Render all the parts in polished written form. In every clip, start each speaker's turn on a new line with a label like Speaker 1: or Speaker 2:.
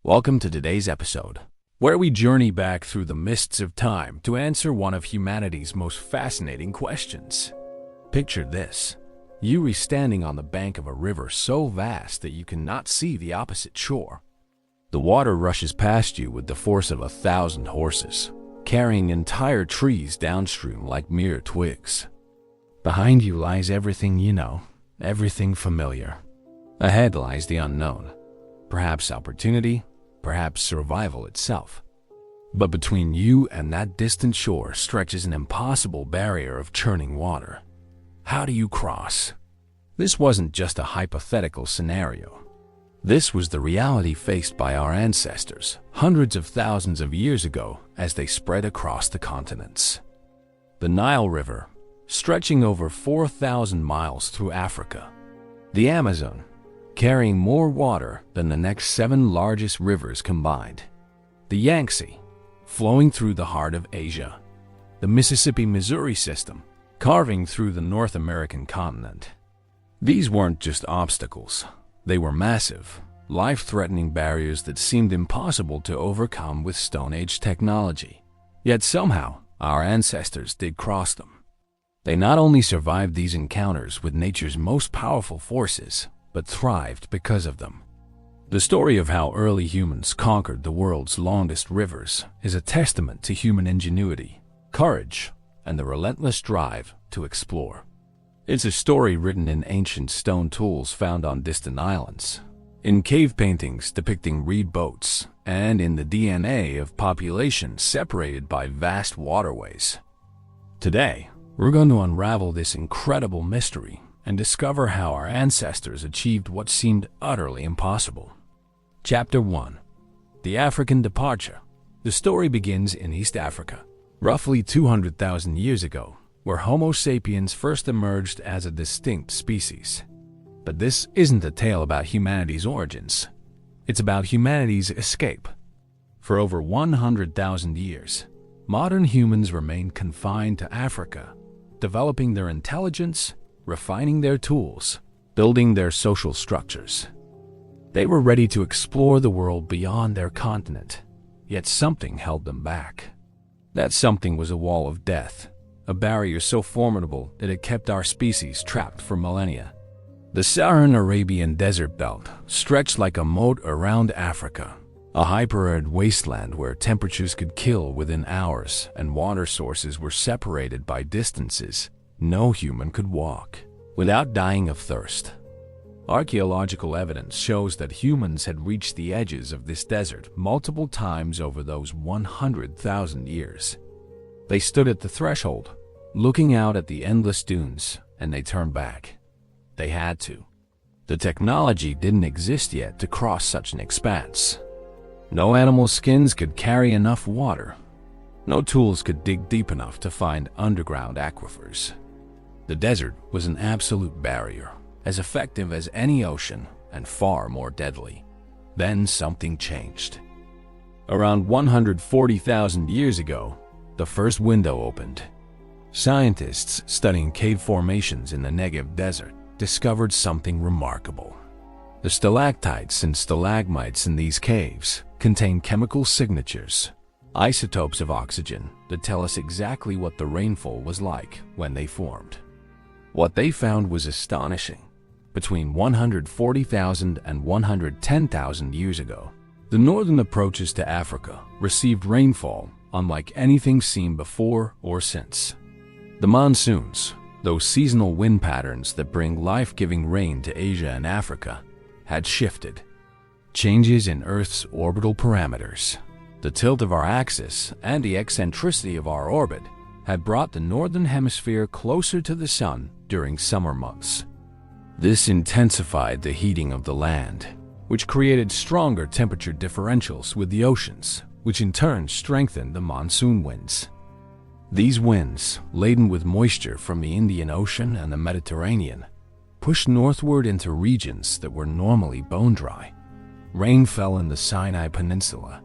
Speaker 1: Welcome to today's episode, where we journey back through the mists of time to answer one of humanity's most fascinating questions. Picture this: you standing on the bank of a river so vast that you cannot see the opposite shore. The water rushes past you with the force of 1,000 horses, carrying entire trees downstream like mere twigs. Behind you lies everything you know, everything familiar. Ahead lies the unknown, perhaps opportunity, perhaps survival itself. But between you and that distant shore stretches an impossible barrier of churning water. How do you cross? This wasn't just a hypothetical scenario. This was the reality faced by our ancestors hundreds of thousands of years ago as they spread across the continents. The Nile River, stretching over 4,000 miles through Africa. The Amazon, carrying more water than the next 7 largest rivers combined. The Yangtze, flowing through the heart of Asia. The Mississippi-Missouri system, carving through the North American continent. These weren't just obstacles. They were massive, life-threatening barriers that seemed impossible to overcome with Stone Age technology. Yet somehow, our ancestors did cross them. They not only survived these encounters with nature's most powerful forces, but thrived because of them. The story of how early humans conquered the world's longest rivers is a testament to human ingenuity, courage, and the relentless drive to explore. It's a story written in ancient stone tools found on distant islands, in cave paintings depicting reed boats, and in the DNA of populations separated by vast waterways. Today, we're going to unravel this incredible mystery and discover how our ancestors achieved what seemed utterly impossible. Chapter 1. The African Departure. The story begins in East Africa, roughly 200,000 years ago, where Homo sapiens first emerged as a distinct species. But this isn't a tale about humanity's origins. It's about humanity's escape. For over 100,000 years, modern humans remained confined to Africa, developing their intelligence, refining their tools, building their social structures. They were ready to explore the world beyond their continent, yet something held them back. That something was a wall of death, a barrier so formidable that it kept our species trapped for millennia. The Saharan Arabian Desert belt stretched like a moat around Africa, a hyper-arid wasteland where temperatures could kill within hours and water sources were separated by distances no human could walk without dying of thirst. Archaeological evidence shows that humans had reached the edges of this desert multiple times over those 100,000 years. They stood at the threshold, looking out at the endless dunes, and they turned back. They had to. The technology didn't exist yet to cross such an expanse. No animal skins could carry enough water. No tools could dig deep enough to find underground aquifers. The desert was an absolute barrier, as effective as any ocean and far more deadly. Then something changed. Around 140,000 years ago, the first window opened. Scientists studying cave formations in the Negev desert discovered something remarkable. The stalactites and stalagmites in these caves contain chemical signatures, isotopes of oxygen that tell us exactly what the rainfall was like when they formed. What they found was astonishing. Between 140,000 and 110,000 years ago, the northern approaches to Africa received rainfall unlike anything seen before or since. The monsoons, those seasonal wind patterns that bring life-giving rain to Asia and Africa, had shifted. Changes in Earth's orbital parameters, the tilt of our axis, and the eccentricity of our orbit had brought the northern hemisphere closer to the sun during summer months. This intensified the heating of the land, which created stronger temperature differentials with the oceans, which in turn strengthened the monsoon winds. These winds, laden with moisture from the Indian Ocean and the Mediterranean, pushed northward into regions that were normally bone-dry. Rain fell in the Sinai Peninsula.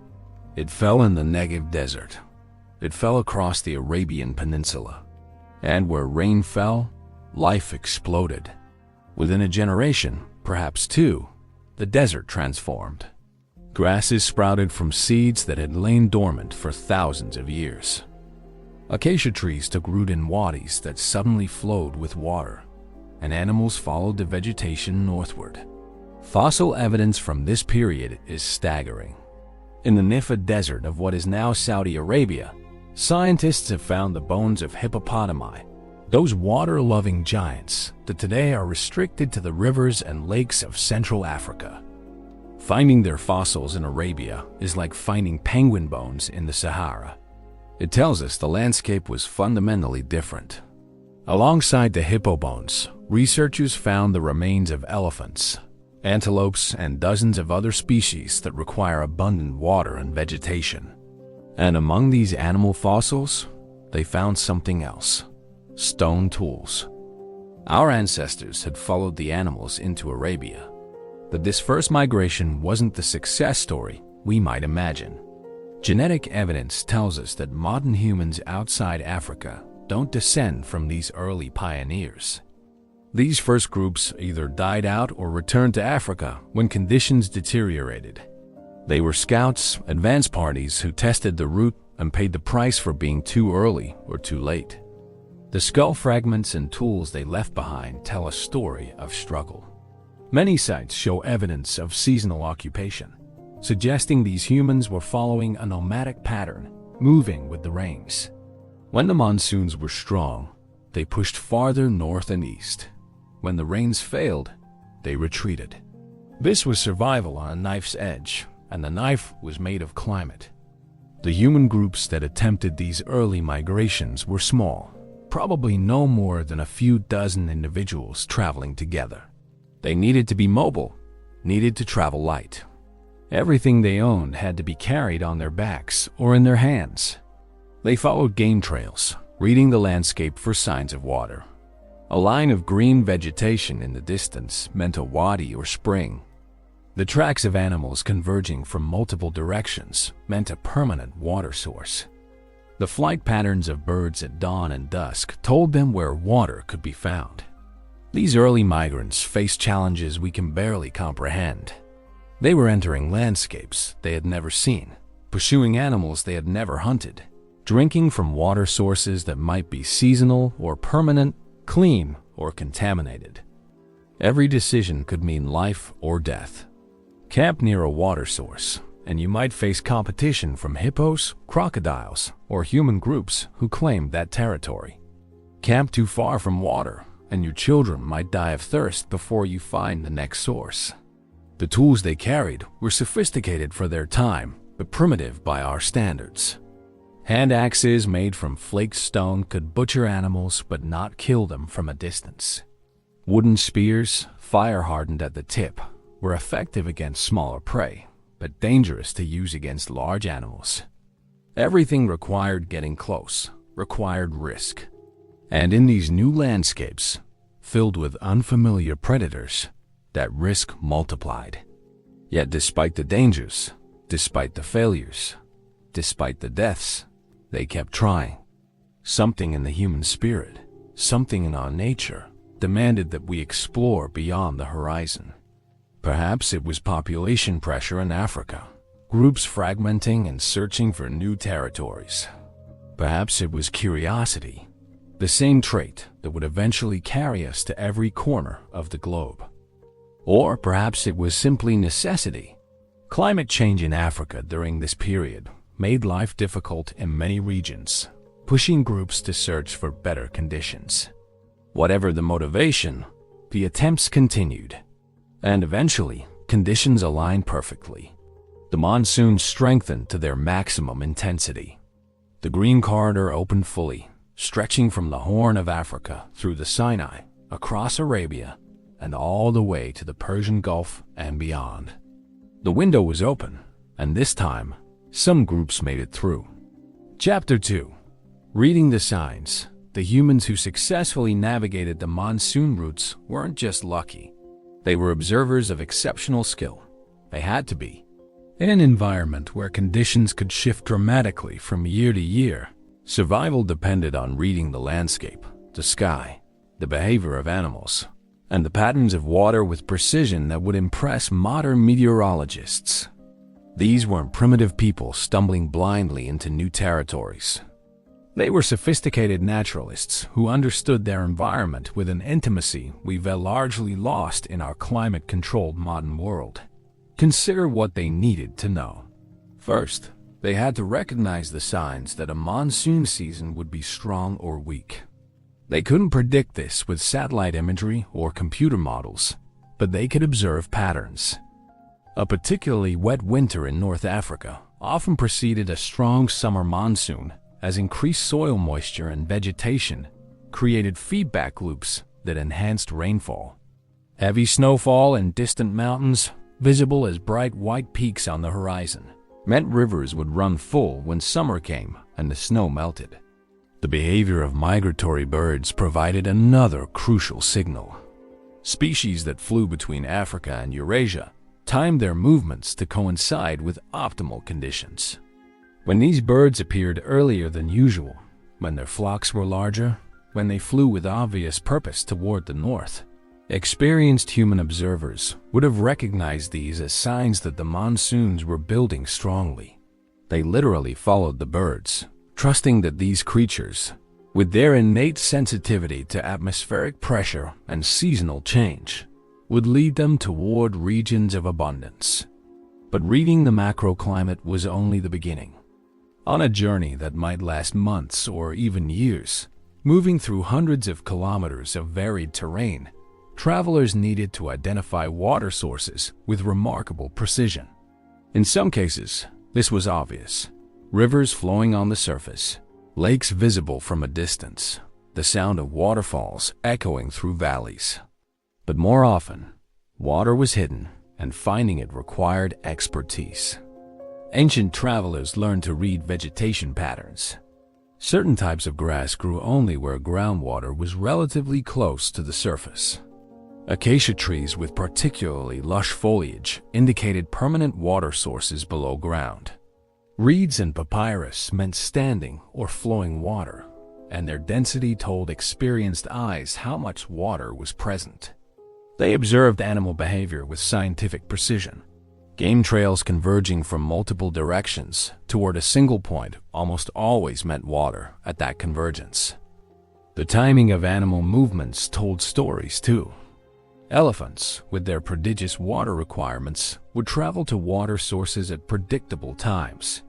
Speaker 1: It fell in the Negev Desert. It fell across the Arabian Peninsula. And where rain fell, life exploded. Within a generation, perhaps two, the desert transformed. Grasses sprouted from seeds that had lain dormant for thousands of years. Acacia trees took root in wadis that suddenly flowed with water, and animals followed the vegetation northward. Fossil evidence from this period is staggering. In the Arabian Desert of what is now Saudi Arabia, scientists have found the bones of hippopotami, those water-loving giants that today are restricted to the rivers and lakes of Central Africa. Finding their fossils in Arabia is like finding penguin bones in the Sahara. It tells us the landscape was fundamentally different. Alongside the hippo bones, researchers found the remains of elephants, antelopes, and dozens of other species that require abundant water and vegetation. And among these animal fossils, they found something else: stone tools. Our ancestors had followed the animals into Arabia. But this first migration wasn't the success story we might imagine. Genetic evidence tells us that modern humans outside Africa don't descend from these early pioneers. These first groups either died out or returned to Africa when conditions deteriorated. They were scouts, advance parties who tested the route and paid the price for being too early or too late. The skull fragments and tools they left behind tell a story of struggle. Many sites show evidence of seasonal occupation, suggesting these humans were following a nomadic pattern, moving with the rains. When the monsoons were strong, they pushed farther north and east. When the rains failed, they retreated. This was survival on a knife's edge, and the knife was made of climate. The human groups that attempted these early migrations were small, probably no more than a few dozen individuals traveling together. They needed to be mobile, needed to travel light. Everything they owned had to be carried on their backs or in their hands. They followed game trails, reading the landscape for signs of water. A line of green vegetation in the distance meant a wadi or spring. The tracks of animals converging from multiple directions meant a permanent water source. The flight patterns of birds at dawn and dusk told them where water could be found. These early migrants faced challenges we can barely comprehend. They were entering landscapes they had never seen, pursuing animals they had never hunted, drinking from water sources that might be seasonal or permanent, clean or contaminated. Every decision could mean life or death. Camp near a water source, and you might face competition from hippos, crocodiles, or human groups who claimed that territory. Camp too far from water, and your children might die of thirst before you find the next source. The tools they carried were sophisticated for their time, but primitive by our standards. Hand axes made from flaked stone could butcher animals but not kill them from a distance. Wooden spears, fire-hardened at the tip, were effective against smaller prey, but dangerous to use against large animals. Everything required getting close, required risk. And in these new landscapes, filled with unfamiliar predators, that risk multiplied. Yet despite the dangers, despite the failures, despite the deaths, they kept trying. Something in the human spirit, something in our nature, demanded that we explore beyond the horizon. Perhaps it was population pressure in Africa, groups fragmenting and searching for new territories. Perhaps it was curiosity, the same trait that would eventually carry us to every corner of the globe. Or perhaps it was simply necessity. Climate change in Africa during this period made life difficult in many regions, pushing groups to search for better conditions. Whatever the motivation, the attempts continued. And eventually, conditions aligned perfectly. The monsoons strengthened to their maximum intensity. The Green Corridor opened fully, stretching from the Horn of Africa through the Sinai, across Arabia, and all the way to the Persian Gulf and beyond. The window was open, and this time, some groups made it through. Chapter 2. Reading the signs. The humans who successfully navigated the monsoon routes weren't just lucky. They were observers of exceptional skill. They had to be. In an environment where conditions could shift dramatically from year to year, survival depended on reading the landscape, the sky, the behavior of animals, and the patterns of water with precision that would impress modern meteorologists. These weren't primitive people stumbling blindly into new territories. They were sophisticated naturalists who understood their environment with an intimacy we've largely lost in our climate-controlled modern world. Consider what they needed to know. First, they had to recognize the signs that a monsoon season would be strong or weak. They couldn't predict this with satellite imagery or computer models, but they could observe patterns. A particularly wet winter in North Africa often preceded a strong summer monsoon, as increased soil moisture and vegetation created feedback loops that enhanced rainfall. Heavy snowfall in distant mountains, visible as bright white peaks on the horizon, meant rivers would run full when summer came and the snow melted. The behavior of migratory birds provided another crucial signal. Species that flew between Africa and Eurasia timed their movements to coincide with optimal conditions. When these birds appeared earlier than usual, when their flocks were larger, when they flew with obvious purpose toward the north, experienced human observers would have recognized these as signs that the monsoons were building strongly. They literally followed the birds, trusting that these creatures, with their innate sensitivity to atmospheric pressure and seasonal change, would lead them toward regions of abundance. But reading the macroclimate was only the beginning. On a journey that might last months or even years, moving through hundreds of kilometers of varied terrain, travelers needed to identify water sources with remarkable precision. In some cases, this was obvious. Rivers flowing on the surface, lakes visible from a distance, the sound of waterfalls echoing through valleys. But more often, water was hidden, and finding it required expertise. Ancient travelers learned to read vegetation patterns. Certain types of grass grew only where groundwater was relatively close to the surface. Acacia trees with particularly lush foliage indicated permanent water sources below ground. Reeds and papyrus meant standing or flowing water, and their density told experienced eyes how much water was present. They observed animal behavior with scientific precision. Game trails converging from multiple directions toward a single point almost always meant water at that convergence. The timing of animal movements told stories too. Elephants, with their prodigious water requirements, would travel to water sources at predictable times.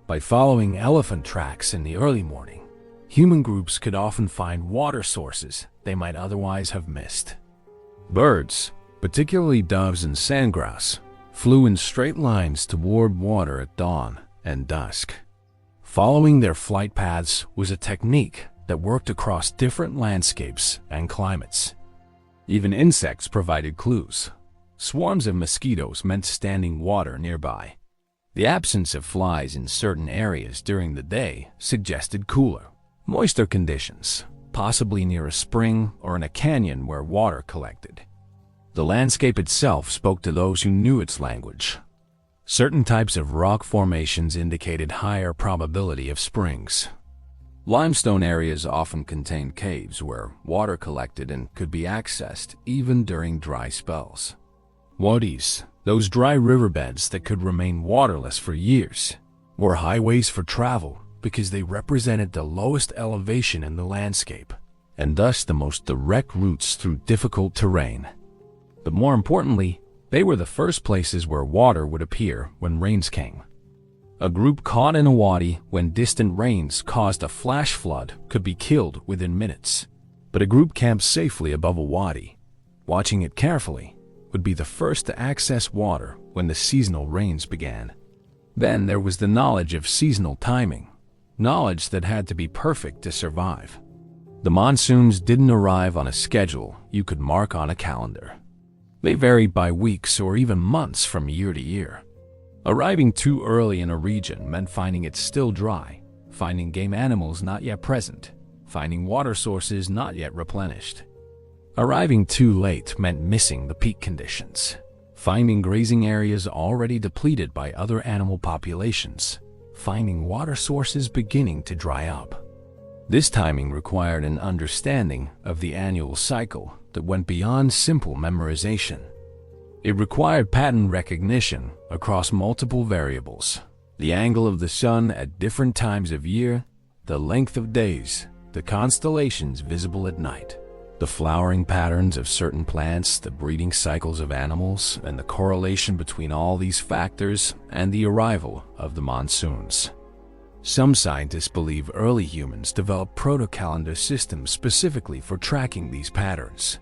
Speaker 1: By following elephant tracks in the early morning, human groups could often find water sources they might otherwise have missed. Birds, particularly doves and sandgrouse, flew in straight lines toward water at dawn and dusk. Following their flight paths was a technique that worked across different landscapes and climates. Even insects provided clues. Swarms of mosquitoes meant standing water nearby. The absence of flies in certain areas during the day suggested cooler, moister conditions, possibly near a spring or in a canyon where water collected. The landscape itself spoke to those who knew its language. Certain types of rock formations indicated higher probability of springs. Limestone areas often contained caves where water collected and could be accessed even during dry spells. Wadis, those dry riverbeds that could remain waterless for years, were highways for travel because they represented the lowest elevation in the landscape, and thus the most direct routes through difficult terrain. But more importantly, they were the first places where water would appear when rains came. A group caught in a wadi when distant rains caused a flash flood could be killed within minutes. But a group camped safely above a wadi, watching it carefully, would be the first to access water when the seasonal rains began. Then there was the knowledge of seasonal timing, knowledge that had to be perfect to survive. The monsoons didn't arrive on a schedule you could mark on a calendar. They varied by weeks or even months from year to year. Arriving too early in a region meant finding it still dry, finding game animals not yet present, finding water sources not yet replenished. Arriving too late meant missing the peak conditions, finding grazing areas already depleted by other animal populations, finding water sources beginning to dry up. This timing required an understanding of the annual cycle that went beyond simple memorization. It required pattern recognition across multiple variables: the angle of the sun at different times of year, the length of days, the constellations visible at night, the flowering patterns of certain plants, the breeding cycles of animals, and the correlation between all these factors and the arrival of the monsoons. Some scientists believe early humans developed proto-calendar systems specifically for tracking these patterns.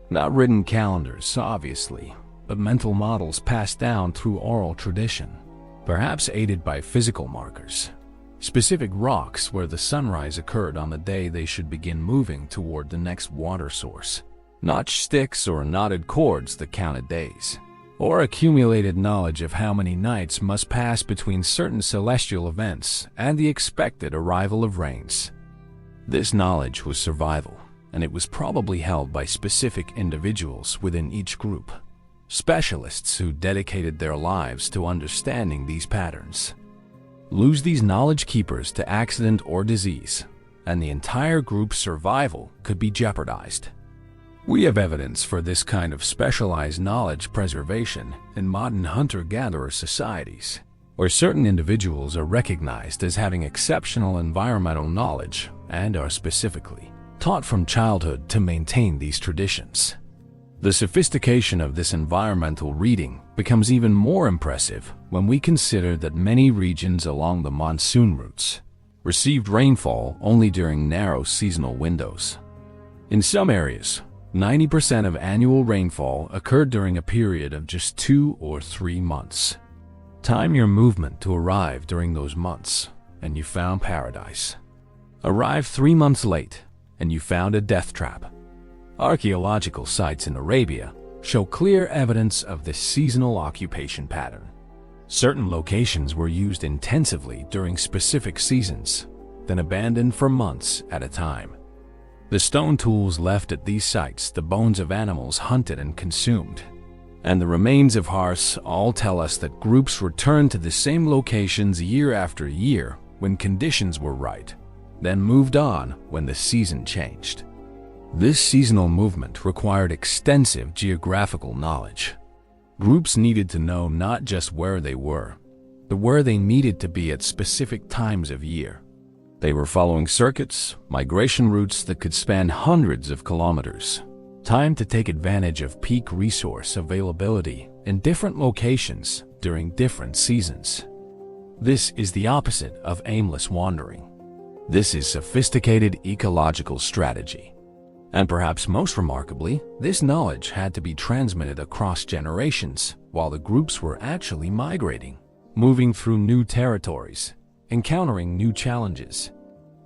Speaker 1: Not written calendars, obviously, but mental models passed down through oral tradition, perhaps aided by physical markers. Specific rocks where the sunrise occurred on the day they should begin moving toward the next water source. Notched sticks or knotted cords that counted days. Or accumulated knowledge of how many nights must pass between certain celestial events and the expected arrival of rains. This knowledge was survival, and it was probably held by specific individuals within each group. Specialists who dedicated their lives to understanding these patterns. Lose these knowledge keepers to accident or disease, and the entire group's survival could be jeopardized. We have evidence for this kind of specialized knowledge preservation in modern hunter-gatherer societies, where certain individuals are recognized as having exceptional environmental knowledge and are specifically taught from childhood to maintain these traditions. The sophistication of this environmental reading becomes even more impressive when we consider that many regions along the monsoon routes received rainfall only during narrow seasonal windows. In some areas, 90% of annual rainfall occurred during a period of just 2 or 3 months. Time your movement to arrive during those months, and you found paradise. Arrive 3 months late, and you found a death trap. Archaeological sites in Arabia show clear evidence of this seasonal occupation pattern. Certain locations were used intensively during specific seasons, then abandoned for months at a time. The stone tools left at these sites, the bones of animals hunted and consumed, and the remains of hearths all tell us that groups returned to the same locations year after year when conditions were right, then moved on when the season changed. This seasonal movement required extensive geographical knowledge. Groups needed to know not just where they were, but where they needed to be at specific times of year. They were following circuits, migration routes that could span hundreds of kilometers. Time to take advantage of peak resource availability in different locations during different seasons. This is the opposite of aimless wandering. This is sophisticated ecological strategy. And perhaps most remarkably, this knowledge had to be transmitted across generations while the groups were actually migrating, moving through new territories, encountering new challenges.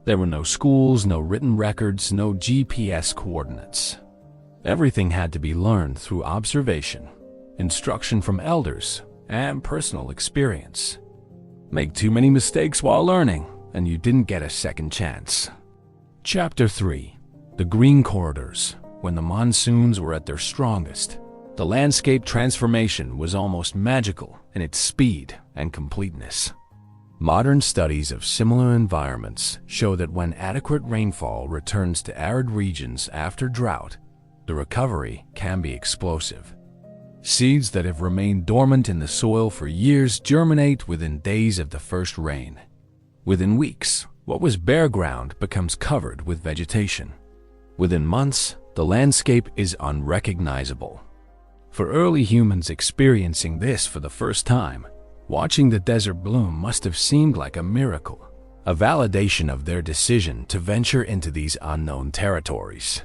Speaker 1: There were no schools, no written records, no GPS coordinates. Everything had to be learned through observation, instruction from elders, and personal experience. Make too many mistakes while learning, and you didn't get a second chance. Chapter 3. The green corridors. When the monsoons were at their strongest, the landscape transformation was almost magical in its speed and completeness. Modern studies of similar environments show that when adequate rainfall returns to arid regions after drought, the recovery can be explosive. Seeds that have remained dormant in the soil for years germinate within days of the first rain. Within weeks, what was bare ground becomes covered with vegetation. Within months, the landscape is unrecognizable. For early humans experiencing this for the first time, watching the desert bloom must have seemed like a miracle, a validation of their decision to venture into these unknown territories.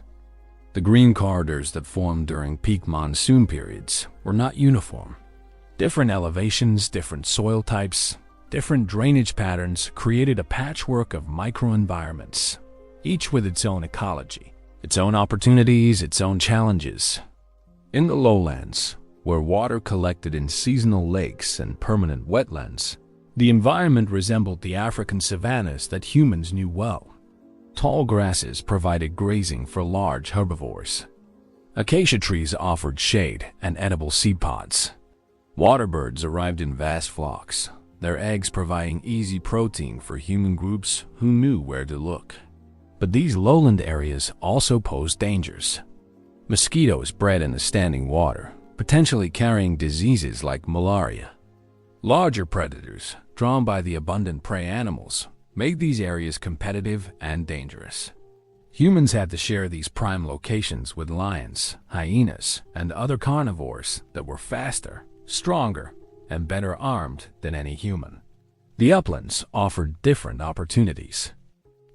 Speaker 1: The green corridors that formed during peak monsoon periods were not uniform. Different elevations, different soil types, different drainage patterns created a patchwork of microenvironments, each with its own ecology, its own opportunities, its own challenges. In the lowlands, where water collected in seasonal lakes and permanent wetlands, the environment resembled the African savannas that humans knew well. Tall grasses provided grazing for large herbivores. Acacia trees offered shade and edible seed pods. Water birds arrived in vast flocks, their eggs providing easy protein for human groups who knew where to look. But these lowland areas also posed dangers. Mosquitoes bred in the standing water, potentially carrying diseases like malaria. Larger predators, drawn by the abundant prey animals, made these areas competitive and dangerous. Humans had to share these prime locations with lions, hyenas, and other carnivores that were faster, stronger, and better armed than any human. The uplands offered different opportunities.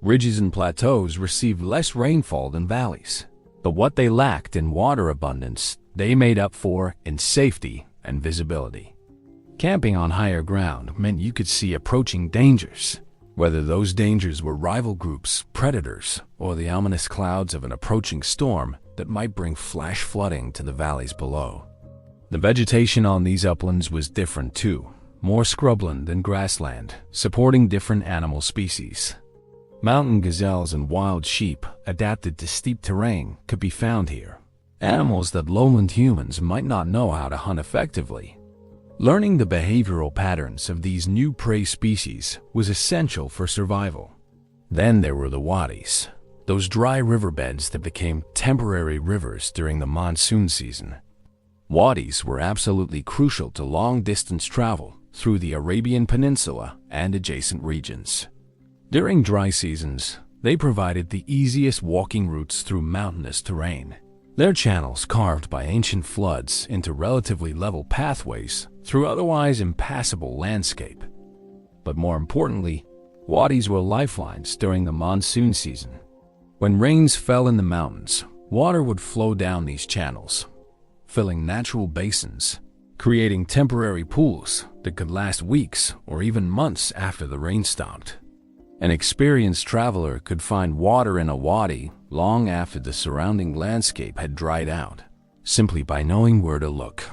Speaker 1: Ridges and plateaus received less rainfall than valleys, but what they lacked in water abundance, they made up for in safety and visibility. Camping on higher ground meant you could see approaching dangers, whether those dangers were rival groups, predators, or the ominous clouds of an approaching storm that might bring flash flooding to the valleys below. The vegetation on these uplands was different too, more scrubland than grassland, supporting different animal species. Mountain gazelles and wild sheep, adapted to steep terrain, could be found here, animals that lowland humans might not know how to hunt effectively. Learning the behavioral patterns of these new prey species was essential for survival. Then there were the wadis, those dry riverbeds that became temporary rivers during the monsoon season. Wadis were absolutely crucial to long-distance travel through the Arabian Peninsula and adjacent regions. During dry seasons, they provided the easiest walking routes through mountainous terrain. Their channels carved by ancient floods into relatively level pathways through otherwise impassable landscape. But more importantly, wadis were lifelines during the monsoon season. When rains fell in the mountains, water would flow down these channels, filling natural basins, creating temporary pools that could last weeks or even months after the rain stopped. An experienced traveler could find water in a wadi long after the surrounding landscape had dried out, simply by knowing where to look.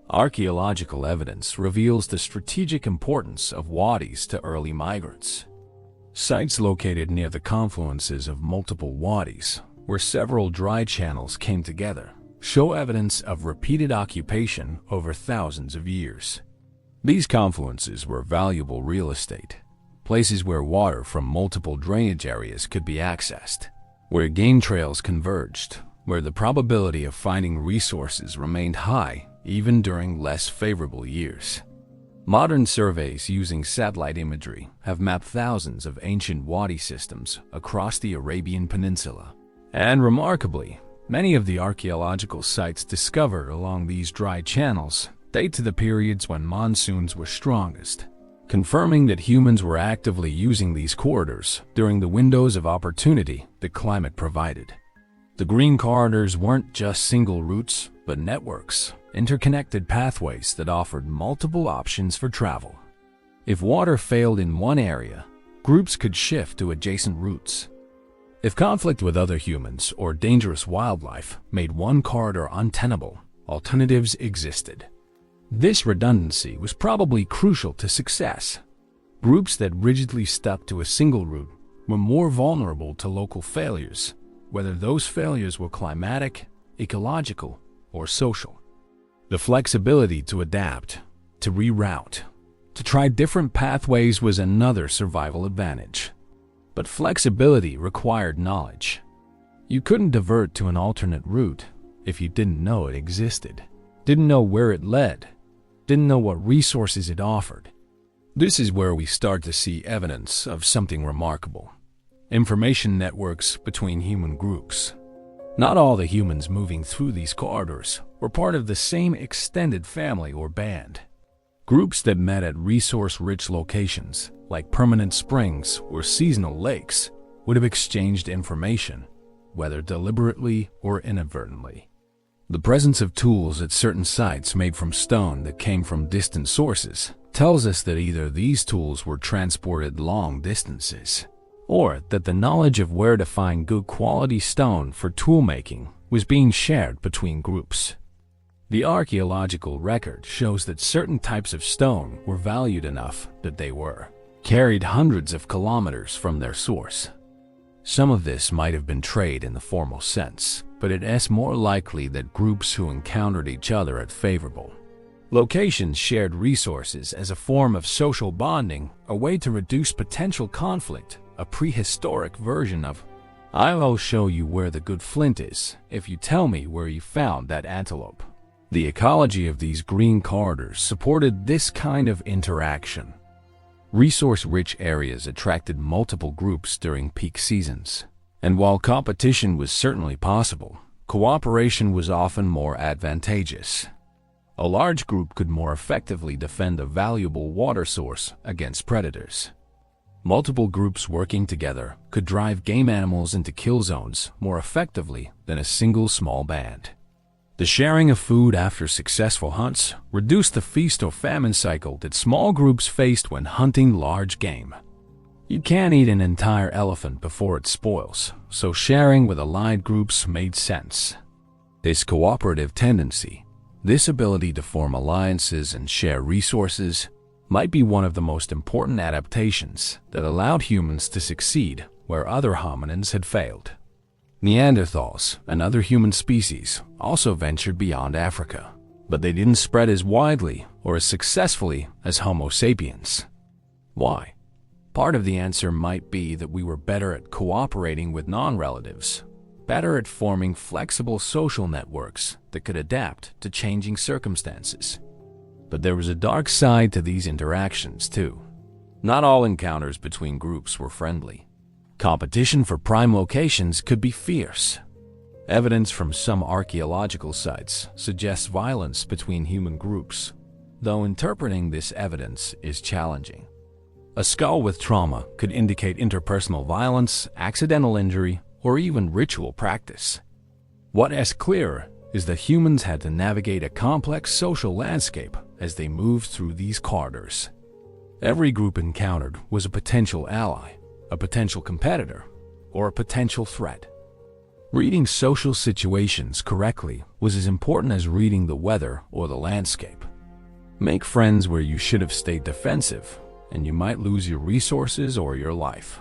Speaker 1: Archaeological evidence reveals the strategic importance of wadis to early migrants. Sites located near the confluences of multiple wadis, where several dry channels came together, show evidence of repeated occupation over thousands of years. These confluences were valuable real estate, places where water from multiple drainage areas could be accessed, where game trails converged, where the probability of finding resources remained high even during less favorable years. Modern surveys using satellite imagery have mapped thousands of ancient wadi systems across the Arabian Peninsula. And remarkably, many of the archaeological sites discovered along these dry channels date to the periods when monsoons were strongest, confirming that humans were actively using these corridors during the windows of opportunity the climate provided. The green corridors weren't just single routes, but networks, interconnected pathways that offered multiple options for travel. If water failed in one area, groups could shift to adjacent routes. If conflict with other humans or dangerous wildlife made one corridor untenable, alternatives existed. This redundancy was probably crucial to success. Groups that rigidly stuck to a single route were more vulnerable to local failures, whether those failures were climatic, ecological, or social. The flexibility to adapt, to reroute, to try different pathways was another survival advantage. But flexibility required knowledge. You couldn't divert to an alternate route if you didn't know it existed, didn't know where it led, didn't know what resources it offered. This is where we start to see evidence of something remarkable: information networks between human groups. Not all the humans moving through these corridors were part of the same extended family or band. Groups that met at resource-rich locations, like permanent springs or seasonal lakes, would have exchanged information, whether deliberately or inadvertently. The presence of tools at certain sites made from stone that came from distant sources tells us that either these tools were transported long distances, or that the knowledge of where to find good quality stone for toolmaking was being shared between groups. The archaeological record shows that certain types of stone were valued enough that they were carried hundreds of kilometers from their source. Some of this might have been trade in the formal sense, but it is more likely that groups who encountered each other at favorable locations shared resources as a form of social bonding, a way to reduce potential conflict, a prehistoric version of, "I'll show you where the good flint is if you tell me where you found that antelope." The ecology of these green corridors supported this kind of interaction. Resource-rich areas attracted multiple groups during peak seasons, and while competition was certainly possible, cooperation was often more advantageous. A large group could more effectively defend a valuable water source against predators. Multiple groups working together could drive game animals into kill zones more effectively than a single small band. The sharing of food after successful hunts reduced the feast or famine cycle that small groups faced when hunting large game. You can't eat an entire elephant before it spoils, so sharing with allied groups made sense. This cooperative tendency, this ability to form alliances and share resources, might be one of the most important adaptations that allowed humans to succeed where other hominins had failed. Neanderthals and other human species also ventured beyond Africa, but they didn't spread as widely or as successfully as Homo sapiens. Why? Part of the answer might be that we were better at cooperating with non-relatives, better at forming flexible social networks that could adapt to changing circumstances. But there was a dark side to these interactions too. Not all encounters between groups were friendly. Competition for prime locations could be fierce. Evidence from some archaeological sites suggests violence between human groups, though interpreting this evidence is challenging. A skull with trauma could indicate interpersonal violence, accidental injury, or even ritual practice. What is clear is that humans had to navigate a complex social landscape as they moved through these corridors. Every group encountered was a potential ally, a potential competitor, or a potential threat. Reading social situations correctly was as important as reading the weather or the landscape. Make friends where you should have stayed defensive, and you might lose your resources or your life.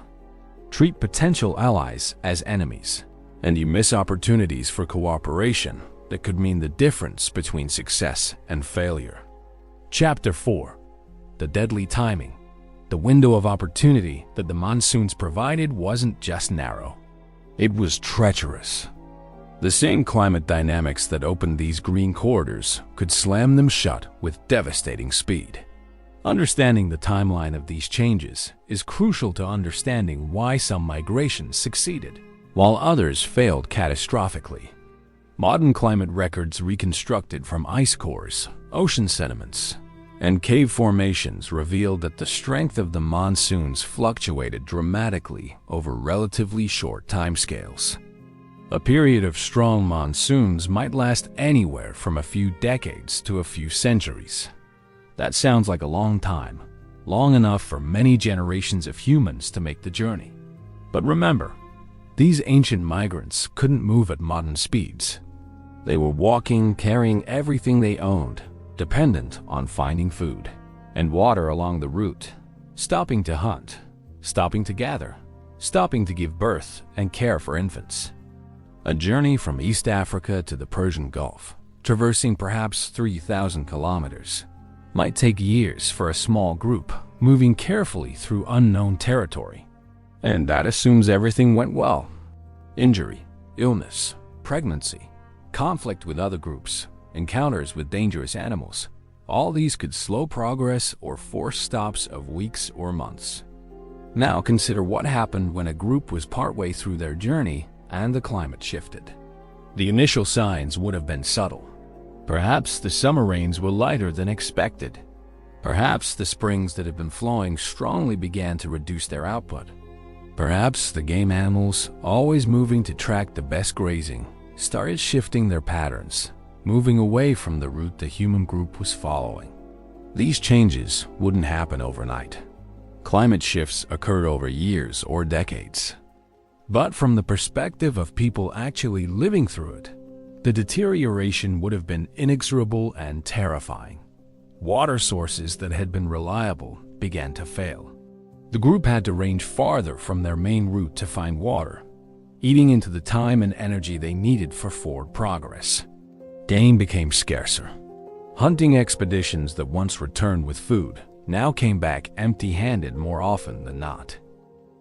Speaker 1: Treat potential allies as enemies, and you miss opportunities for cooperation that could mean the difference between success and failure. Chapter 4. The Deadly Timing. The window of opportunity that the monsoons provided wasn't just narrow. It was treacherous. The same climate dynamics that opened these green corridors could slam them shut with devastating speed. Understanding the timeline of these changes is crucial to understanding why some migrations succeeded, while others failed catastrophically. Modern climate records reconstructed from ice cores, ocean sediments, and cave formations revealed that the strength of the monsoons fluctuated dramatically over relatively short timescales. A period of strong monsoons might last anywhere from a few decades to a few centuries. That sounds like a long time, long enough for many generations of humans to make the journey. But remember, these ancient migrants couldn't move at modern speeds. They were walking, carrying everything they owned, dependent on finding food and water along the route, stopping to hunt, stopping to gather, stopping to give birth and care for infants. A journey from East Africa to the Persian Gulf, traversing perhaps 3,000 kilometers, might take years for a small group moving carefully through unknown territory. And that assumes everything went well. Injury, illness, pregnancy, conflict with other groups, encounters with dangerous animals, all these could slow progress or force stops of weeks or months. Now consider what happened when a group was partway through their journey and the climate shifted. The initial signs would have been subtle. Perhaps the summer rains were lighter than expected. Perhaps the springs that had been flowing strongly began to reduce their output. Perhaps the game animals, always moving to track the best grazing, started shifting their patterns, moving away from the route the human group was following. These changes wouldn't happen overnight. Climate shifts occurred over years or decades. But from the perspective of people actually living through it, the deterioration would have been inexorable and terrifying. Water sources that had been reliable began to fail. The group had to range farther from their main route to find water, eating into the time and energy they needed for forward progress. Game became scarcer. Hunting expeditions that once returned with food now came back empty-handed more often than not.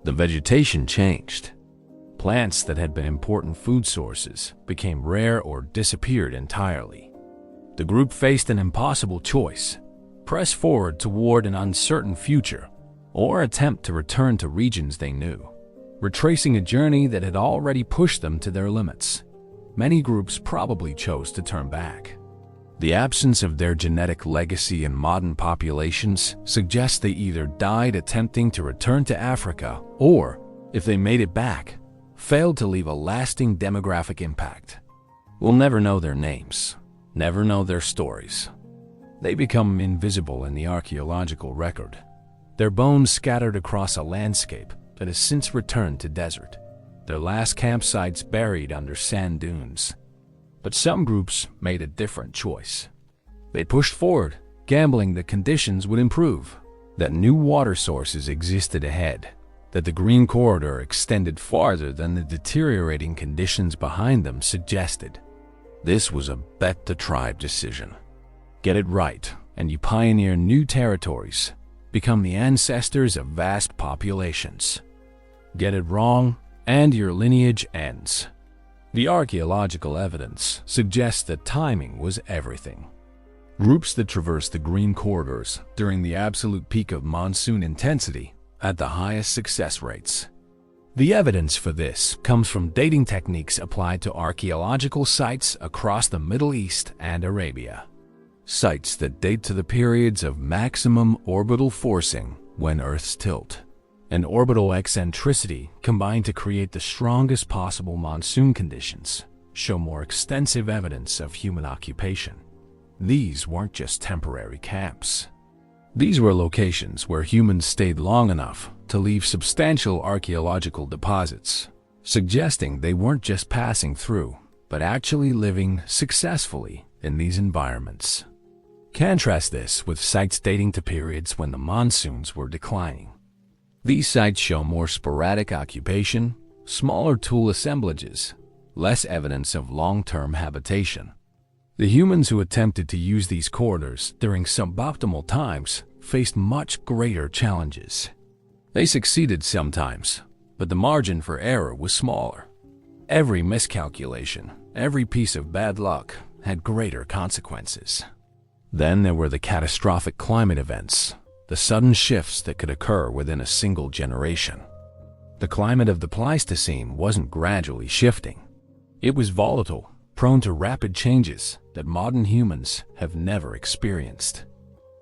Speaker 1: The vegetation changed. Plants that had been important food sources became rare or disappeared entirely. The group faced an impossible choice: press forward toward an uncertain future, or attempt to return to regions they knew, retracing a journey that had already pushed them to their limits. Many groups probably chose to turn back. The absence of their genetic legacy in modern populations suggests they either died attempting to return to Africa or, if they made it back, failed to leave a lasting demographic impact. We'll never know their names, never know their stories. They become invisible in the archaeological record, their bones scattered across a landscape that has since returned to desert, their last campsites buried under sand dunes. But some groups made a different choice. They pushed forward, gambling that conditions would improve, that new water sources existed ahead, that the green corridor extended farther than the deteriorating conditions behind them suggested. This was a bet-the-tribe decision. Get it right, and you pioneer new territories, become the ancestors of vast populations. Get it wrong, and your lineage ends. The archaeological evidence suggests that timing was everything. Groups that traversed the green corridors during the absolute peak of monsoon intensity had the highest success rates. The evidence for this comes from dating techniques applied to archaeological sites across the Middle East and Arabia. Sites that date to the periods of maximum orbital forcing when Earth's tilt and orbital eccentricity combine to create the strongest possible monsoon conditions, show more extensive evidence of human occupation. These weren't just temporary camps. These were locations where humans stayed long enough to leave substantial archaeological deposits, suggesting they weren't just passing through, but actually living successfully in these environments. Contrast this with sites dating to periods when the monsoons were declining. These sites show more sporadic occupation, smaller tool assemblages, less evidence of long-term habitation. The humans who attempted to use these corridors during suboptimal times faced much greater challenges. They succeeded sometimes, but the margin for error was smaller. Every miscalculation, every piece of bad luck had greater consequences. Then there were the catastrophic climate events, the sudden shifts that could occur within a single generation. The climate of the Pleistocene wasn't gradually shifting. It was volatile, prone to rapid changes that modern humans have never experienced.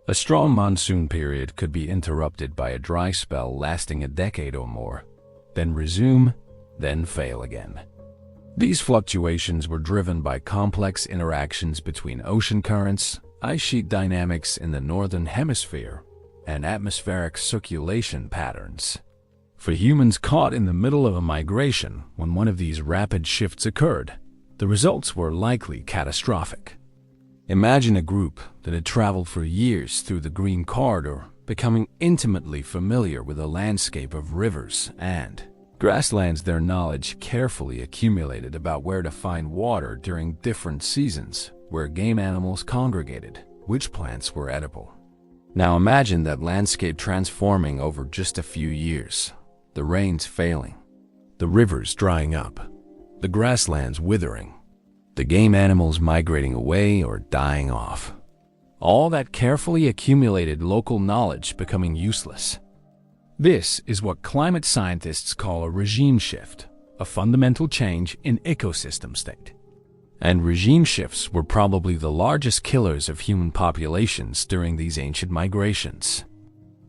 Speaker 1: A strong monsoon period could be interrupted by a dry spell lasting a decade or more, then resume, then fail again. These fluctuations were driven by complex interactions between ocean currents, ice sheet dynamics in the northern hemisphere, and atmospheric circulation patterns. For humans caught in the middle of a migration when one of these rapid shifts occurred, the results were likely catastrophic. Imagine a group that had traveled for years through the green corridor, becoming intimately familiar with a landscape of rivers and grasslands. Their knowledge carefully accumulated about where to find water during different seasons, where game animals congregated, which plants were edible. Now imagine that landscape transforming over just a few years, the rains failing, the rivers drying up, the grasslands withering, the game animals migrating away or dying off. All that carefully accumulated local knowledge becoming useless. This is what climate scientists call a regime shift, a fundamental change in ecosystem state. And regime shifts were probably the largest killers of human populations during these ancient migrations.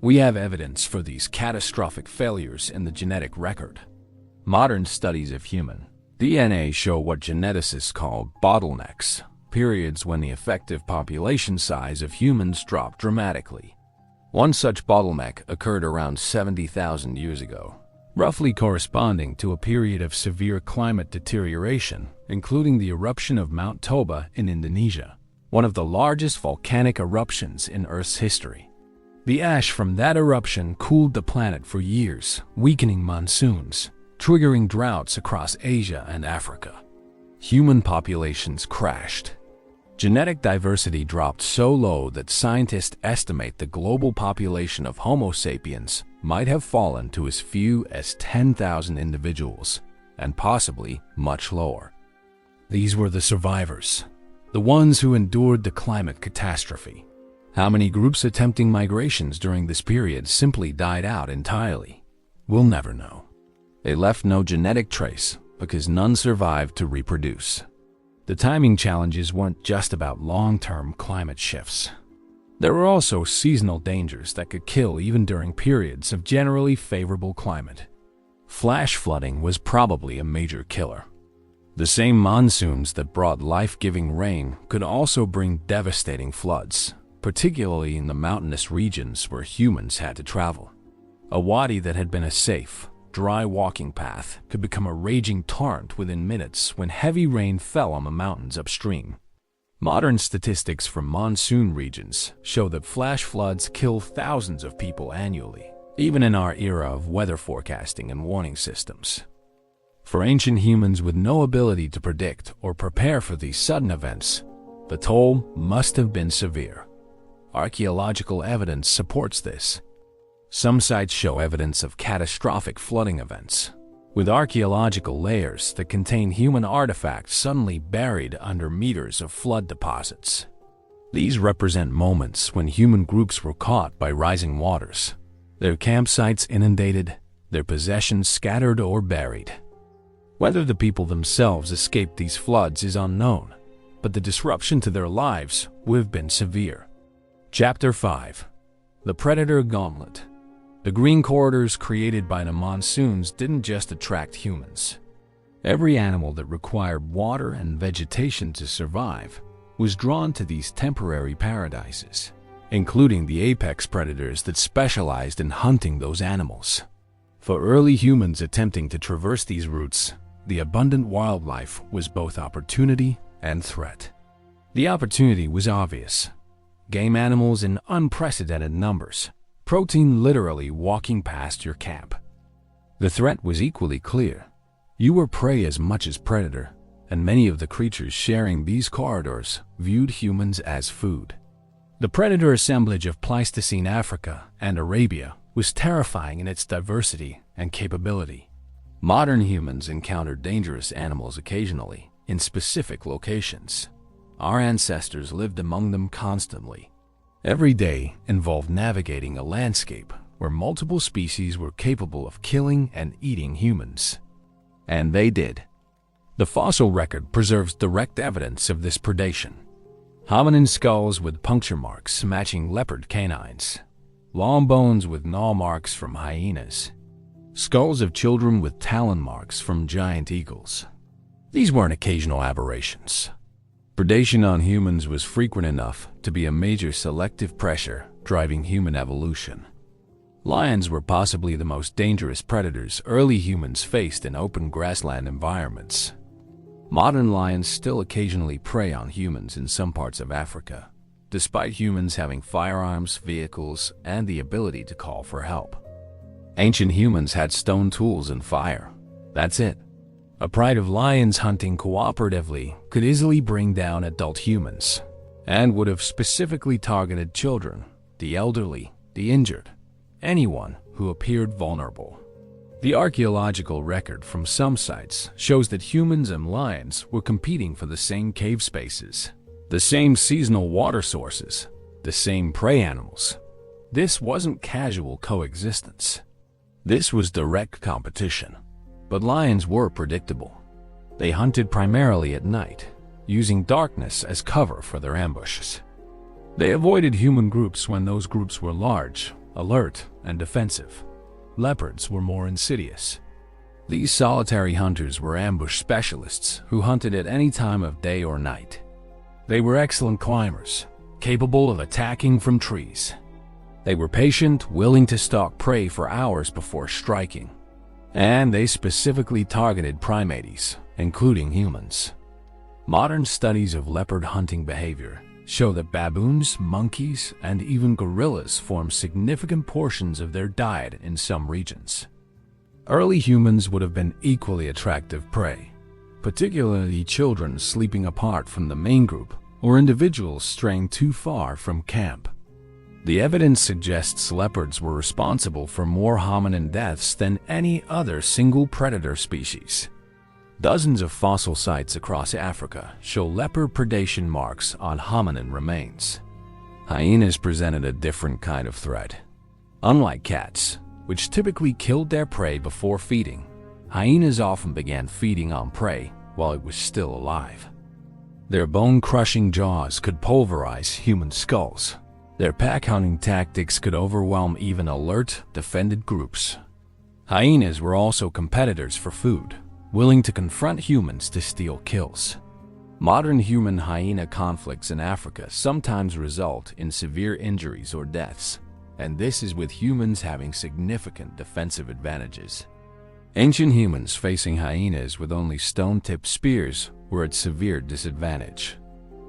Speaker 1: We have evidence for these catastrophic failures in the genetic record. Modern studies of human DNA show what geneticists call bottlenecks, periods when the effective population size of humans dropped dramatically. One such bottleneck occurred around 70,000 years ago, roughly corresponding to a period of severe climate deterioration, including the eruption of Mount Toba in Indonesia, one of the largest volcanic eruptions in Earth's history. The ash from that eruption cooled the planet for years, weakening monsoons, triggering droughts across Asia and Africa. Human populations crashed. Genetic diversity dropped so low that scientists estimate the global population of Homo sapiens might have fallen to as few as 10,000 individuals, and possibly much lower. These were the survivors, the ones who endured the climate catastrophe. How many groups attempting migrations during this period simply died out entirely? We'll never know. They left no genetic trace because none survived to reproduce. The timing challenges weren't just about long-term climate shifts. There were also seasonal dangers that could kill even during periods of generally favorable climate. Flash flooding was probably a major killer. The same monsoons that brought life-giving rain could also bring devastating floods, particularly in the mountainous regions where humans had to travel. A wadi that had been a safe, dry walking path could become a raging torrent within minutes when heavy rain fell on the mountains upstream. Modern statistics from monsoon regions show that flash floods kill thousands of people annually, even in our era of weather forecasting and warning systems. For ancient humans with no ability to predict or prepare for these sudden events, the toll must have been severe. Archaeological evidence supports this. Some sites show evidence of catastrophic flooding events, with archaeological layers that contain human artifacts suddenly buried under meters of flood deposits. These represent moments when human groups were caught by rising waters, their campsites inundated, their possessions scattered or buried. Whether the people themselves escaped these floods is unknown, but the disruption to their lives would have been severe. Chapter 5. The Predator Gauntlet. The green corridors created by the monsoons didn't just attract humans. Every animal that required water and vegetation to survive was drawn to these temporary paradises, including the apex predators that specialized in hunting those animals. For early humans attempting to traverse these routes, the abundant wildlife was both opportunity and threat. The opportunity was obvious. Game animals in unprecedented numbers, protein literally walking past your camp. The threat was equally clear. You were prey as much as predator, and many of the creatures sharing these corridors viewed humans as food. The predator assemblage of Pleistocene Africa and Arabia was terrifying in its diversity and capability. Modern humans encountered dangerous animals occasionally in specific locations. Our ancestors lived among them constantly. Every day involved navigating a landscape where multiple species were capable of killing and eating humans. And they did. The fossil record preserves direct evidence of this predation. Hominin skulls with puncture marks matching leopard canines, long bones with gnaw marks from hyenas, skulls of children with talon marks from giant eagles. These weren't occasional aberrations. Predation on humans was frequent enough to be a major selective pressure driving human evolution. Lions were possibly the most dangerous predators early humans faced in open grassland environments. Modern lions still occasionally prey on humans in some parts of Africa, despite humans having firearms, vehicles, and the ability to call for help. Ancient humans had stone tools and fire. That's it. A pride of lions hunting cooperatively could easily bring down adult humans, and would have specifically targeted children, the elderly, the injured, anyone who appeared vulnerable. The archaeological record from some sites shows that humans and lions were competing for the same cave spaces, the same seasonal water sources, the same prey animals. This wasn't casual coexistence. This was direct competition. But lions were predictable. They hunted primarily at night, using darkness as cover for their ambushes. They avoided human groups when those groups were large, alert, and defensive. Leopards were more insidious. These solitary hunters were ambush specialists who hunted at any time of day or night. They were excellent climbers, capable of attacking from trees. They were patient, willing to stalk prey for hours before striking. And they specifically targeted primates, including humans. Modern studies of leopard hunting behavior show that baboons, monkeys, and even gorillas form significant portions of their diet in some regions. Early humans would have been equally attractive prey, particularly children sleeping apart from the main group or individuals straying too far from camp. The evidence suggests leopards were responsible for more hominin deaths than any other single predator species. Dozens of fossil sites across Africa show leopard predation marks on hominin remains. Hyenas presented a different kind of threat. Unlike cats, which typically killed their prey before feeding, hyenas often began feeding on prey while it was still alive. Their bone-crushing jaws could pulverize human skulls. Their pack-hunting tactics could overwhelm even alert, defended groups. Hyenas were also competitors for food, willing to confront humans to steal kills. Modern human-hyena conflicts in Africa sometimes result in severe injuries or deaths, and this is with humans having significant defensive advantages. Ancient humans facing hyenas with only stone-tipped spears were at severe disadvantage.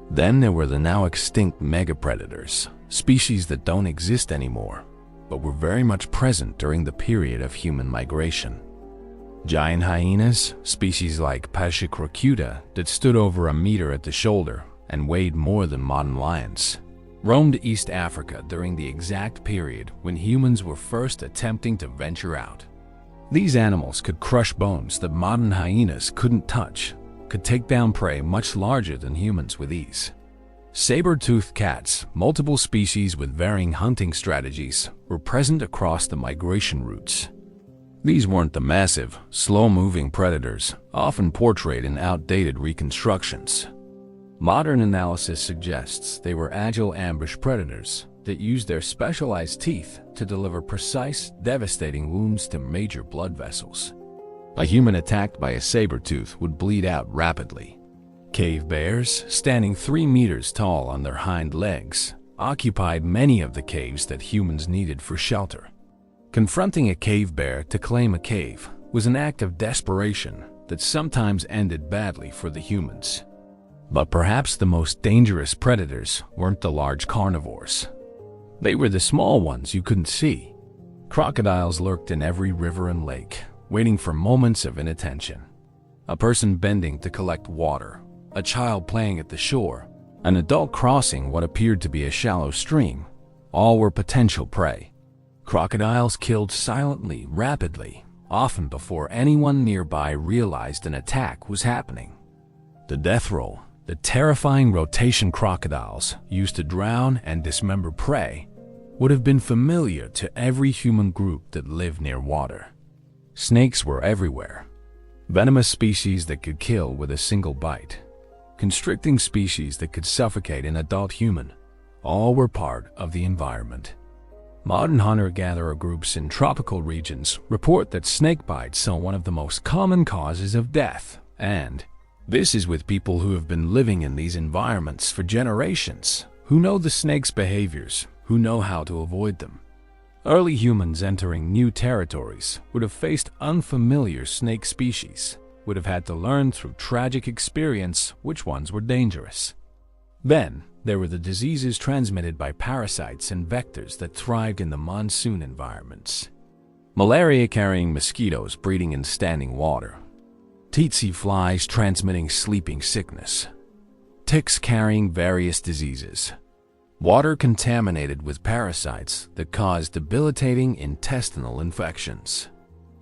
Speaker 1: Then there were the now extinct megapredators, species that don't exist anymore, but were very much present during the period of human migration. Giant hyenas, species like Pachycrocuta that stood over a meter at the shoulder and weighed more than modern lions, roamed East Africa during the exact period when humans were first attempting to venture out. These animals could crush bones that modern hyenas couldn't touch, could take down prey much larger than humans with ease. Saber-toothed cats, multiple species with varying hunting strategies, were present across the migration routes. These weren't the massive, slow-moving predators often portrayed in outdated reconstructions. Modern analysis suggests they were agile ambush predators that used their specialized teeth to deliver precise, devastating wounds to major blood vessels. A human attacked by a saber-tooth would bleed out rapidly. Cave bears, standing 3 meters tall on their hind legs, occupied many of the caves that humans needed for shelter. Confronting a cave bear to claim a cave was an act of desperation that sometimes ended badly for the humans. But perhaps the most dangerous predators weren't the large carnivores. They were the small ones you couldn't see. Crocodiles lurked in every river and lake, waiting for moments of inattention. A person bending to collect water, a child playing at the shore, an adult crossing what appeared to be a shallow stream, all were potential prey. Crocodiles killed silently, rapidly, often before anyone nearby realized an attack was happening. The death roll, the terrifying rotation crocodiles used to drown and dismember prey, would have been familiar to every human group that lived near water. Snakes were everywhere. Venomous species that could kill with a single bite. Constricting species that could suffocate an adult human. All were part of the environment. Modern hunter-gatherer groups in tropical regions report that snake bites are one of the most common causes of death, and this is with people who have been living in these environments for generations, who know the snake's behaviors, who know how to avoid them. Early humans entering new territories would have faced unfamiliar snake species, would have had to learn through tragic experience which ones were dangerous. Then, there were the diseases transmitted by parasites and vectors that thrived in the monsoon environments. Malaria-carrying mosquitoes breeding in standing water. Tsetse flies transmitting sleeping sickness. Ticks carrying various diseases. Water contaminated with parasites that cause debilitating intestinal infections.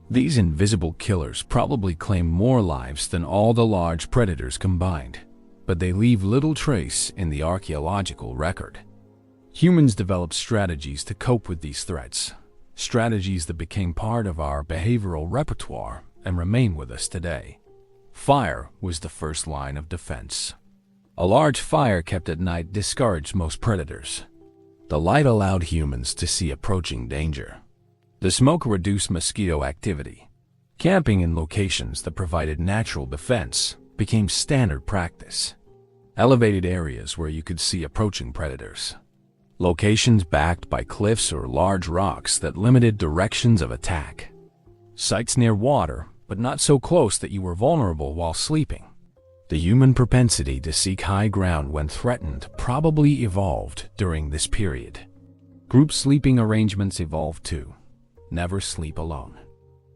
Speaker 1: These invisible killers probably claim more lives than all the large predators combined, but they leave little trace in the archaeological record. Humans developed strategies to cope with these threats, strategies that became part of our behavioral repertoire and remain with us today. Fire was the first line of defense. A large fire kept at night discouraged most predators. The light allowed humans to see approaching danger. The smoke reduced mosquito activity. Camping in locations that provided natural defense became standard practice. Elevated areas where you could see approaching predators. Locations backed by cliffs or large rocks that limited directions of attack. Sites near water, but not so close that you were vulnerable while sleeping. The human propensity to seek high ground when threatened probably evolved during this period. Group sleeping arrangements evolved too. Never sleep alone.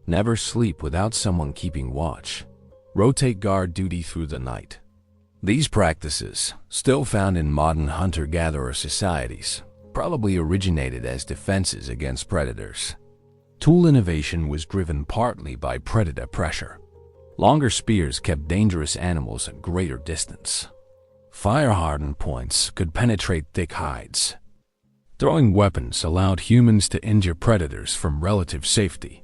Speaker 1: Never sleep without someone keeping watch. Rotate guard duty through the night. These practices, still found in modern hunter-gatherer societies, probably originated as defenses against predators. Tool innovation was driven partly by predator pressure. Longer spears kept dangerous animals at greater distance. Fire-hardened points could penetrate thick hides. Throwing weapons allowed humans to injure predators from relative safety.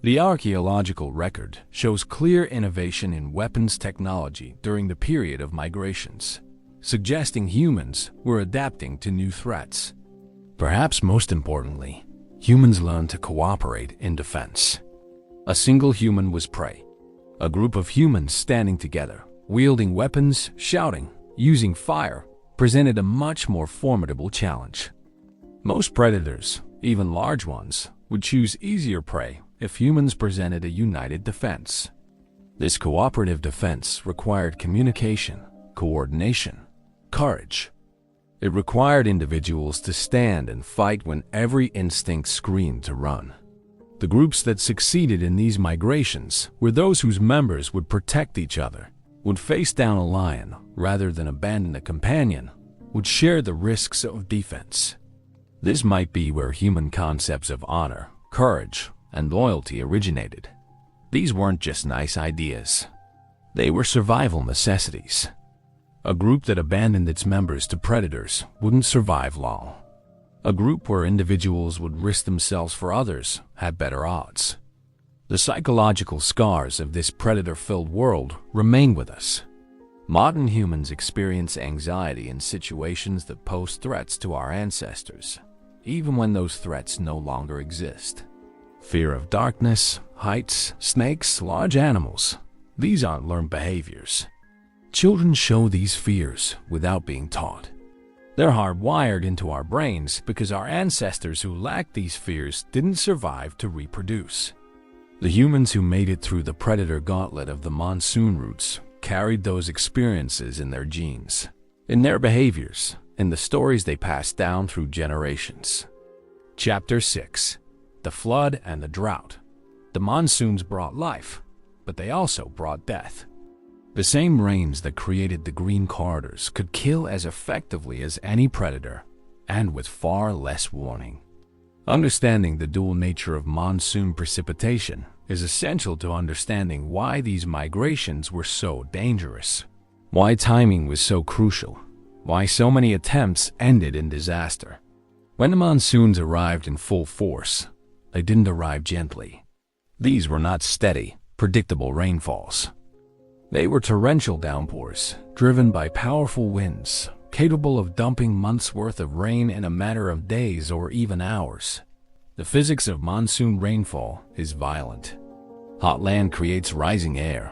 Speaker 1: The archaeological record shows clear innovation in weapons technology during the period of migrations, suggesting humans were adapting to new threats. Perhaps most importantly, humans learned to cooperate in defense. A single human was prey. A group of humans standing together, wielding weapons, shouting, using fire, presented a much more formidable challenge. Most predators, even large ones, would choose easier prey if humans presented a united defense. This cooperative defense required communication, coordination, courage. It required individuals to stand and fight when every instinct screamed to run. The groups that succeeded in these migrations were those whose members would protect each other, would face down a lion rather than abandon a companion, would share the risks of defense. This might be where human concepts of honor, courage, and loyalty originated. These weren't just nice ideas. They were survival necessities. A group that abandoned its members to predators wouldn't survive long. A group where individuals would risk themselves for others had better odds. The psychological scars of this predator-filled world remain with us. Modern humans experience anxiety in situations that pose threats to our ancestors, even when those threats no longer exist. Fear of darkness, heights, snakes, large animals. These aren't learned behaviors. Children show these fears without being taught. They're hardwired into our brains because our ancestors who lacked these fears didn't survive to reproduce. The humans who made it through the predator gauntlet of the monsoon routes carried those experiences in their genes, in their behaviors, in the stories they passed down through generations. Chapter 6. The Flood and the Drought. The monsoons brought life, but they also brought death. The same rains that created the green corridors could kill as effectively as any predator, and with far less warning. Understanding the dual nature of monsoon precipitation is essential to understanding why these migrations were so dangerous, why timing was so crucial, why so many attempts ended in disaster. When the monsoons arrived in full force, they didn't arrive gently. These were not steady, predictable rainfalls. They were torrential downpours, driven by powerful winds, capable of dumping months' worth of rain in a matter of days or even hours. The physics of monsoon rainfall is violent. Hot land creates rising air.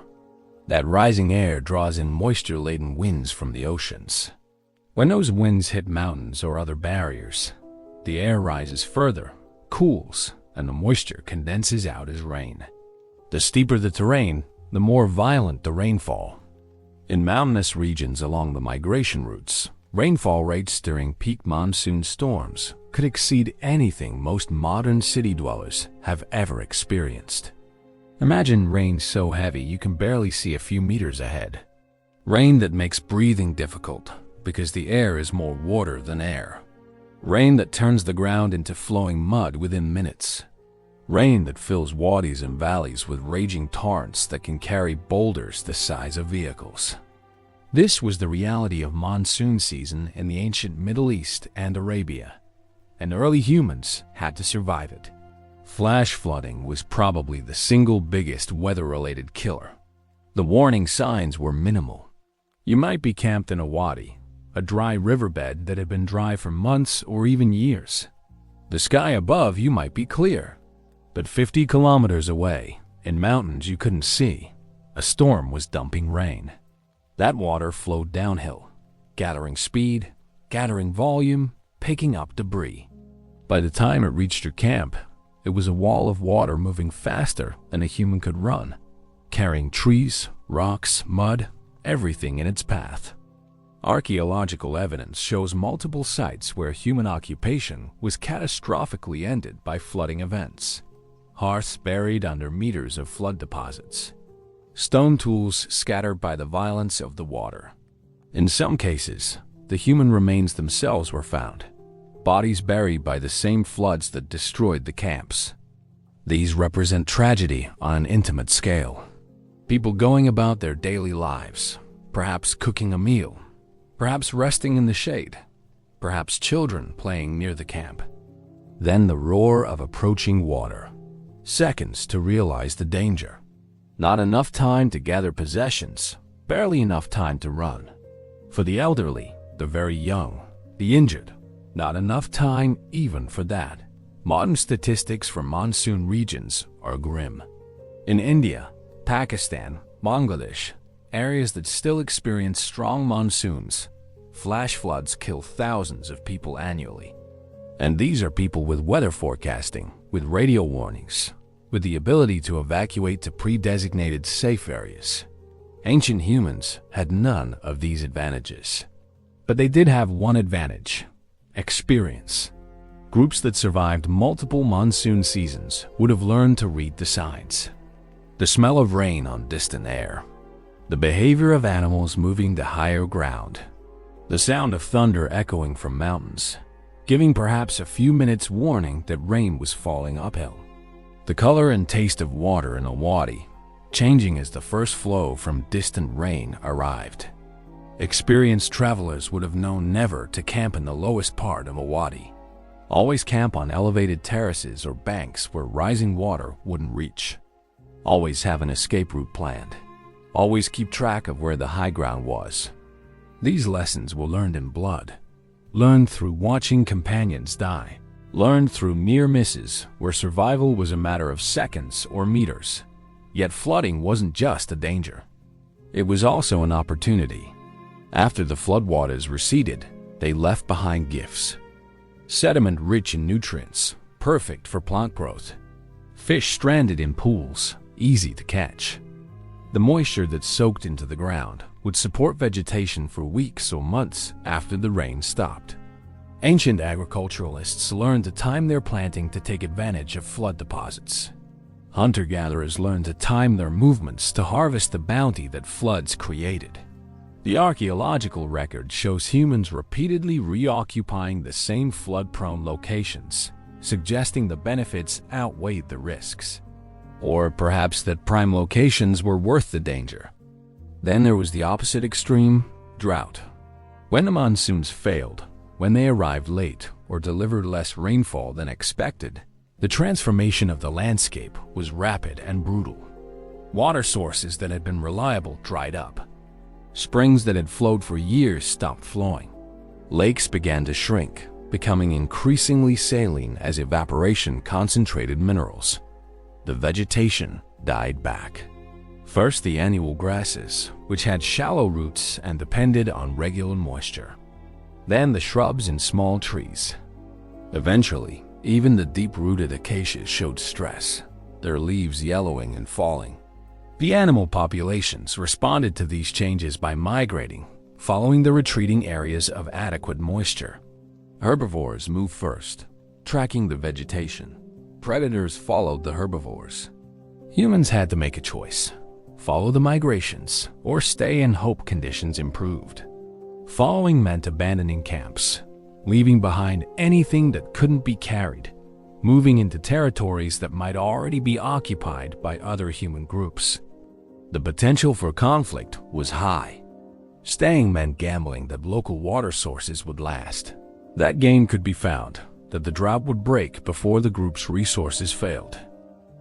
Speaker 1: That rising air draws in moisture-laden winds from the oceans. When those winds hit mountains or other barriers, the air rises further, cools, and the moisture condenses out as rain. The steeper the terrain, the more violent the rainfall. In mountainous regions along the migration routes, rainfall rates during peak monsoon storms could exceed anything most modern city dwellers have ever experienced. Imagine rain so heavy you can barely see a few meters ahead. Rain that makes breathing difficult because the air is more water than air. Rain that turns the ground into flowing mud within minutes. Rain that fills wadis and valleys with raging torrents that can carry boulders the size of vehicles. This was the reality of monsoon season in the ancient Middle East and Arabia, and early humans had to survive it. Flash flooding was probably the single biggest weather-related killer. The warning signs were minimal. You might be camped in a wadi, a dry riverbed that had been dry for months or even years. The sky above you might be clear. But 50 kilometers away, in mountains you couldn't see, a storm was dumping rain. That water flowed downhill, gathering speed, gathering volume, picking up debris. By the time it reached your camp, it was a wall of water moving faster than a human could run, carrying trees, rocks, mud, everything in its path. Archaeological evidence shows multiple sites where human occupation was catastrophically ended by flooding events. Hearths buried under meters of flood deposits. Stone tools scattered by the violence of the water. In some cases, the human remains themselves were found, bodies buried by the same floods that destroyed the camps. These represent tragedy on an intimate scale. People going about their daily lives, perhaps cooking a meal, perhaps resting in the shade, perhaps children playing near the camp. Then the roar of approaching water. Seconds to realize the danger. Not enough time to gather possessions, barely enough time to run. For the elderly, the very young, the injured, not enough time even for that. Modern statistics from monsoon regions are grim. In India, Pakistan, Bangladesh, areas that still experience strong monsoons, flash floods kill thousands of people annually. And these are people with weather forecasting, with radio warnings, with the ability to evacuate to pre-designated safe areas. Ancient humans had none of these advantages. But they did have one advantage: experience. Groups that survived multiple monsoon seasons would have learned to read the signs. The smell of rain on distant air, the behavior of animals moving to higher ground, the sound of thunder echoing from mountains, giving perhaps a few minutes warning that rain was falling uphill. The color and taste of water in a wadi, changing as the first flow from distant rain arrived. Experienced travelers would have known never to camp in the lowest part of a wadi. Always camp on elevated terraces or banks where rising water wouldn't reach. Always have an escape route planned. Always keep track of where the high ground was. These lessons were learned in blood. Learned through watching companions die. Learned through near misses where survival was a matter of seconds or meters. Yet flooding wasn't just a danger. It was also an opportunity. After the floodwaters receded, they left behind gifts. Sediment rich in nutrients, perfect for plant growth. Fish stranded in pools, easy to catch. The moisture that soaked into the ground would support vegetation for weeks or months after the rain stopped. Ancient agriculturalists learned to time their planting to take advantage of flood deposits. Hunter-gatherers learned to time their movements to harvest the bounty that floods created. The archaeological record shows humans repeatedly reoccupying the same flood-prone locations, suggesting the benefits outweighed the risks. Or perhaps that prime locations were worth the danger. Then there was the opposite extreme, drought. When the monsoons failed, when they arrived late or delivered less rainfall than expected, the transformation of the landscape was rapid and brutal. Water sources that had been reliable dried up. Springs that had flowed for years stopped flowing. Lakes began to shrink, becoming increasingly saline as evaporation concentrated minerals. The vegetation died back. First, the annual grasses, which had shallow roots and depended on regular moisture. Then the shrubs and small trees. Eventually, even the deep-rooted acacias showed stress, their leaves yellowing and falling. The animal populations responded to these changes by migrating, following the retreating areas of adequate moisture. Herbivores moved first, tracking the vegetation. Predators followed the herbivores. Humans had to make a choice: follow the migrations or stay and hope conditions improved. Following meant abandoning camps, leaving behind anything that couldn't be carried, moving into territories that might already be occupied by other human groups. The potential for conflict was high. Staying meant gambling that local water sources would last. That gain could be found, that the drought would break before the group's resources failed.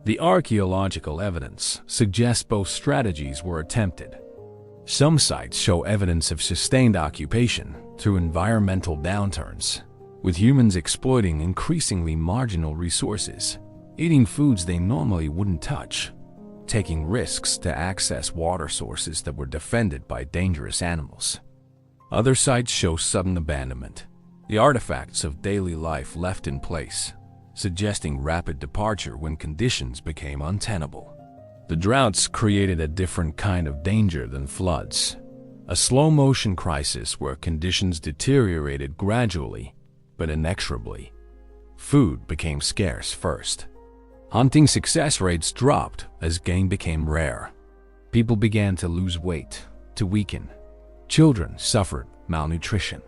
Speaker 1: The archaeological evidence suggests both strategies were attempted. Some sites show evidence of sustained occupation through environmental downturns, with humans exploiting increasingly marginal resources, eating foods they normally wouldn't touch, taking risks to access water sources that were defended by dangerous animals. Other sites show sudden abandonment, the artifacts of daily life left in place, suggesting rapid departure when conditions became untenable. The droughts created a different kind of danger than floods, a slow-motion crisis where conditions deteriorated gradually but inexorably. Food became scarce first. Hunting success rates dropped as game became rare. People began to lose weight, to weaken. Children suffered malnutrition.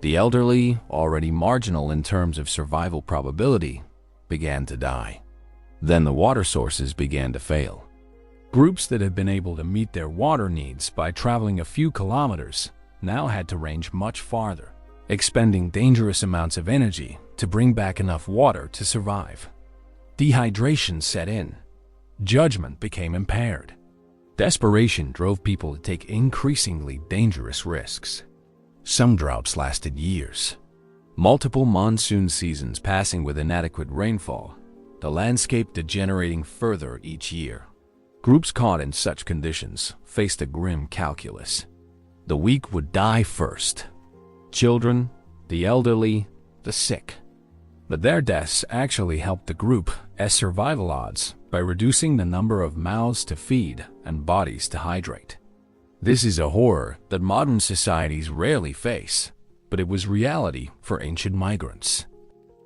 Speaker 1: The elderly, already marginal in terms of survival probability, began to die. Then the water sources began to fail. Groups that had been able to meet their water needs by traveling a few kilometers now had to range much farther, expending dangerous amounts of energy to bring back enough water to survive. Dehydration set in. Judgment became impaired. Desperation drove people to take increasingly dangerous risks. Some droughts lasted years. Multiple monsoon seasons passing with inadequate rainfall, the landscape degenerating further each year. Groups caught in such conditions faced a grim calculus. The weak would die first. Children, the elderly, the sick. But their deaths actually helped the group's survival odds by reducing the number of mouths to feed and bodies to hydrate. This is a horror that modern societies rarely face, but it was reality for ancient migrants.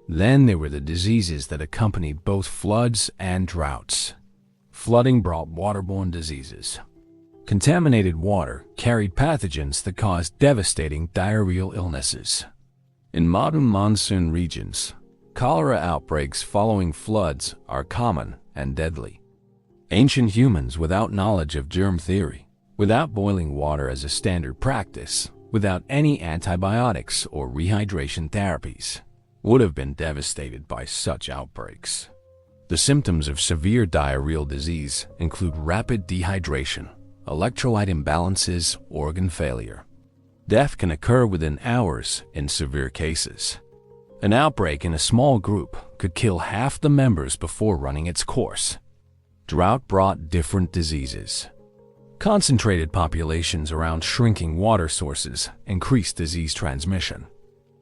Speaker 1: Then there were the diseases that accompanied both floods and droughts. Flooding brought waterborne diseases. Contaminated water carried pathogens that caused devastating diarrheal illnesses. In modern monsoon regions, cholera outbreaks following floods are common and deadly. Ancient humans, without knowledge of germ theory, without boiling water as a standard practice, without any antibiotics or rehydration therapies, would have been devastated by such outbreaks. The symptoms of severe diarrheal disease include rapid dehydration, electrolyte imbalances, organ failure. Death can occur within hours in severe cases. An outbreak in a small group could kill half the members before running its course. Drought brought different diseases. Concentrated populations around shrinking water sources increased disease transmission.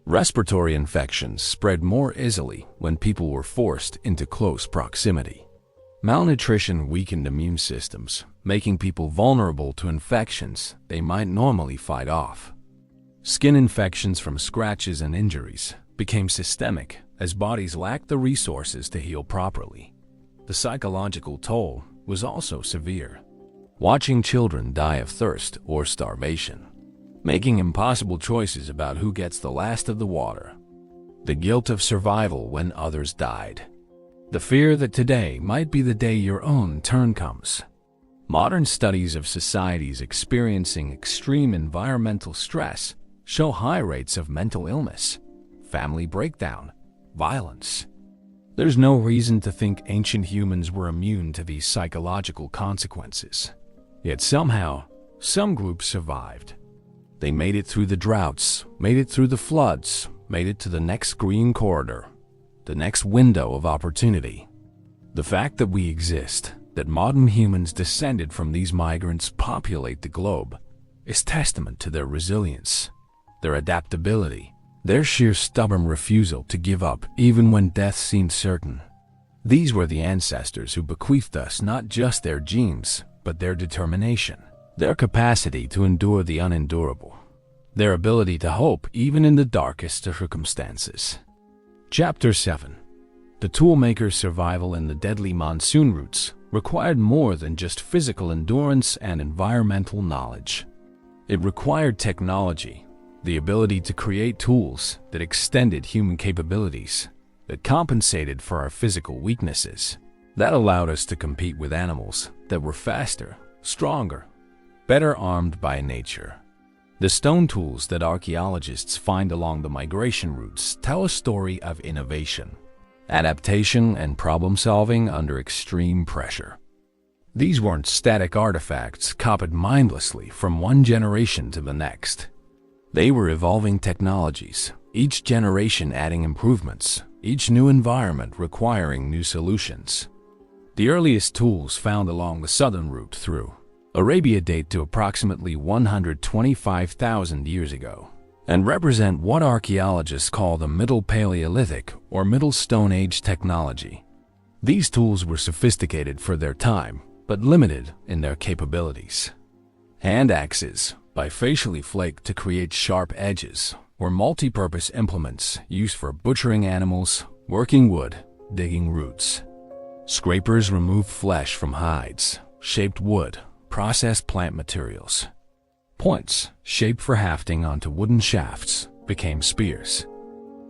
Speaker 1: Respiratory infections spread more easily when people were forced into close proximity. Malnutrition weakened immune systems, making people vulnerable to infections they might normally fight off. Skin infections from scratches and injuries became systemic as bodies lacked the resources to heal properly. The psychological toll was also severe. Watching children die of thirst or starvation, making impossible choices about who gets the last of the water. The guilt of survival when others died. The fear that today might be the day your own turn comes. Modern studies of societies experiencing extreme environmental stress show high rates of mental illness, family breakdown, violence. There's no reason to think ancient humans were immune to these psychological consequences. Yet somehow, some groups survived. They made it through the droughts, made it through the floods, made it to the next green corridor, the next window of opportunity. The fact that we exist, that modern humans descended from these migrants populate the globe, is testament to their resilience, their adaptability, their sheer stubborn refusal to give up even when death seemed certain. These were the ancestors who bequeathed us not just their genes, but their determination, their capacity to endure the unendurable, their ability to hope even in the darkest of circumstances. Chapter 7. The toolmaker's survival in the deadly monsoon routes required more than just physical endurance and environmental knowledge. It required technology, the ability to create tools that extended human capabilities, that compensated for our physical weaknesses, that allowed us to compete with animals that were faster, stronger, better armed by nature. The stone tools that archaeologists find along the migration routes tell a story of innovation, adaptation, and problem-solving under extreme pressure. These weren't static artifacts copied mindlessly from one generation to the next. They were evolving technologies, each generation adding improvements, each new environment requiring new solutions. The earliest tools found along the southern route through Arabia date to approximately 125,000 years ago and represent what archaeologists call the Middle Paleolithic or Middle Stone Age technology. These tools were sophisticated for their time, but limited in their capabilities. Hand axes, bifacially flaked to create sharp edges, were multi-purpose implements used for butchering animals, working wood, digging roots. Scrapers removed flesh from hides, shaped wood, processed plant materials. Points, shaped for hafting onto wooden shafts, became spears.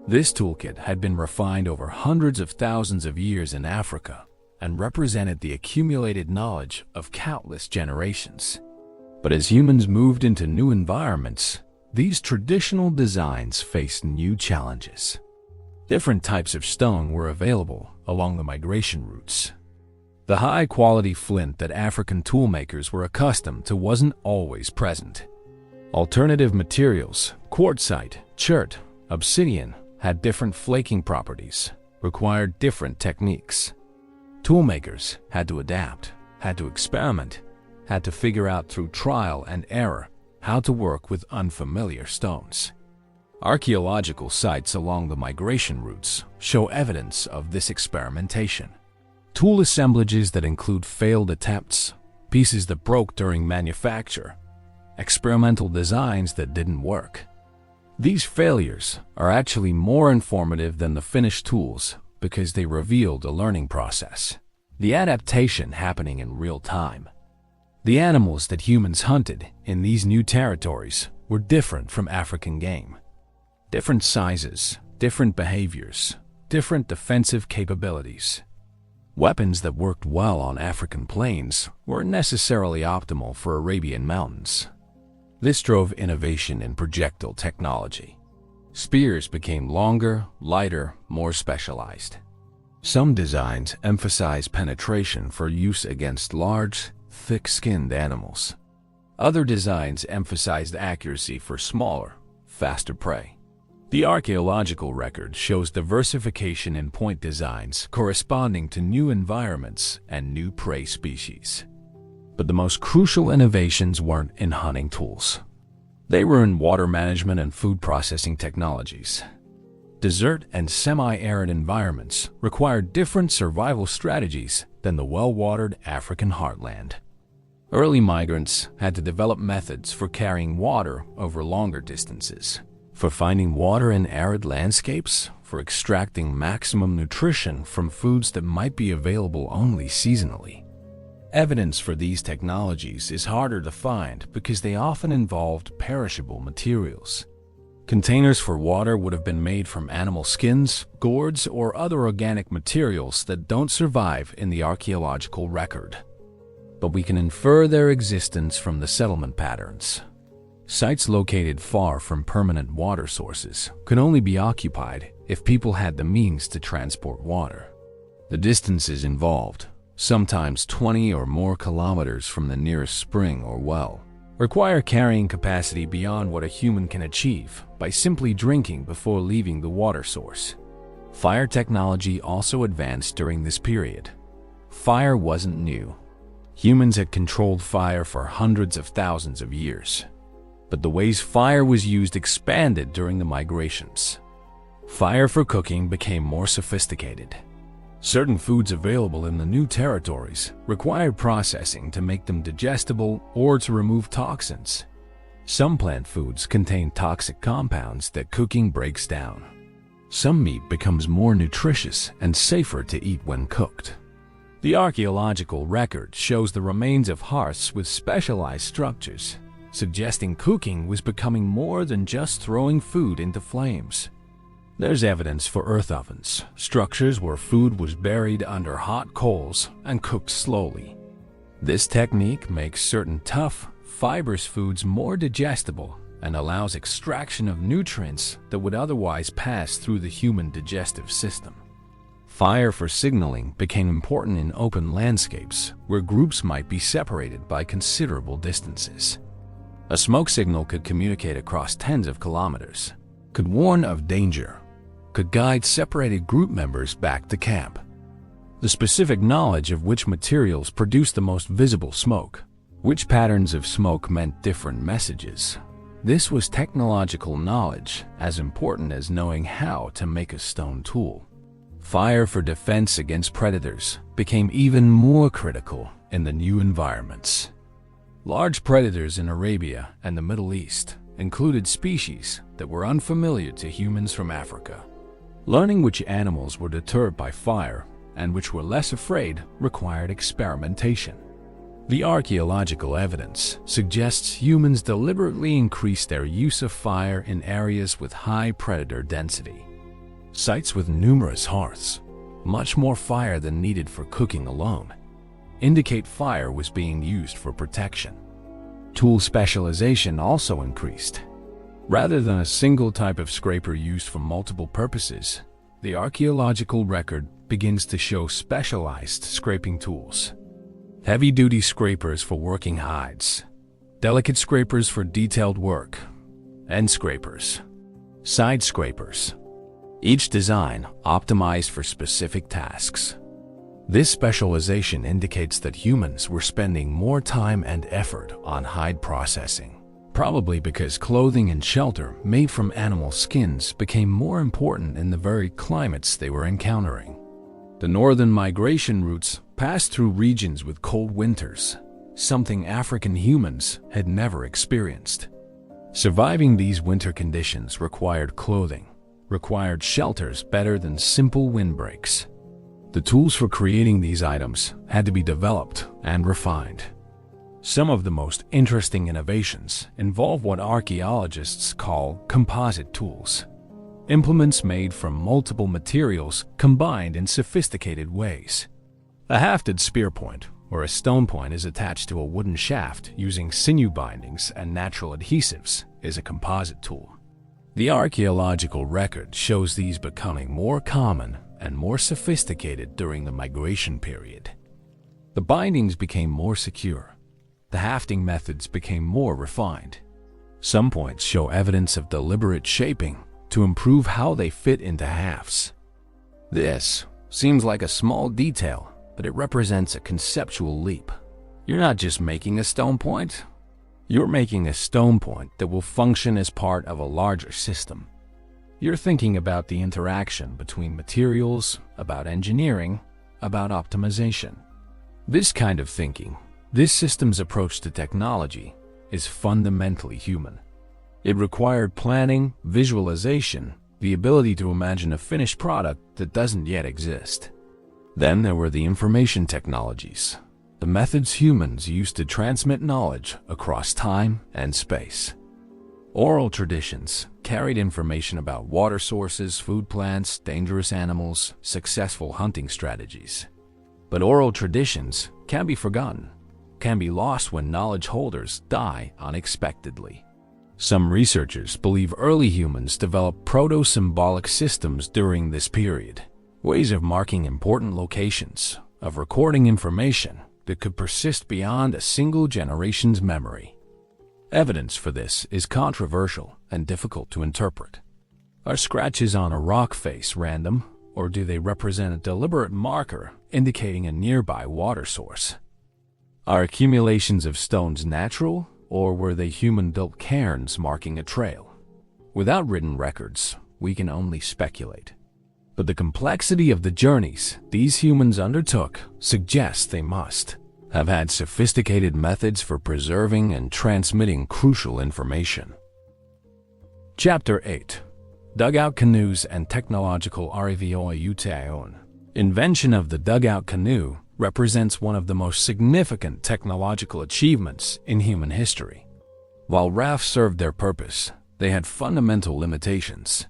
Speaker 1: This toolkit had been refined over hundreds of thousands of years in Africa, and represented the accumulated knowledge of countless generations. But as humans moved into new environments, these traditional designs faced new challenges. Different types of stone were available along the migration routes. The high-quality flint that African toolmakers were accustomed to wasn't always present. Alternative materials, quartzite, chert, obsidian, had different flaking properties, required different techniques. Toolmakers had to adapt, had to experiment, had to figure out through trial and error how to work with unfamiliar stones. Archaeological sites along the migration routes show evidence of this experimentation. Tool assemblages that include failed attempts, pieces that broke during manufacture, experimental designs that didn't work. These failures are actually more informative than the finished tools because they revealed a learning process, the adaptation happening in real time. The animals that humans hunted in these new territories were different from African game. Different sizes, different behaviors, different defensive capabilities. Weapons that worked well on African plains weren't necessarily optimal for Arabian mountains. This drove innovation in projectile technology. Spears became longer, lighter, more specialized. Some designs emphasize penetration for use against large, thick-skinned animals. Other designs emphasized accuracy for smaller, faster prey. The archaeological record shows diversification in point designs corresponding to new environments and new prey species. But the most crucial innovations weren't in hunting tools. They were in water management and food processing technologies. Desert and semi-arid environments required different survival strategies than the well-watered African heartland. Early migrants had to develop methods for carrying water over longer distances, for finding water in arid landscapes, for extracting maximum nutrition from foods that might be available only seasonally. Evidence for these technologies is harder to find because they often involved perishable materials. Containers for water would have been made from animal skins, gourds, or other organic materials that don't survive in the archaeological record. But we can infer their existence from the settlement patterns. Sites located far from permanent water sources could only be occupied if people had the means to transport water. The distances involved, sometimes 20 or more kilometers from the nearest spring or well, require carrying capacity beyond what a human can achieve by simply drinking before leaving the water source. Fire technology also advanced during this period. Fire wasn't new. Humans had controlled fire for hundreds of thousands of years. But the ways fire was used expanded during the migrations. Fire for cooking became more sophisticated. Certain foods available in the new territories required processing to make them digestible or to remove toxins. Some plant foods contain toxic compounds that cooking breaks down. Some meat becomes more nutritious and safer to eat when cooked. The archaeological record shows the remains of hearths with specialized structures, suggesting cooking was becoming more than just throwing food into flames. There's evidence for earth ovens, structures where food was buried under hot coals and cooked slowly. This technique makes certain tough, fibrous foods more digestible and allows extraction of nutrients that would otherwise pass through the human digestive system. Fire for signaling became important in open landscapes where groups might be separated by considerable distances. A smoke signal could communicate across tens of kilometers, could warn of danger, could guide separated group members back to camp. The specific knowledge of which materials produced the most visible smoke, which patterns of smoke meant different messages. This was technological knowledge as important as knowing how to make a stone tool. Fire for defense against predators became even more critical in the new environments. Large predators in Arabia and the Middle East included species that were unfamiliar to humans from Africa. Learning which animals were deterred by fire and which were less afraid required experimentation. The archaeological evidence suggests humans deliberately increased their use of fire in areas with high predator density. Sites with numerous hearths, much more fire than needed for cooking alone, indicate fire was being used for protection. Tool specialization also increased. Rather than a single type of scraper used for multiple purposes, the archaeological record begins to show specialized scraping tools. Heavy-duty scrapers for working hides, delicate scrapers for detailed work, end scrapers, side scrapers, each design optimized for specific tasks. This specialization indicates that humans were spending more time and effort on hide processing, probably because clothing and shelter made from animal skins became more important in the very climates they were encountering. The northern migration routes passed through regions with cold winters, something African humans had never experienced. Surviving these winter conditions required clothing, required shelters better than simple windbreaks. The tools for creating these items had to be developed and refined. Some of the most interesting innovations involve what archaeologists call composite tools, implements made from multiple materials combined in sophisticated ways. A hafted spear point or a stone point is attached to a wooden shaft using sinew bindings and natural adhesives is a composite tool. The archaeological record shows these becoming more common and more sophisticated during the migration period. The bindings became more secure. The hafting methods became more refined. Some points show evidence of deliberate shaping to improve how they fit into hafts. This seems like a small detail, but it represents a conceptual leap. You're not just making a stone point. You're making a stone point that will function as part of a larger system. You're thinking about the interaction between materials, about engineering, about optimization. This kind of thinking, this system's approach to technology, is fundamentally human. It required planning, visualization, the ability to imagine a finished product that doesn't yet exist. Then there were the information technologies, the methods humans used to transmit knowledge across time and space. Oral traditions carried information about water sources, food plants, dangerous animals, successful hunting strategies. But oral traditions can be forgotten, can be lost when knowledge holders die unexpectedly. Some researchers believe early humans developed proto-symbolic systems during this period, ways of marking important locations, of recording information that could persist beyond a single generation's memory. Evidence for this is controversial and difficult to interpret. Are scratches on a rock face random, or do they represent a deliberate marker indicating a nearby water source? Are accumulations of stones natural, or were they human-built cairns marking a trail? Without written records, we can only speculate. But the complexity of the journeys these humans undertook suggests they must have had sophisticated methods for preserving and transmitting crucial information. Chapter 8. Dugout Canoes and Technological Arrivation. Invention of the dugout canoe represents one of the most significant technological achievements in human history. While rafts served their purpose, they had fundamental limitations.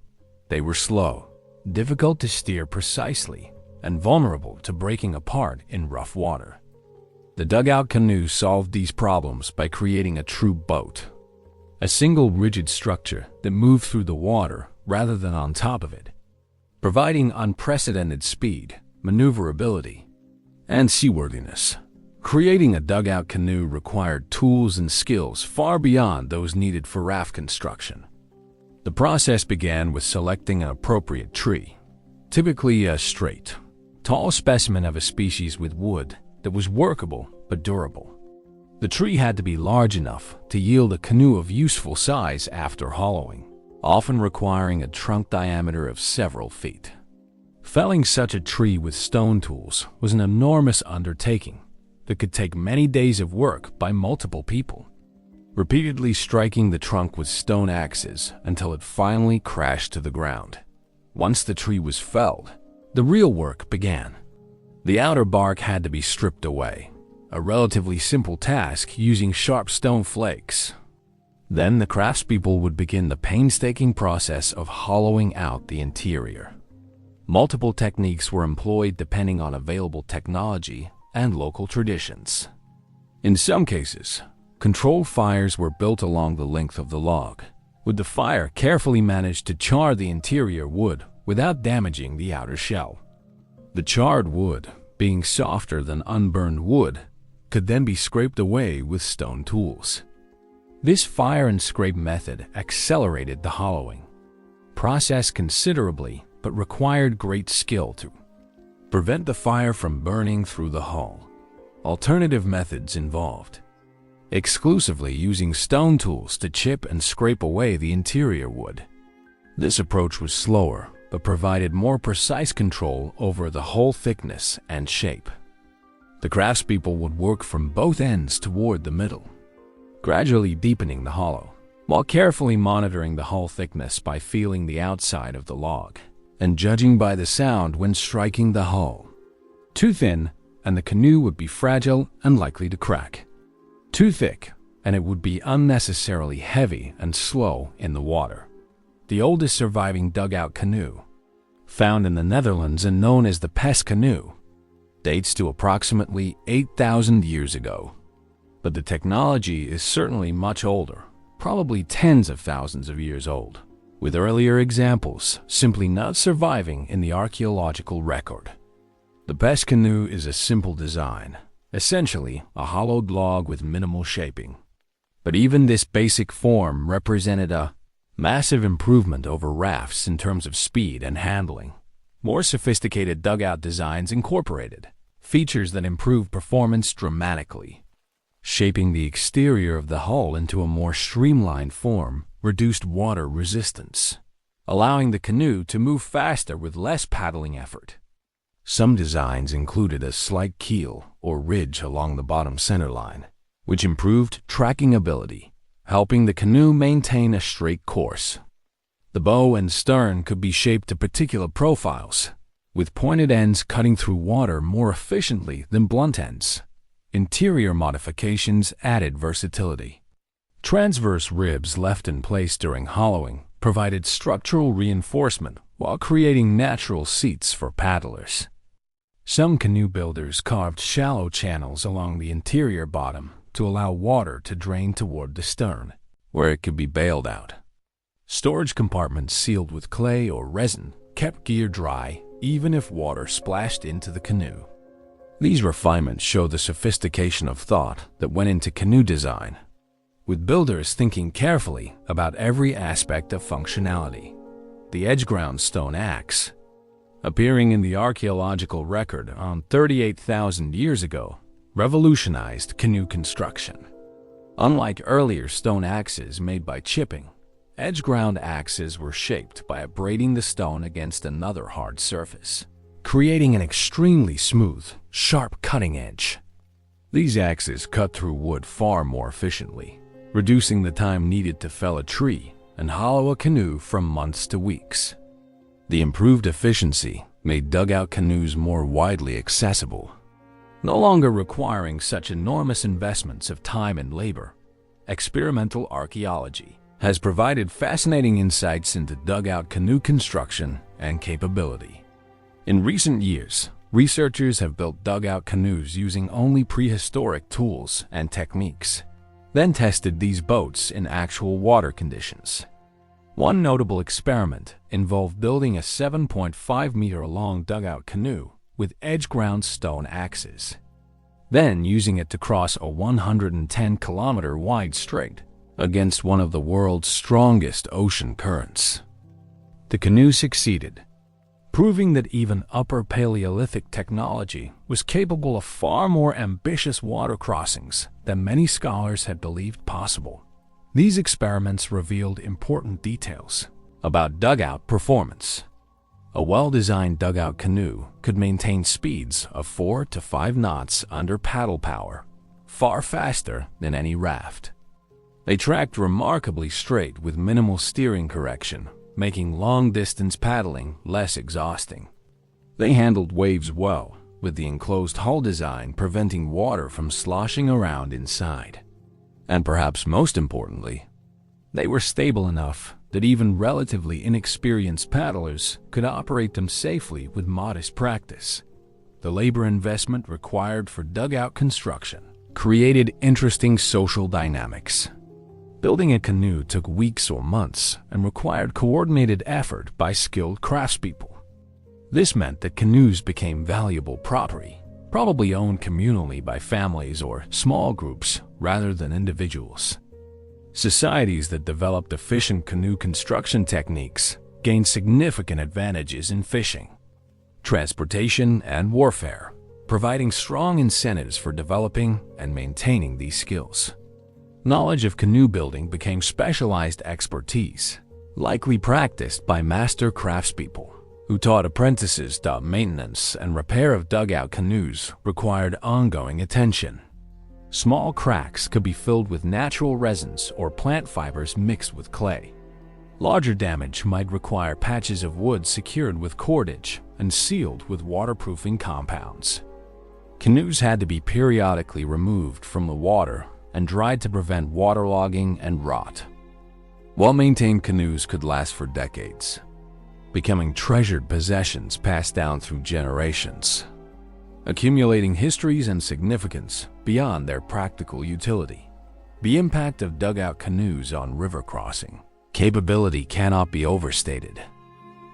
Speaker 1: They were slow, difficult to steer precisely, and vulnerable to breaking apart in rough water. The dugout canoe solved these problems by creating a true boat, a single rigid structure that moved through the water rather than on top of it, providing unprecedented speed, maneuverability, and seaworthiness. Creating a dugout canoe required tools and skills far beyond those needed for raft construction. The process began with selecting an appropriate tree, typically a straight, tall specimen of a species with wood that was workable but durable. The tree had to be large enough to yield a canoe of useful size after hollowing, often requiring a trunk diameter of several feet. Felling such a tree with stone tools was an enormous undertaking that could take many days of work by multiple people, repeatedly striking the trunk with stone axes until it finally crashed to the ground. Once the tree was felled, the real work began. The outer bark had to be stripped away, a relatively simple task using sharp stone flakes. Then the craftspeople would begin the painstaking process of hollowing out the interior. Multiple techniques were employed depending on available technology and local traditions. In some cases, controlled fires were built along the length of the log, with the fire carefully managed to char the interior wood without damaging the outer shell. The charred wood, being softer than unburned wood, could then be scraped away with stone tools. This fire and scrape method accelerated the hollowing process considerably, but required great skill to prevent the fire from burning through the hull. Alternative methods involved exclusively using stone tools to chip and scrape away the interior wood. This approach was slower, but provided more precise control over the hull thickness and shape. The craftspeople would work from both ends toward the middle, gradually deepening the hollow, while carefully monitoring the hull thickness by feeling the outside of the log and judging by the sound when striking the hull. Too thin, and the canoe would be fragile and likely to crack. Too thick, and it would be unnecessarily heavy and slow in the water. The oldest surviving dugout canoe, found in the Netherlands and known as the Pest canoe, dates to approximately 8,000 years ago. But the technology is certainly much older, probably tens of thousands of years old, with earlier examples simply not surviving in the archaeological record. The Pest canoe is a simple design, essentially a hollowed log with minimal shaping. But even this basic form represented a massive improvement over rafts in terms of speed and handling. More sophisticated dugout designs incorporated features that improved performance dramatically. Shaping the exterior of the hull into a more streamlined form reduced water resistance, allowing the canoe to move faster with less paddling effort. Some designs included a slight keel or ridge along the bottom centerline, which improved tracking ability, helping the canoe maintain a straight course. The bow and stern could be shaped to particular profiles, with pointed ends cutting through water more efficiently than blunt ends. Interior modifications added versatility. Transverse ribs left in place during hollowing provided structural reinforcement while creating natural seats for paddlers. Some canoe builders carved shallow channels along the interior bottom to allow water to drain toward the stern, where it could be bailed out. Storage compartments sealed with clay or resin kept gear dry even if water splashed into the canoe. These refinements show the sophistication of thought that went into canoe design, with builders thinking carefully about every aspect of functionality. The edge-ground stone axe, appearing in the archaeological record on 38,000 years ago, revolutionized canoe construction. Unlike earlier stone axes made by chipping, edge-ground axes were shaped by abrading the stone against another hard surface, creating an extremely smooth, sharp cutting edge. These axes cut through wood far more efficiently, reducing the time needed to fell a tree and hollow a canoe from months to weeks. The improved efficiency made dugout canoes more widely accessible, no longer requiring such enormous investments of time and labor. Experimental archaeology has provided fascinating insights into dugout canoe construction and capability. In recent years, researchers have built dugout canoes using only prehistoric tools and techniques, then tested these boats in actual water conditions. One notable experiment involved building a 7.5-meter-long dugout canoe with edge-ground stone axes, then using it to cross a 110-kilometer-wide strait against one of the world's strongest ocean currents. The canoe succeeded, proving that even Upper Paleolithic technology was capable of far more ambitious water crossings than many scholars had believed possible. These experiments revealed important details about dugout performance. A well-designed dugout canoe could maintain speeds of 4 to 5 knots under paddle power, far faster than any raft. They tracked remarkably straight with minimal steering correction, making long-distance paddling less exhausting. They handled waves well, with the enclosed hull design preventing water from sloshing around inside. And perhaps most importantly, they were stable enough that even relatively inexperienced paddlers could operate them safely with modest practice. The labor investment required for dugout construction created interesting social dynamics. Building a canoe took weeks or months and required coordinated effort by skilled craftspeople. This meant that canoes became valuable property, probably owned communally by families or small groups rather than individuals. Societies that developed efficient canoe construction techniques gained significant advantages in fishing, transportation, and warfare, providing strong incentives for developing and maintaining these skills. Knowledge of canoe building became specialized expertise, likely practiced by master craftspeople, who taught apprentices that maintenance and repair of dugout canoes required ongoing attention. Small cracks could be filled with natural resins or plant fibers mixed with clay. Larger damage might require patches of wood secured with cordage and sealed with waterproofing compounds. Canoes had to be periodically removed from the water and dried to prevent waterlogging and rot. Well-maintained canoes could last for decades, becoming treasured possessions passed down through generations, accumulating histories and significance beyond their practical utility. The impact of dugout canoes on river crossing capability cannot be overstated.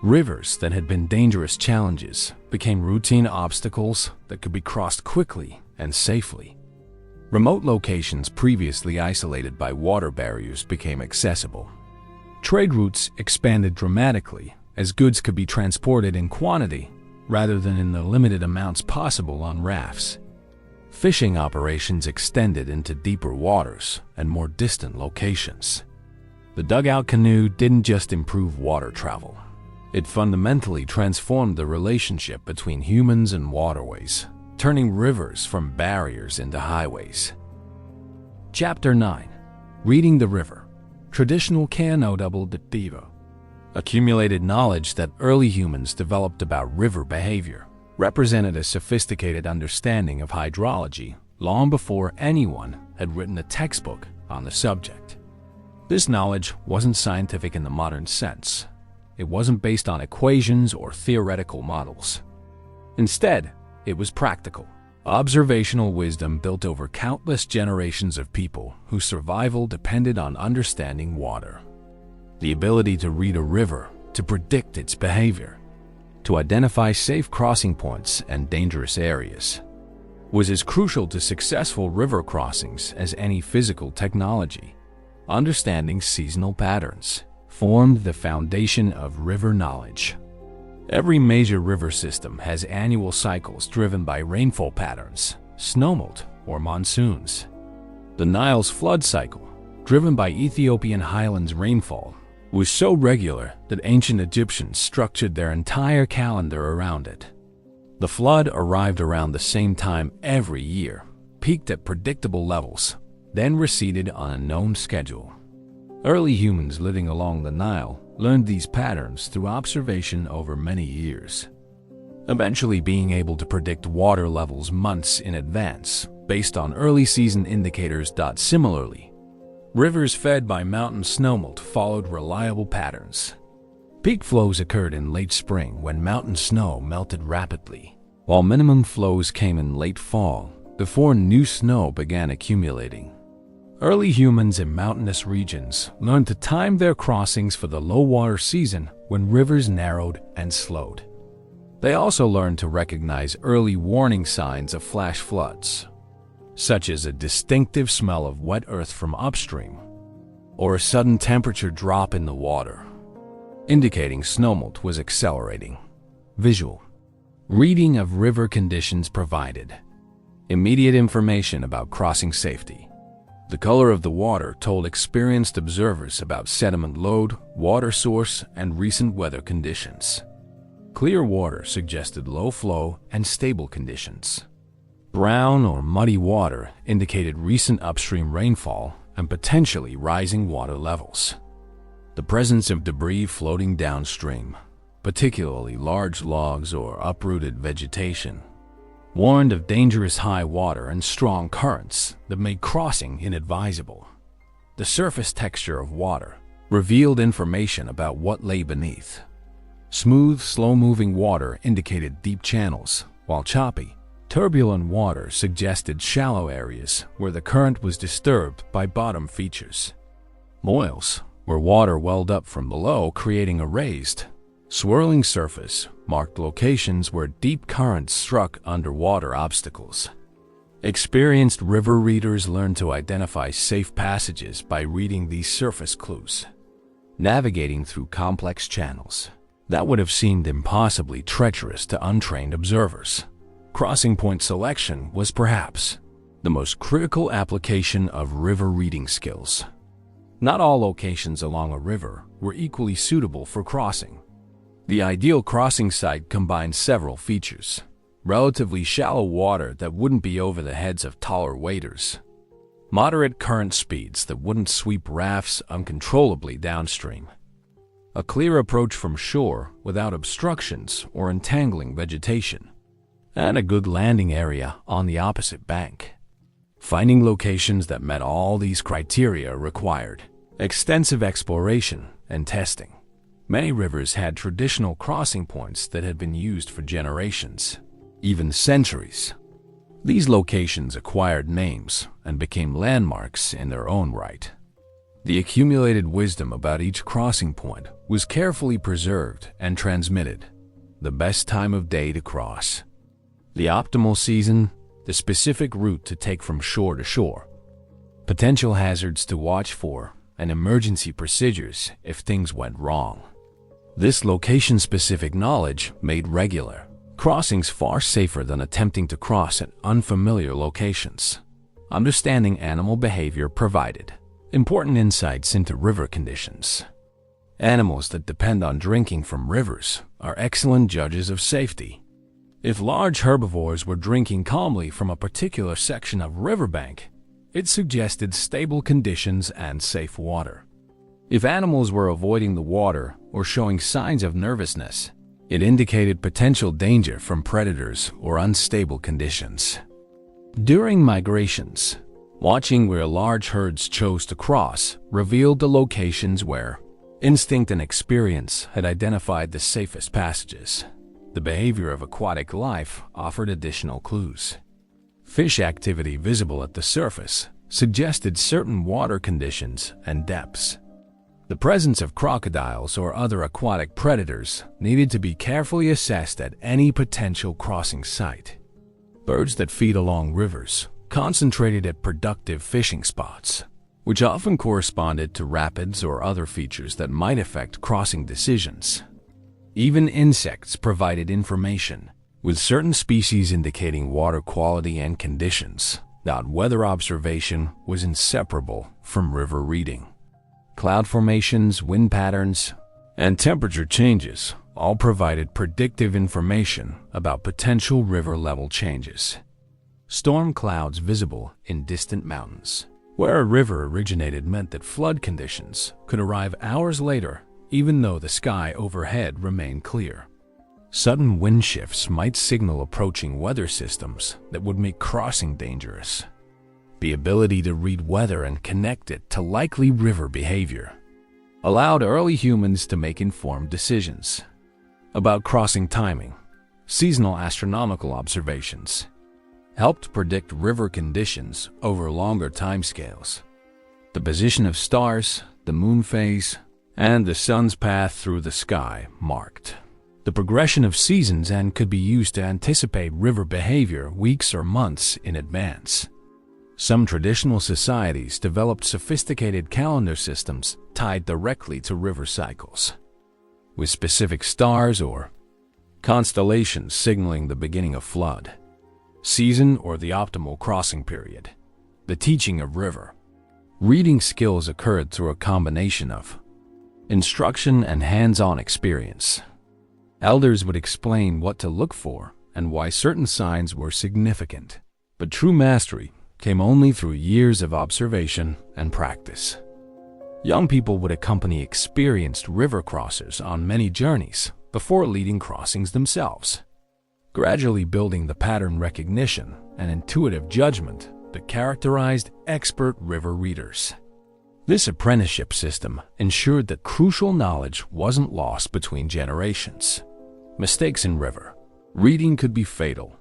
Speaker 1: Rivers that had been dangerous challenges became routine obstacles that could be crossed quickly and safely. Remote locations previously isolated by water barriers became accessible. Trade routes expanded dramatically as goods could be transported in quantity rather than in the limited amounts possible on rafts. Fishing operations extended into deeper waters and more distant locations. The dugout canoe didn't just improve water travel. It fundamentally transformed the relationship between humans and waterways, turning rivers from barriers into highways. Chapter 9. Reading the River. Traditional canoe. Accumulated knowledge that early humans developed about river behavior represented a sophisticated understanding of hydrology long before anyone had written a textbook on the subject. This knowledge wasn't scientific in the modern sense. It wasn't based on equations or theoretical models. Instead, it was practical, observational wisdom built over countless generations of people whose survival depended on understanding water. The ability to read a river, to predict its behavior, to identify safe crossing points and dangerous areas, was as crucial to successful river crossings as any physical technology. Understanding seasonal patterns formed the foundation of river knowledge. Every major river system has annual cycles driven by rainfall patterns, snowmelt, or monsoons. The Nile's flood cycle, driven by Ethiopian highlands rainfall, was so regular that ancient Egyptians structured their entire calendar around it. The flood arrived around the same time every year, peaked at predictable levels, then receded on a known schedule. Early humans living along the Nile learned these patterns through observation over many years, eventually being able to predict water levels months in advance based on early season indicators. Similarly, rivers fed by mountain snowmelt followed reliable patterns. Peak flows occurred in late spring when mountain snow melted rapidly, while minimum flows came in late fall before new snow began accumulating. Early humans in mountainous regions learned to time their crossings for the low water season when rivers narrowed and slowed. They also learned to recognize early warning signs of flash floods, such as a distinctive smell of wet earth from upstream, or a sudden temperature drop in the water, indicating snowmelt was accelerating. Visual reading of river conditions provided immediate information about crossing safety. The color of the water told experienced observers about sediment load, water source, and recent weather conditions. Clear water suggested low flow and stable conditions. Brown or muddy water indicated recent upstream rainfall and potentially rising water levels. The presence of debris floating downstream, particularly large logs or uprooted vegetation, warned of dangerous high water and strong currents that made crossing inadvisable. The surface texture of water revealed information about what lay beneath. Smooth, slow-moving water indicated deep channels, while choppy, turbulent water suggested shallow areas where the current was disturbed by bottom features. Moils, where water welled up from below, creating a raised, swirling surface, marked locations where deep currents struck underwater obstacles. Experienced river readers learned to identify safe passages by reading these surface clues. Navigating through complex channels that would have seemed impossibly treacherous to untrained observers. Crossing point selection was perhaps the most critical application of river reading skills. Not all locations along a river were equally suitable for crossing. The ideal crossing site combined several features: relatively shallow water that wouldn't be over the heads of taller waders, moderate current speeds that wouldn't sweep rafts uncontrollably downstream, a clear approach from shore without obstructions or entangling vegetation, and a good landing area on the opposite bank. Finding locations that met all these criteria required extensive exploration and testing. Many rivers had traditional crossing points that had been used for generations, even centuries. These locations acquired names and became landmarks in their own right. The accumulated wisdom about each crossing point was carefully preserved and transmitted. The best time of day to cross, the optimal season, the specific route to take from shore to shore, potential hazards to watch for, and emergency procedures if things went wrong. This location-specific knowledge made regular crossings far safer than attempting to cross at unfamiliar locations. Understanding animal behavior provided important insights into river conditions. Animals that depend on drinking from rivers are excellent judges of safety. If large herbivores were drinking calmly from a particular section of riverbank, it suggested stable conditions and safe water. If animals were avoiding the water or showing signs of nervousness, it indicated potential danger from predators or unstable conditions. During migrations, watching where large herds chose to cross revealed the locations where instinct and experience had identified the safest passages. The behavior of aquatic life offered additional clues. Fish activity visible at the surface suggested certain water conditions and depths. The presence of crocodiles or other aquatic predators needed to be carefully assessed at any potential crossing site. Birds that feed along rivers concentrated at productive fishing spots, which often corresponded to rapids or other features that might affect crossing decisions. Even insects provided information, with certain species indicating water quality and conditions. That weather observation was inseparable from river reading. Cloud formations, wind patterns, and temperature changes all provided predictive information about potential river level changes. Storm clouds visible in distant mountains. Where a river originated meant that flood conditions could arrive hours later, even though the sky overhead remained clear. Sudden wind shifts might signal approaching weather systems that would make crossing dangerous. The ability to read weather and connect it to likely river behavior allowed early humans to make informed decisions about crossing timing. Seasonal astronomical observations helped predict river conditions over longer timescales. The position of stars, the moon phase, and the sun's path through the sky marked the progression of seasons and could be used to anticipate river behavior weeks or months in advance. Some traditional societies developed sophisticated calendar systems tied directly to river cycles, with specific stars or constellations signaling the beginning of flood, season, or the optimal crossing period. The teaching of river reading skills occurred through a combination of instruction and hands-on experience. Elders would explain what to look for and why certain signs were significant, but true mastery came only through years of observation and practice. Young people would accompany experienced river crossers on many journeys before leading crossings themselves, gradually building the pattern recognition and intuitive judgment that characterized expert river readers. This apprenticeship system ensured that crucial knowledge wasn't lost between generations. Mistakes in river reading could be fatal,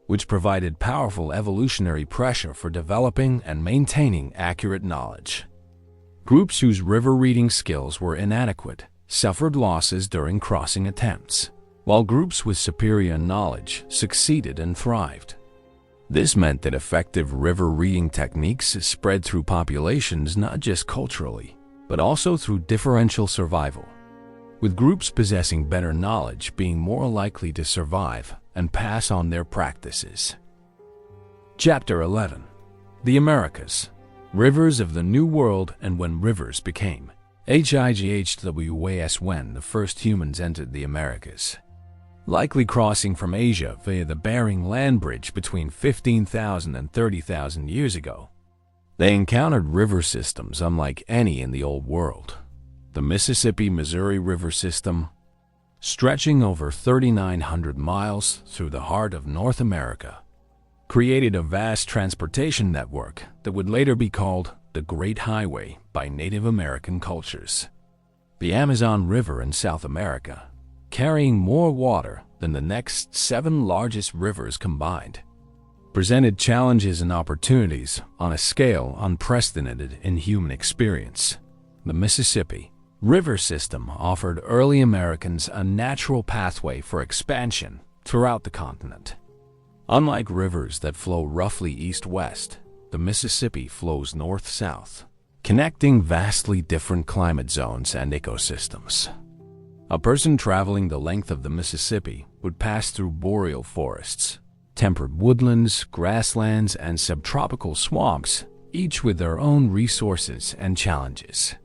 Speaker 1: which provided powerful evolutionary pressure for developing and maintaining accurate knowledge. Groups whose river reading skills were inadequate suffered losses during crossing attempts, while groups with superior knowledge succeeded and thrived. This meant that effective river reading techniques spread through populations not just culturally, but also through differential survival, with groups possessing better knowledge being more likely to survive and pass on their practices. Chapter 11. The Americas. Rivers of the New World and when rivers became HIGHWAS when the first humans entered the Americas, likely crossing from Asia via the Bering Land Bridge between 15,000 and 30,000 years ago. They encountered river systems unlike any in the Old World. The Mississippi-Missouri River System, stretching over 3,900 miles through the heart of North America, created a vast transportation network that would later be called the Great Highway by Native American cultures. The Amazon River in South America, carrying more water than the next 7 largest rivers combined, presented challenges and opportunities on a scale unprecedented in human experience. The Mississippi River System offered early Americans a natural pathway for expansion throughout the continent. Unlike rivers that flow roughly east-west, the Mississippi flows north-south, connecting vastly different climate zones and ecosystems. A person traveling the length of the Mississippi would pass through boreal forests, temperate woodlands, grasslands, and subtropical swamps, each with their own resources and challenges.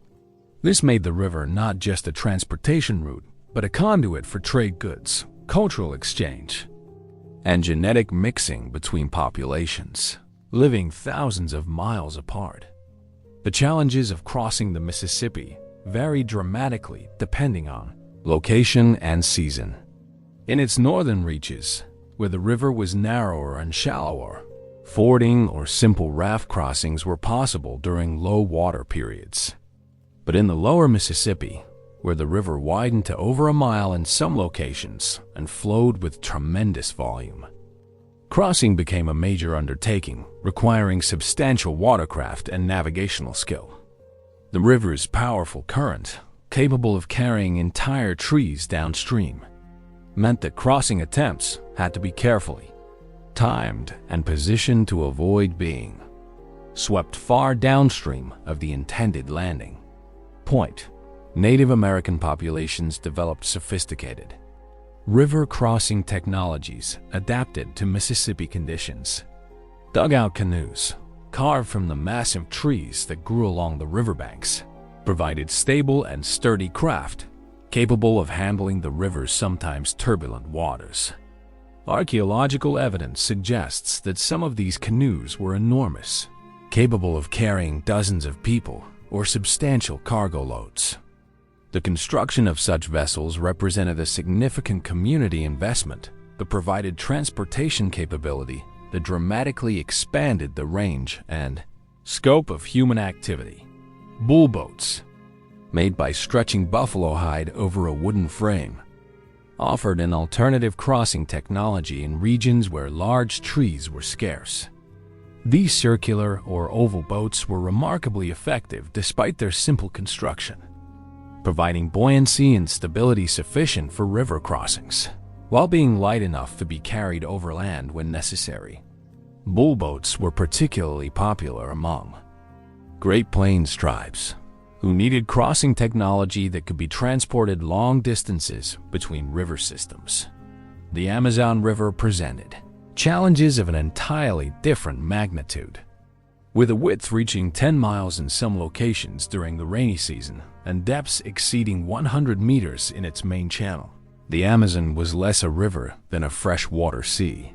Speaker 1: This made the river not just a transportation route, but a conduit for trade goods, cultural exchange, and genetic mixing between populations, living thousands of miles apart. The challenges of crossing the Mississippi vary dramatically depending on location and season. In its northern reaches, where the river was narrower and shallower, fording or simple raft crossings were possible during low water periods. But in the lower Mississippi, where the river widened to over a mile in some locations and flowed with tremendous volume, crossing became a major undertaking, requiring substantial watercraft and navigational skill. The river's powerful current, capable of carrying entire trees downstream, meant that crossing attempts had to be carefully timed and positioned to avoid being swept far downstream of the intended landing point. Native American populations developed sophisticated river crossing technologies adapted to Mississippi conditions. Dugout canoes, carved from the massive trees that grew along the riverbanks, provided stable and sturdy craft capable of handling the river's sometimes turbulent waters. Archaeological evidence suggests that some of these canoes were enormous, capable of carrying dozens of people or substantial cargo loads. The construction of such vessels represented a significant community investment that provided transportation capability that dramatically expanded the range and scope of human activity. Bull boats, made by stretching buffalo hide over a wooden frame, offered an alternative crossing technology in regions where large trees were scarce. These circular or oval boats were remarkably effective despite their simple construction, providing buoyancy and stability sufficient for river crossings, while being light enough to be carried overland when necessary. Bull boats were particularly popular among Great Plains tribes, who needed crossing technology that could be transported long distances between river systems. The Amazon River presented challenges of an entirely different magnitude, with a width reaching 10 miles in some locations during the rainy season and depths exceeding 100 meters in its main channel. The Amazon was less a river than a freshwater sea.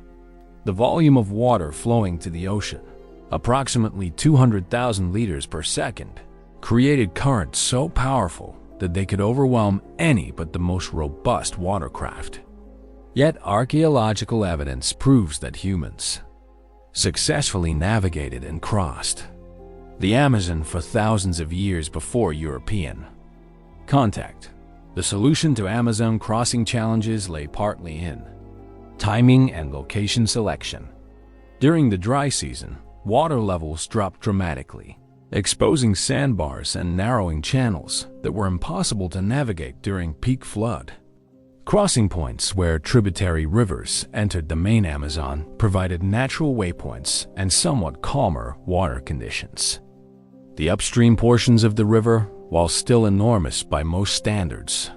Speaker 1: The volume of water flowing to the ocean, approximately 200,000 liters per second, created currents so powerful that they could overwhelm any but the most robust watercraft. Yet archaeological evidence proves that humans successfully navigated and crossed the Amazon for thousands of years before European contact. The solution to Amazon crossing challenges lay partly in timing and location selection. During the dry season, water levels dropped dramatically, exposing sandbars and narrowing channels that were impossible to navigate during peak flood. Crossing points where tributary rivers entered the main Amazon provided natural waypoints and somewhat calmer water conditions. The upstream portions of the river, while still enormous by most standards,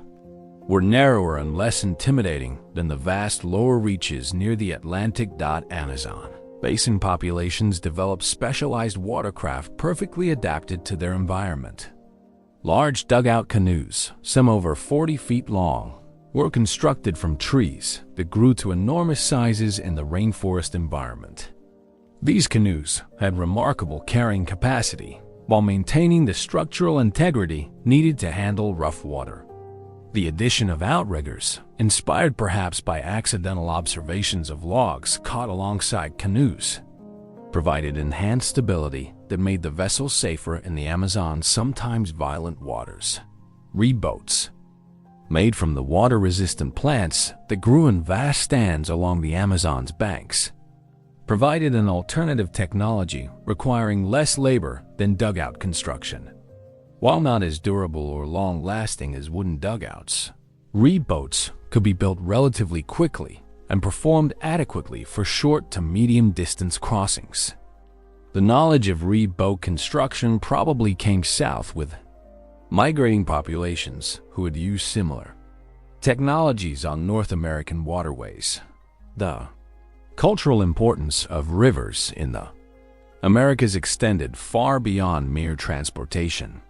Speaker 1: were narrower and less intimidating than the vast lower reaches near the Atlantic. Amazon basin populations developed specialized watercraft perfectly adapted to their environment. Large dugout canoes, some over 40 feet long, were constructed from trees that grew to enormous sizes in the rainforest environment. These canoes had remarkable carrying capacity while maintaining the structural integrity needed to handle rough water. The addition of outriggers, inspired perhaps by accidental observations of logs caught alongside canoes, provided enhanced stability that made the vessel safer in the Amazon's sometimes violent waters. Reed boats, made from the water-resistant plants that grew in vast stands along the Amazon's banks, provided an alternative technology requiring less labor than dugout construction. While not as durable or long-lasting as wooden dugouts, reed boats could be built relatively quickly and performed adequately for short to medium-distance crossings. The knowledge of reed boat construction probably came south with migrating populations who had used similar technologies on North American waterways. The cultural importance of rivers in the Americas extended far beyond mere transportation.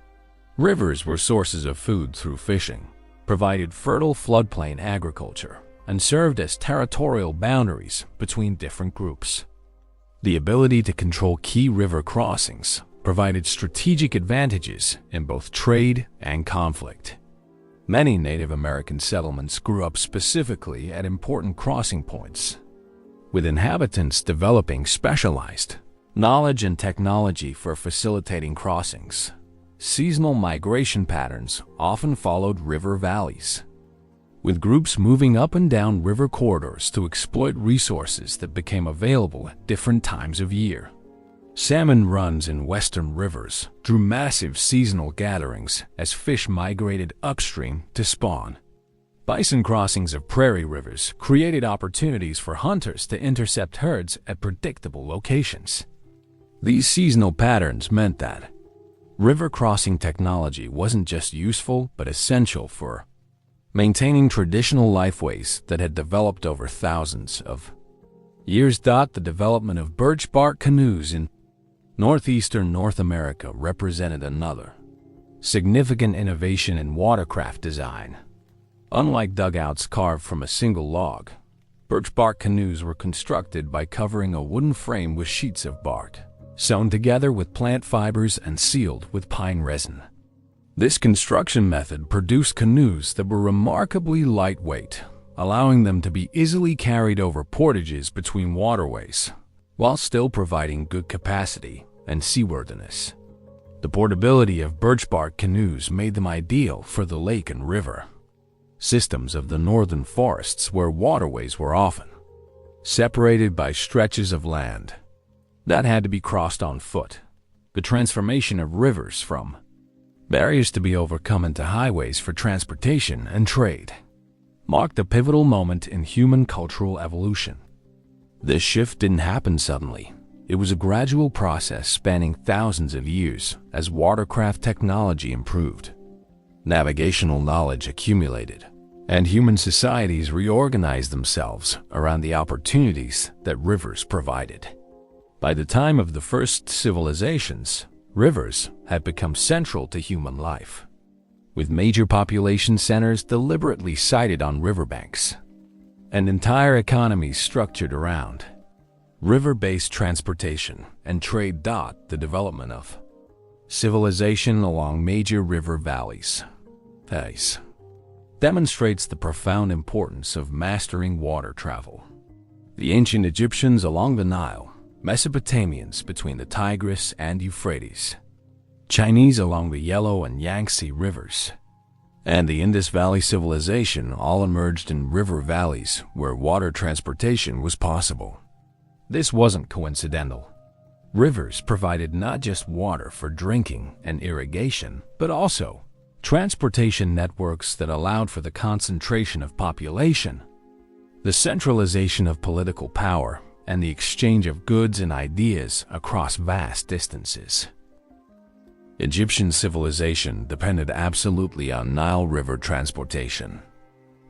Speaker 1: Rivers were sources of food through fishing, provided fertile floodplain agriculture, and served as territorial boundaries between different groups. The ability to control key river crossings provided strategic advantages in both trade and conflict. Many Native American settlements grew up specifically at important crossing points, with inhabitants developing specialized knowledge and technology for facilitating crossings. Seasonal migration patterns often followed river valleys, with groups moving up and down river corridors to exploit resources that became available at different times of year. Salmon runs in western rivers drew massive seasonal gatherings as fish migrated upstream to spawn. Bison crossings of prairie rivers created opportunities for hunters to intercept herds at predictable locations. These seasonal patterns meant that river crossing technology wasn't just useful but essential for maintaining traditional lifeways that had developed over thousands of years. The development of birch bark canoes in northeastern North America represented another significant innovation in watercraft design. Unlike dugouts carved from a single log, birch bark canoes were constructed by covering a wooden frame with sheets of bark, sewn together with plant fibers and sealed with pine resin. This construction method produced canoes that were remarkably lightweight, allowing them to be easily carried over portages between waterways, while still providing good capacity and seaworthiness. The portability of birch bark canoes made them ideal for the lake and river systems of the northern forests, where waterways were often separated by stretches of land that had to be crossed on foot. The transformation of rivers from barriers to be overcome into highways for transportation and trade marked a pivotal moment in human cultural evolution. This shift didn't happen suddenly. It was a gradual process spanning thousands of years as watercraft technology improved, navigational knowledge accumulated, and human societies reorganized themselves around the opportunities that rivers provided. By the time of the first civilizations, rivers had become central to human life, with major population centers deliberately sited on riverbanks, and entire economies structured around river-based transportation and trade. The development of civilization along major river valleys demonstrates the profound importance of mastering water travel. The ancient Egyptians along the Nile, Mesopotamians between the Tigris and Euphrates, Chinese along the Yellow and Yangtze rivers, and the Indus Valley civilization all emerged in river valleys where water transportation was possible. This wasn't coincidental. Rivers provided not just water for drinking and irrigation, but also transportation networks that allowed for the concentration of population, the centralization of political power, and the exchange of goods and ideas across vast distances. Egyptian civilization depended absolutely on Nile River transportation.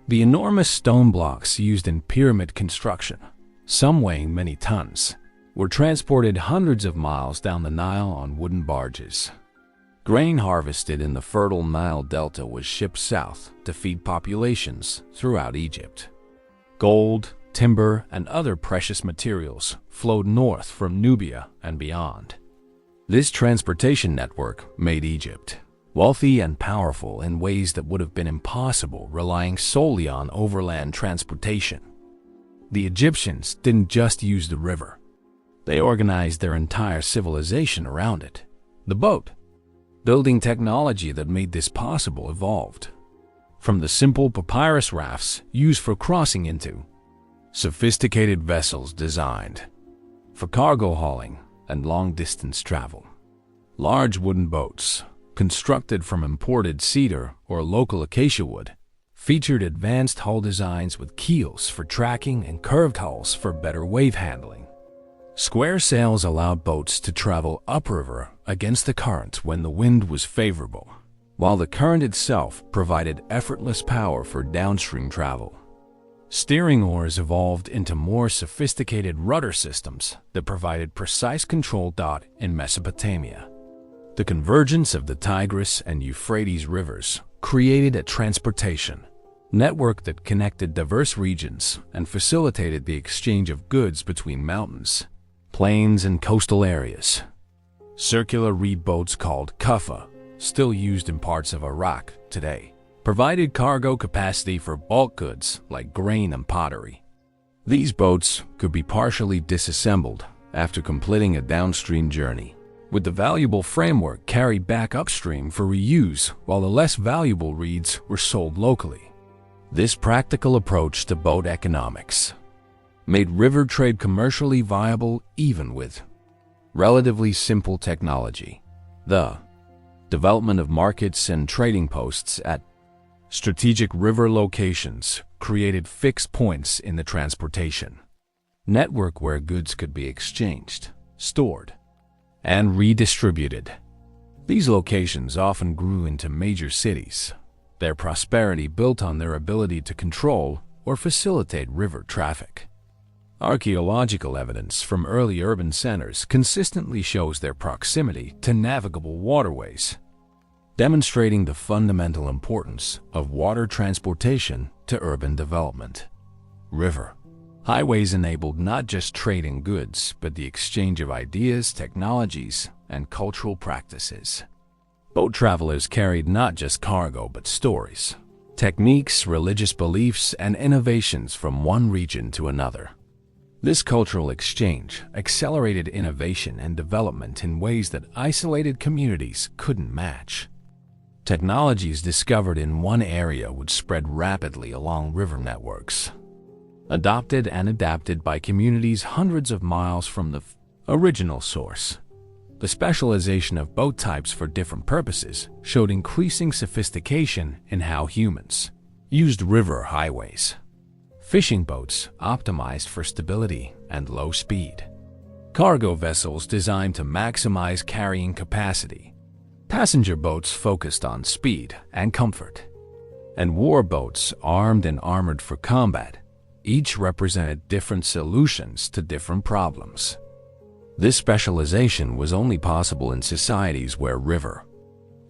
Speaker 1: The enormous stone blocks used in pyramid construction, some weighing many tons, were transported hundreds of miles down the Nile on wooden barges. Grain harvested in the fertile Nile Delta was shipped south to feed populations throughout Egypt. Gold, timber, and other precious materials flowed north from Nubia and beyond. This transportation network made Egypt wealthy and powerful in ways that would have been impossible relying solely on overland transportation. The Egyptians didn't just use the river. They organized their entire civilization around it. The boat. Building technology that made this possible evolved. From the simple papyrus rafts used for crossing into sophisticated vessels designed for cargo hauling and long-distance travel. Large wooden boats, constructed from imported cedar or local acacia wood, featured advanced hull designs with keels for tracking and curved hulls for better wave handling. Square sails allowed boats to travel upriver against the current when the wind was favorable, while the current itself provided effortless power for downstream travel. Steering oars evolved into more sophisticated rudder systems that provided precise control. In Mesopotamia, the convergence of the Tigris and Euphrates rivers created a transportation network that connected diverse regions and facilitated the exchange of goods between mountains, plains, and coastal areas. Circular reed boats called kuffa, still used in parts of Iraq today, provided cargo capacity for bulk goods like grain and pottery. These boats could be partially disassembled after completing a downstream journey, with the valuable framework carried back upstream for reuse, while the less valuable reeds were sold locally. This practical approach to boat economics made river trade commercially viable even with relatively simple technology. The development of markets and trading posts at strategic river locations created fixed points in the transportation network where goods could be exchanged, stored, and redistributed. These locations often grew into major cities, their prosperity built on their ability to control or facilitate river traffic. Archaeological evidence from early urban centers consistently shows their proximity to navigable waterways, demonstrating the fundamental importance of water transportation to urban development. River highways enabled not just trade in goods, but the exchange of ideas, technologies, and cultural practices. Boat travelers carried not just cargo, but stories, techniques, religious beliefs, and innovations from one region to another. This cultural exchange accelerated innovation and development in ways that isolated communities couldn't match. Technologies discovered in one area would spread rapidly along river networks, adopted and adapted by communities hundreds of miles from the original source. The specialization of boat types for different purposes showed increasing sophistication in how humans used river highways. Fishing boats optimized for stability and low speed. Cargo vessels designed to maximize carrying capacity. Passenger boats focused on speed and comfort. And war boats armed and armored for combat. Each represented different solutions to different problems. This specialization was only possible in societies where river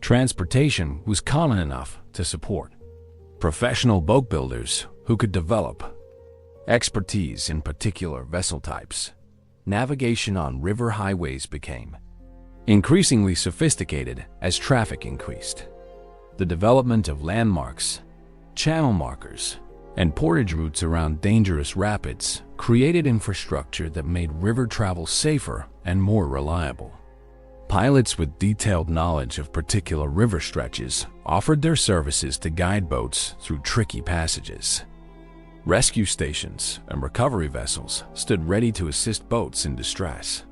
Speaker 1: transportation was common enough to support professional boat builders who could develop expertise in particular vessel types. Navigation on river highways became increasingly sophisticated as traffic increased. The development of landmarks, channel markers, and portage routes around dangerous rapids created infrastructure that made river travel safer and more reliable. Pilots with detailed knowledge of particular river stretches offered their services to guide boats through tricky passages. Rescue stations and recovery vessels stood ready to assist boats in distress.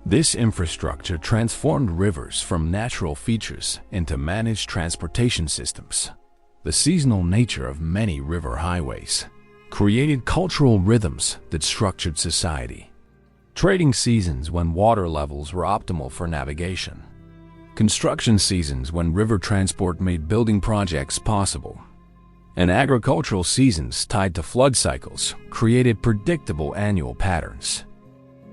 Speaker 1: This infrastructure transformed rivers from natural features into managed transportation systems. The seasonal nature of many river highways created cultural rhythms that structured society. Trading seasons when water levels were optimal for navigation. Construction seasons when river transport made building projects possible. And agricultural seasons tied to flood cycles created predictable annual patterns.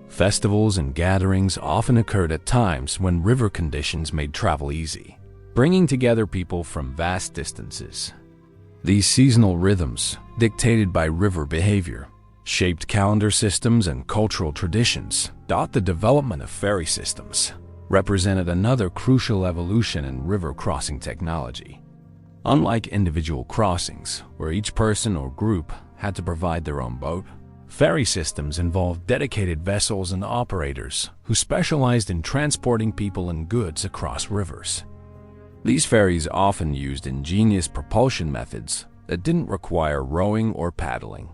Speaker 1: Festivals and gatherings often occurred at times when river conditions made travel easy, bringing together people from vast distances. These seasonal rhythms, dictated by river behavior, shaped calendar systems and cultural traditions. The development of ferry systems represented another crucial evolution in river crossing technology. Unlike individual crossings, where each person or group had to provide their own boat, ferry systems involved dedicated vessels and operators who specialized in transporting people and goods across rivers. These ferries often used ingenious propulsion methods that didn't require rowing or paddling.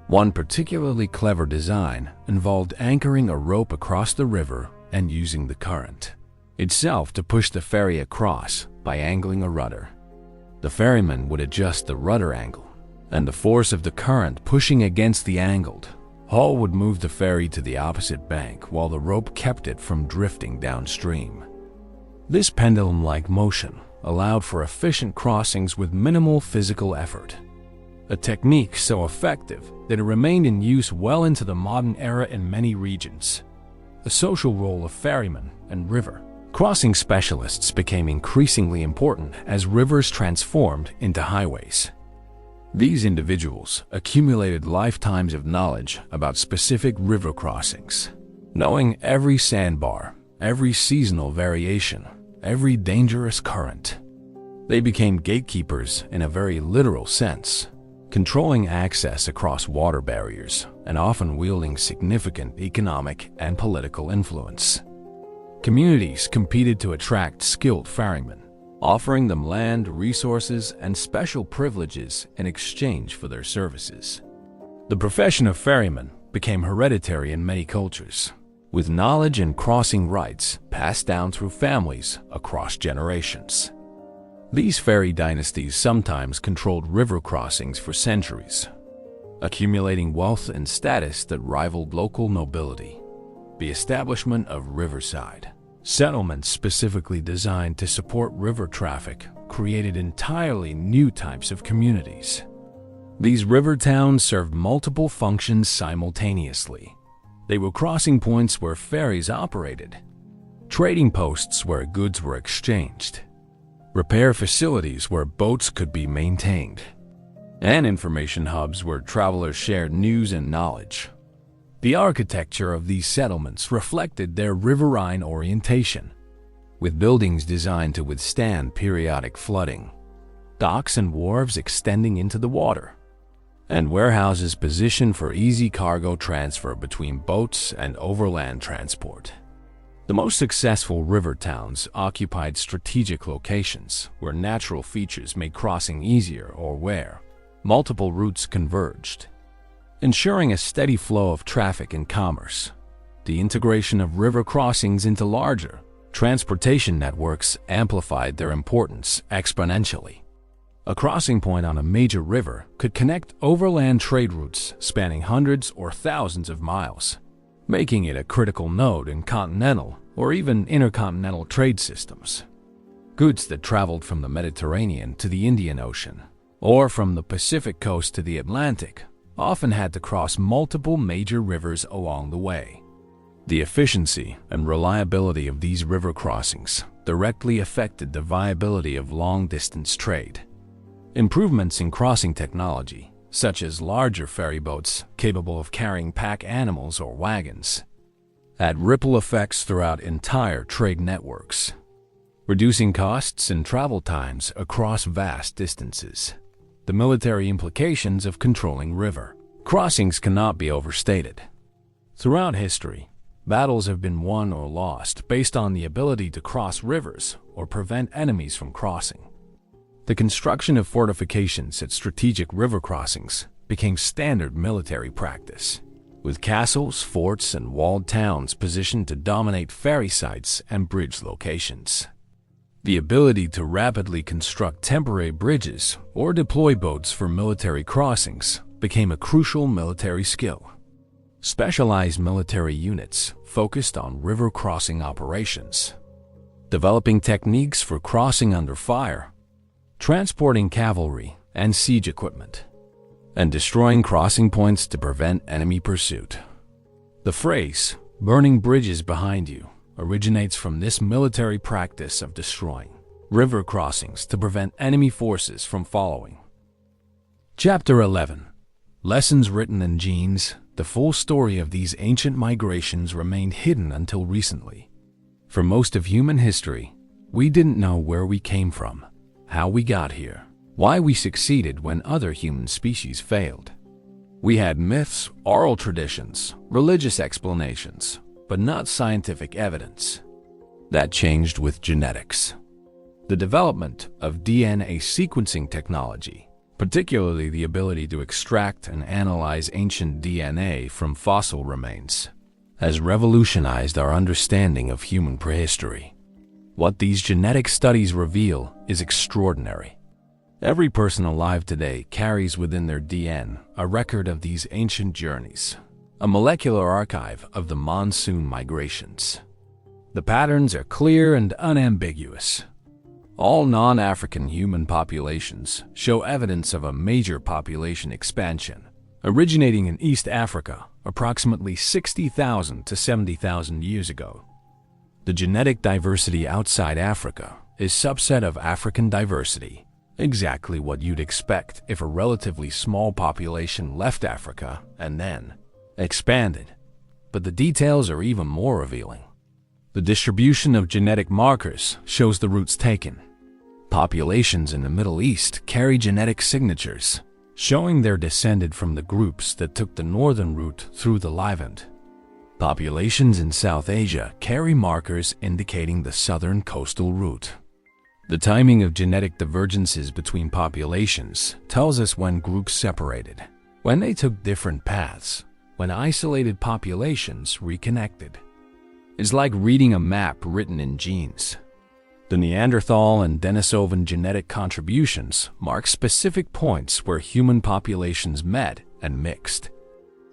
Speaker 1: One particularly clever design involved anchoring a rope across the river and using the current itself to push the ferry across by angling a rudder. The ferryman would adjust the rudder angle, and the force of the current pushing against the angled hull would move the ferry to the opposite bank while the rope kept it from drifting downstream. This pendulum-like motion allowed for efficient crossings with minimal physical effort, a technique so effective that it remained in use well into the modern era in many regions. The social role of ferrymen and river crossing specialists became increasingly important as rivers transformed into highways. These individuals accumulated lifetimes of knowledge about specific river crossings, knowing every sandbar, every seasonal variation, every dangerous current. They became gatekeepers in a very literal sense, controlling access across water barriers and often wielding significant economic and political influence. Communities competed to attract skilled ferrymen, offering them land, resources, and special privileges in exchange for their services. The profession of ferryman became hereditary in many cultures, with knowledge and crossing rights passed down through families across generations. These ferry dynasties sometimes controlled river crossings for centuries, accumulating wealth and status that rivaled local nobility. The establishment of riverside settlements specifically designed to support river traffic created entirely new types of communities. These river towns served multiple functions simultaneously. They were crossing points where ferries operated, trading posts where goods were exchanged, repair facilities where boats could be maintained, and information hubs where travelers shared news and knowledge. The architecture of these settlements reflected their riverine orientation, with buildings designed to withstand periodic flooding, docks and wharves extending into the water, and warehouses positioned for easy cargo transfer between boats and overland transport. The most successful river towns occupied strategic locations where natural features made crossing easier or where multiple routes converged, ensuring a steady flow of traffic and commerce. The integration of river crossings into larger transportation networks amplified their importance exponentially. A crossing point on a major river could connect overland trade routes spanning hundreds or thousands of miles, making it a critical node in continental or even intercontinental trade systems. Goods that traveled from the Mediterranean to the Indian Ocean, or from the Pacific coast to the Atlantic, often had to cross multiple major rivers along the way. The efficiency and reliability of these river crossings directly affected the viability of long-distance trade. Improvements in crossing technology, such as larger ferry boats capable of carrying pack animals or wagons, had ripple effects throughout entire trade networks, reducing costs and travel times across vast distances. The military implications of controlling river crossings cannot be overstated. Throughout history, Battles have been won or lost based on the ability to cross rivers or prevent enemies from crossing. The construction of fortifications at strategic river crossings became standard military practice, with castles, forts, and walled towns positioned to dominate ferry sites and bridge locations. The ability to rapidly construct temporary bridges or deploy boats for military crossings became a crucial military skill. Specialized military units focused on river crossing operations, developing techniques for crossing under fire, transporting cavalry and siege equipment, and destroying crossing points to prevent enemy pursuit. The phrase, "burning bridges behind you," originates from this military practice of destroying river crossings to prevent enemy forces from following. Chapter 11. Lessons written in genes. The full story of these ancient migrations remained hidden until recently. For most of human history, we didn't know where we came from, how we got here, why we succeeded when other human species failed. We had myths, oral traditions, religious explanations, but not scientific evidence. That changed with genetics. The development of DNA sequencing technology, particularly the ability to extract and analyze ancient DNA from fossil remains, has revolutionized our understanding of human prehistory. What these genetic studies reveal is extraordinary. Every person alive today carries within their DNA a record of these ancient journeys, a molecular archive of the Monsoon migrations. The patterns are clear and unambiguous. All non-African human populations show evidence of a major population expansion, originating in East Africa approximately 60,000 to 70,000 years ago. The genetic diversity outside Africa is a subset of African diversity, exactly what you'd expect if a relatively small population left Africa and then expanded. But the details are even more revealing. The distribution of genetic markers shows the routes taken. Populations in the Middle East carry genetic signatures, showing they're descended from the groups that took the northern route through the Levant. Populations in South Asia carry markers indicating the southern coastal route. The timing of genetic divergences between populations tells us when groups separated, when they took different paths, when isolated populations reconnected. It's like reading a map written in genes. The Neanderthal and Denisovan genetic contributions mark specific points where human populations met and mixed.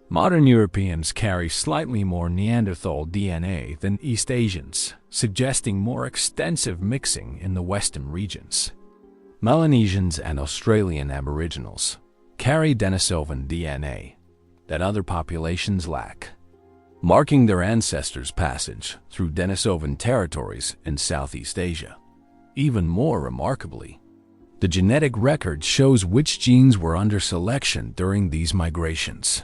Speaker 1: Modern Europeans carry slightly more Neanderthal DNA than East Asians, suggesting more extensive mixing in the western regions. Melanesians and Australian Aboriginals carry Denisovan DNA that other populations lack, marking their ancestors' passage through Denisovan territories in Southeast Asia. Even more remarkably, the genetic record shows which genes were under selection during these migrations.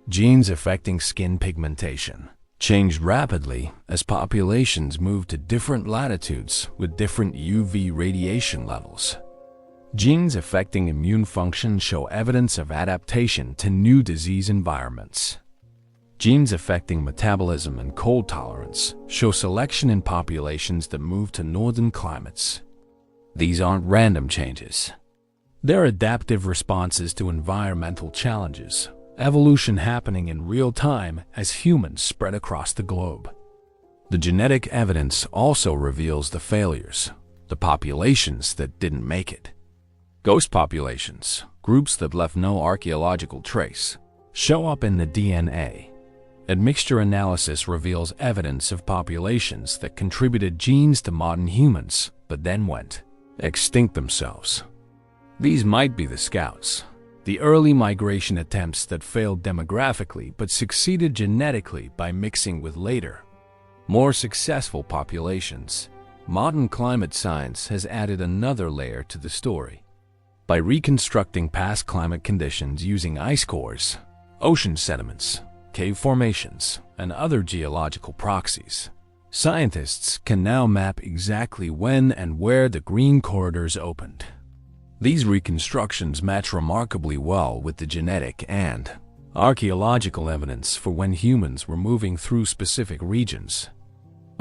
Speaker 1: Genes affecting skin pigmentation changed rapidly as populations moved to different latitudes with different UV radiation levels. Genes affecting immune function show evidence of adaptation to new disease environments. Genes affecting metabolism and cold tolerance show selection in populations that move to northern climates. These aren't random changes. They're adaptive responses to environmental challenges, evolution happening in real time as humans spread across the globe. The genetic evidence also reveals the failures, the populations that didn't make it. Ghost populations, groups that left no archaeological trace, show up in the DNA. Admixture analysis reveals evidence of populations that contributed genes to modern humans, but then went extinct themselves. These might be the scouts, the early migration attempts that failed demographically but succeeded genetically by mixing with later, more successful populations. Modern climate science has added another layer to the story. By reconstructing past climate conditions using ice cores, ocean sediments, cave formations, and other geological proxies, scientists can now map exactly when and where the green corridors opened. These reconstructions match remarkably well with the genetic and Archaeological evidence for when humans were moving through specific regions.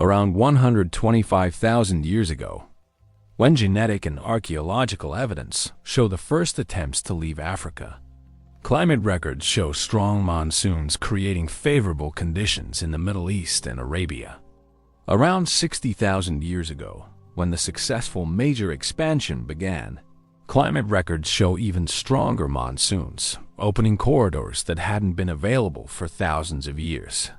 Speaker 1: Around 125,000 years ago, when genetic and archaeological evidence show the first attempts to leave Africa. Climate records show strong monsoons creating favorable conditions in the Middle East and Arabia. Around 60,000 years ago, when the successful major expansion began, climate records show even stronger monsoons, opening corridors that hadn't been available for thousands of years.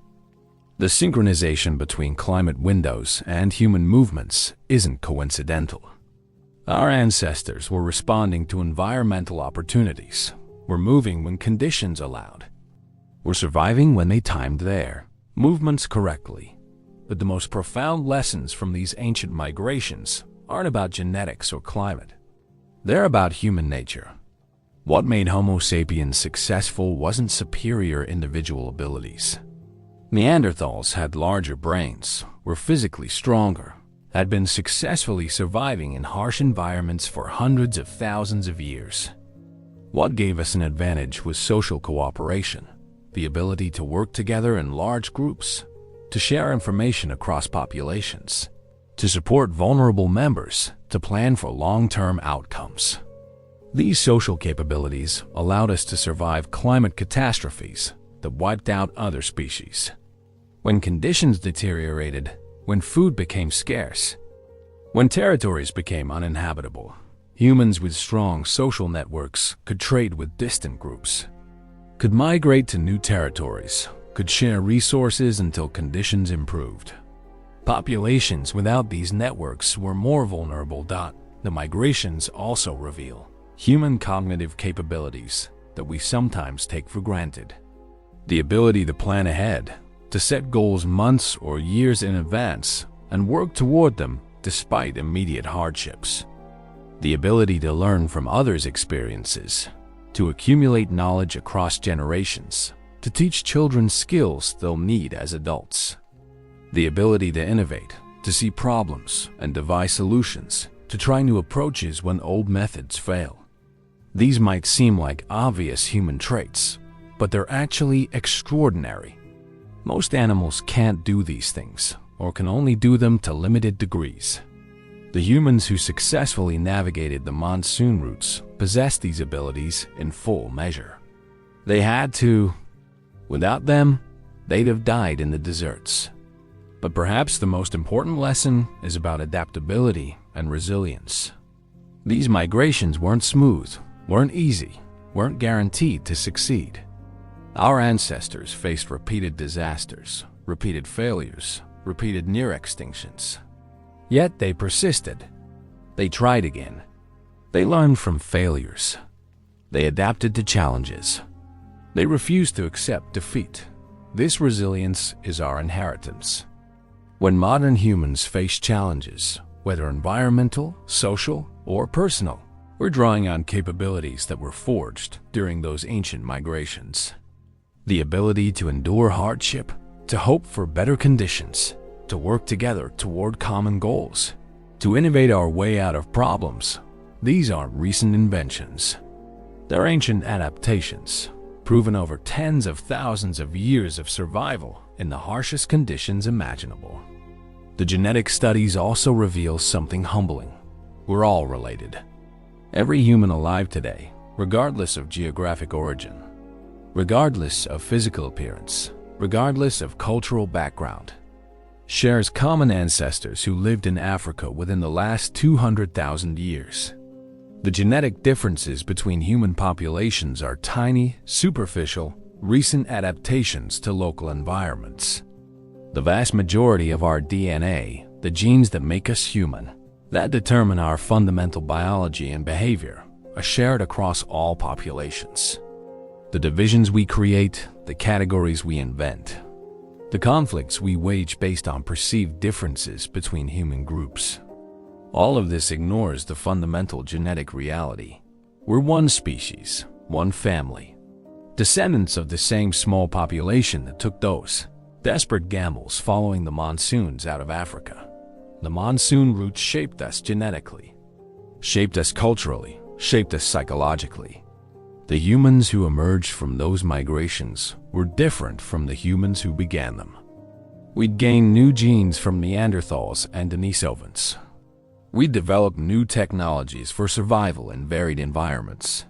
Speaker 1: The synchronization between climate windows and human movements isn't coincidental. Our ancestors were responding to environmental opportunities, were moving when conditions allowed, were surviving when they timed their movements correctly. But the most profound lessons from these ancient migrations aren't about genetics or climate. They're about human nature. What made Homo sapiens successful wasn't superior individual abilities. Neanderthals had larger brains, were physically stronger, had been successfully surviving in harsh environments for hundreds of thousands of years. What gave us an advantage was social cooperation, the ability to work together in large groups, to share information across populations, to support vulnerable members, to plan for long-term outcomes. These social capabilities allowed us to survive climate catastrophes that wiped out other species. When conditions deteriorated, when food became scarce, when territories became uninhabitable, humans with strong social networks could trade with distant groups, could migrate to new territories, could share resources until conditions improved. Populations without these networks were more vulnerable. The migrations also reveal human cognitive capabilities that we sometimes take for granted. The ability to plan ahead, to set goals months or years in advance and work toward them despite immediate hardships. The ability to learn from others' experiences, to accumulate knowledge across generations, to teach children skills they'll need as adults. The ability to innovate, to see problems and devise solutions, to try new approaches when old methods fail. These might seem like obvious human traits, but they're actually extraordinary. Most animals can't do these things, or can only do them to limited degrees. The humans who successfully navigated the monsoon routes possessed these abilities in full measure. They had to. Without them, they'd have died in the deserts. But perhaps the most important lesson is about adaptability and resilience. These migrations weren't smooth, weren't easy, weren't guaranteed to succeed. Our ancestors faced repeated disasters, repeated failures, repeated near extinctions. Yet they persisted. They tried again. They learned from failures. They adapted to challenges. They refused to accept defeat. This resilience is our inheritance. When modern humans face challenges, whether environmental, social, or personal, we're drawing on capabilities that were forged during those ancient migrations. The ability to endure hardship, to hope for better conditions, to work together toward common goals, to innovate our way out of problems. These aren't recent inventions. They're ancient adaptations, proven over tens of thousands of years of survival in the harshest conditions imaginable. The genetic studies also reveal something humbling. We're all related. Every human alive today, regardless of geographic origin, regardless of physical appearance, regardless of cultural background, shares common ancestors who lived in Africa within the last 200,000 years. The genetic differences between human populations are tiny, superficial, recent adaptations to local environments. The vast majority of our DNA, the genes that make us human, that determine our fundamental biology and behavior, are shared across all populations. The divisions we create, the categories we invent, the conflicts we wage based on perceived differences between human groups. All of this ignores the fundamental genetic reality. We're one species, one family, descendants of the same small population that took those desperate gambles following the monsoons out of Africa. The monsoon routes shaped us genetically, shaped us culturally, shaped us psychologically. The humans who emerged from those migrations were different from the humans who began them. We'd gained new genes from Neanderthals and Denisovans. We'd developed new technologies for survival in varied environments.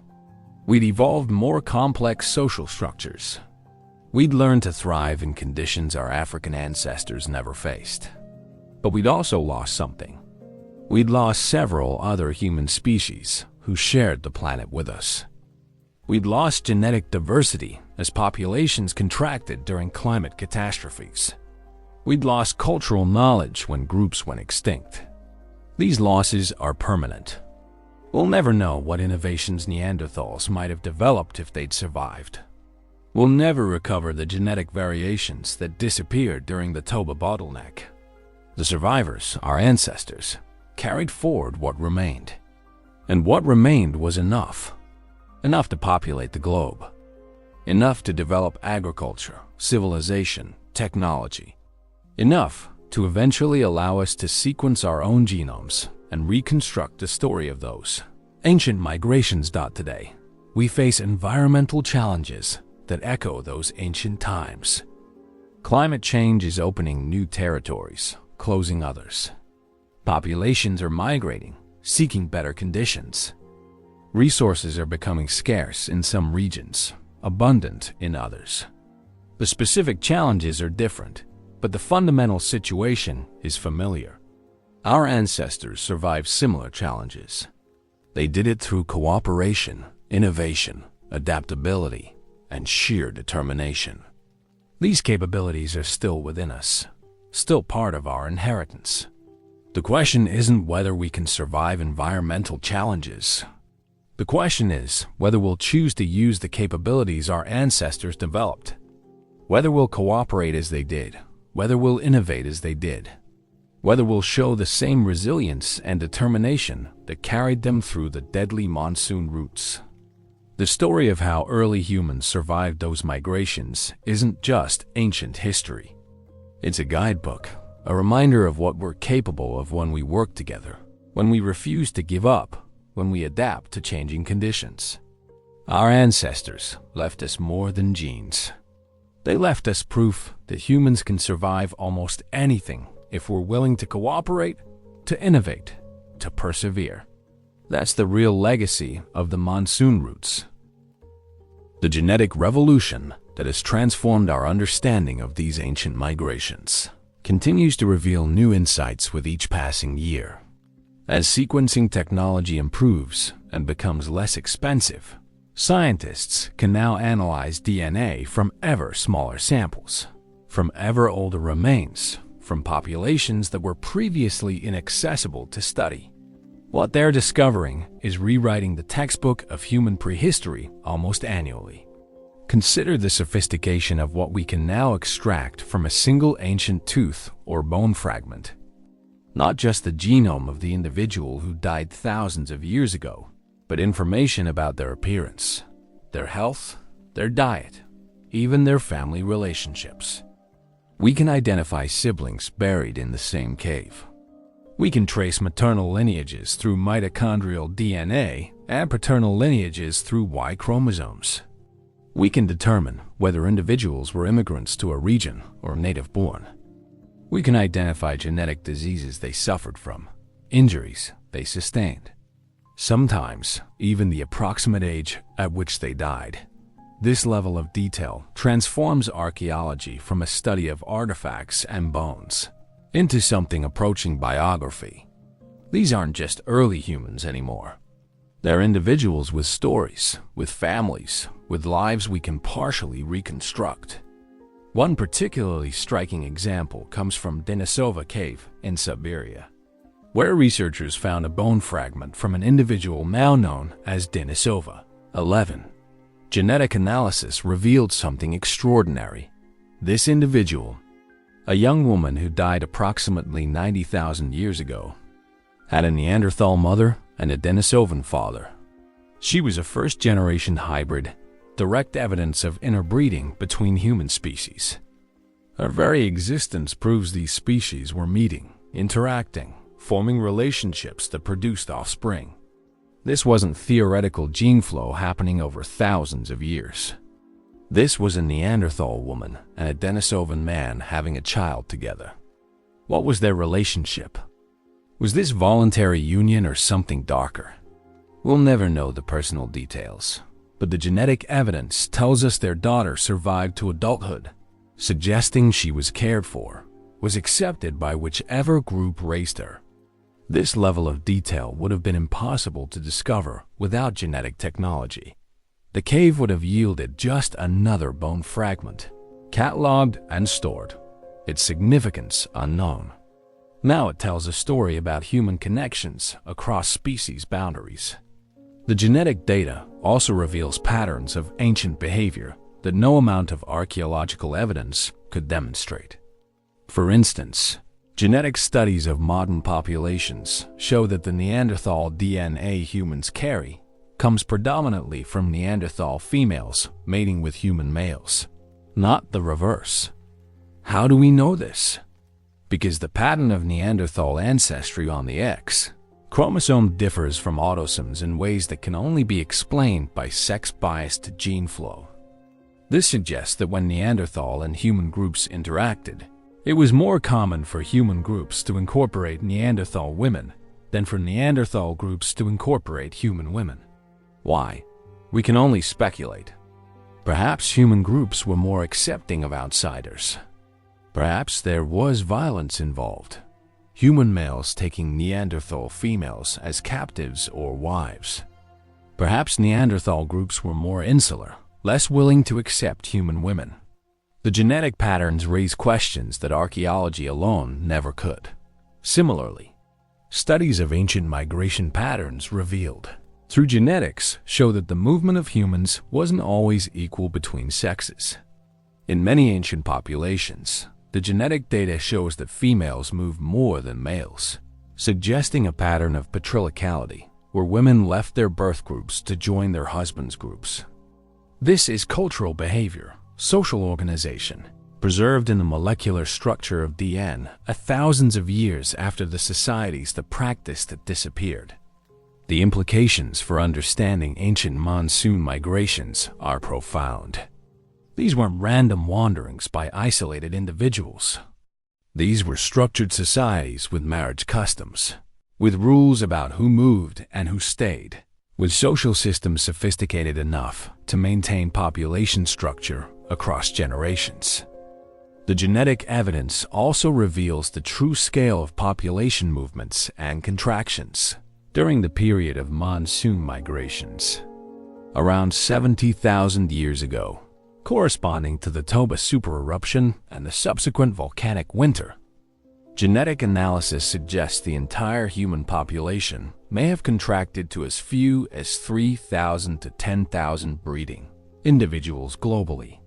Speaker 1: We'd evolved more complex social structures. We'd learned to thrive in conditions our African ancestors never faced. But we'd also lost something. We'd lost several other human species who shared the planet with us. We'd lost genetic diversity as populations contracted during climate catastrophes. We'd lost cultural knowledge when groups went extinct. These losses are permanent. We'll never know what innovations Neanderthals might have developed if they'd survived. We'll never recover the genetic variations that disappeared during the Toba bottleneck. The survivors, our ancestors, carried forward what remained. And what remained was enough. Enough to populate the globe. Enough to develop agriculture, civilization, technology. Enough to eventually allow us to sequence our own genomes and reconstruct the story of those ancient migrations. Today, we face environmental challenges that echo those ancient times. Climate change is opening new territories, closing others. Populations are migrating, seeking better conditions. Resources are becoming scarce in some regions, abundant in others. The specific challenges are different, but the fundamental situation is familiar. Our ancestors survived similar challenges. They did it through cooperation, innovation, adaptability, and sheer determination. These capabilities are still within us, still part of our inheritance. The question isn't whether we can survive environmental challenges. The question is whether we'll choose to use the capabilities our ancestors developed. Whether we'll cooperate as they did, whether we'll innovate as they did, whether we'll show the same resilience and determination that carried them through the deadly monsoon routes. The story of how early humans survived those migrations isn't just ancient history. It's a guidebook, a reminder of what we're capable of when we work together, when we refuse to give up, when we adapt to changing conditions. Our ancestors left us more than genes. They left us proof that humans can survive almost anything if we're willing to cooperate, to innovate, to persevere. That's the real legacy of the monsoon routes. The genetic revolution that has transformed our understanding of these ancient migrations continues to reveal new insights with each passing year. As sequencing technology improves and becomes less expensive, scientists can now analyze DNA from ever smaller samples, from ever older remains, from populations that were previously inaccessible to study. What they're discovering is rewriting the textbook of human prehistory almost annually. Consider the sophistication of what we can now extract from a single ancient tooth or bone fragment. Not just the genome of the individual who died thousands of years ago, but information about their appearance, their health, their diet, even their family relationships. We can identify siblings buried in the same cave. We can trace maternal lineages through mitochondrial DNA and paternal lineages through Y chromosomes. We can determine whether individuals were immigrants to a region or native-born. We can identify genetic diseases they suffered from, injuries they sustained. Sometimes, even the approximate age at which they died. This level of detail transforms archaeology from a study of artifacts and bones into something approaching biography. These aren't just early humans anymore. They're individuals with stories, with families, with lives we can partially reconstruct. One particularly striking example comes from Denisova Cave in Siberia, where researchers found a bone fragment from an individual now known as Denisova 11. Genetic analysis revealed something extraordinary. This individual, a young woman who died approximately 90,000 years ago, had a Neanderthal mother and a Denisovan father. She was a first-generation hybrid, direct evidence of interbreeding between human species. Her very existence proves these species were meeting, interacting, forming relationships that produced offspring. This wasn't theoretical gene flow happening over thousands of years. This was a Neanderthal woman and a Denisovan man having a child together. What was their relationship? Was this voluntary union or something darker? We'll never know the personal details, but the genetic evidence tells us their daughter survived to adulthood, suggesting she was cared for, was accepted by whichever group raised her. This level of detail would have been impossible to discover without genetic technology. The cave would have yielded just another bone fragment, catalogued and stored, its significance unknown. Now it tells a story about human connections across species boundaries. The genetic data also reveals patterns of ancient behavior that no amount of archaeological evidence could demonstrate. For instance, genetic studies of modern populations show that the Neanderthal DNA humans carry comes predominantly from Neanderthal females mating with human males, not the reverse. How do we know this? Because the pattern of Neanderthal ancestry on the X chromosome differs from autosomes in ways that can only be explained by sex-biased gene flow. This suggests that when Neanderthal and human groups interacted, it was more common for human groups to incorporate Neanderthal women than for Neanderthal groups to incorporate human women. Why? We can only speculate. Perhaps human groups were more accepting of outsiders. Perhaps there was violence involved. Human males taking Neanderthal females as captives or wives. Perhaps Neanderthal groups were more insular, less willing to accept human women. The genetic patterns raise questions that archaeology alone never could. Similarly, studies of ancient migration patterns revealed through genetics show that the movement of humans wasn't always equal between sexes. In many ancient populations, the genetic data shows that females move more than males, suggesting a pattern of patriarchality where women left their birth groups to join their husbands' groups. This is cultural behavior, social organization, preserved in the molecular structure of DNA thousands of years after the societies that practiced it disappeared. The implications for understanding ancient monsoon migrations are profound. These weren't random wanderings by isolated individuals. These were structured societies with marriage customs, with rules about who moved and who stayed, with social systems sophisticated enough to maintain population structure across generations. The genetic evidence also reveals the true scale of population movements and contractions during the period of monsoon migrations. Around 70,000 years ago, corresponding to the Toba supereruption and the subsequent volcanic winter, genetic analysis suggests the entire human population may have contracted to as few as 3,000 to 10,000 breeding individuals globally.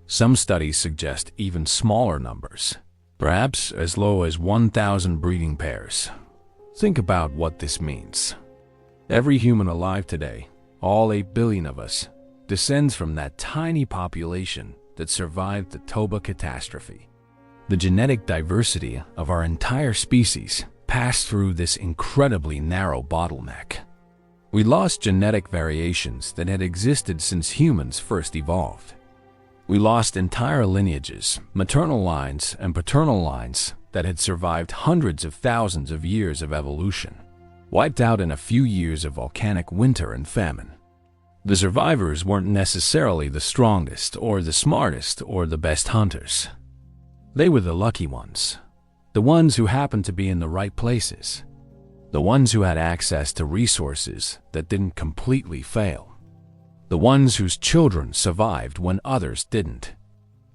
Speaker 1: Some studies suggest even smaller numbers, perhaps as low as 1,000 breeding pairs. Think about what this means. Every human alive today, all 8 billion of us, descends from that tiny population that survived the Toba catastrophe. The genetic diversity of our entire species passed through this incredibly narrow bottleneck. We lost genetic variations that had existed since humans first evolved. We lost entire lineages, maternal lines and paternal lines that had survived hundreds of thousands of years of evolution, wiped out in a few years of volcanic winter and famine. The survivors weren't necessarily the strongest or the smartest or the best hunters. They were the lucky ones, the ones who happened to be in the right places, the ones who had access to resources that didn't completely fail, the ones whose children survived when others didn't.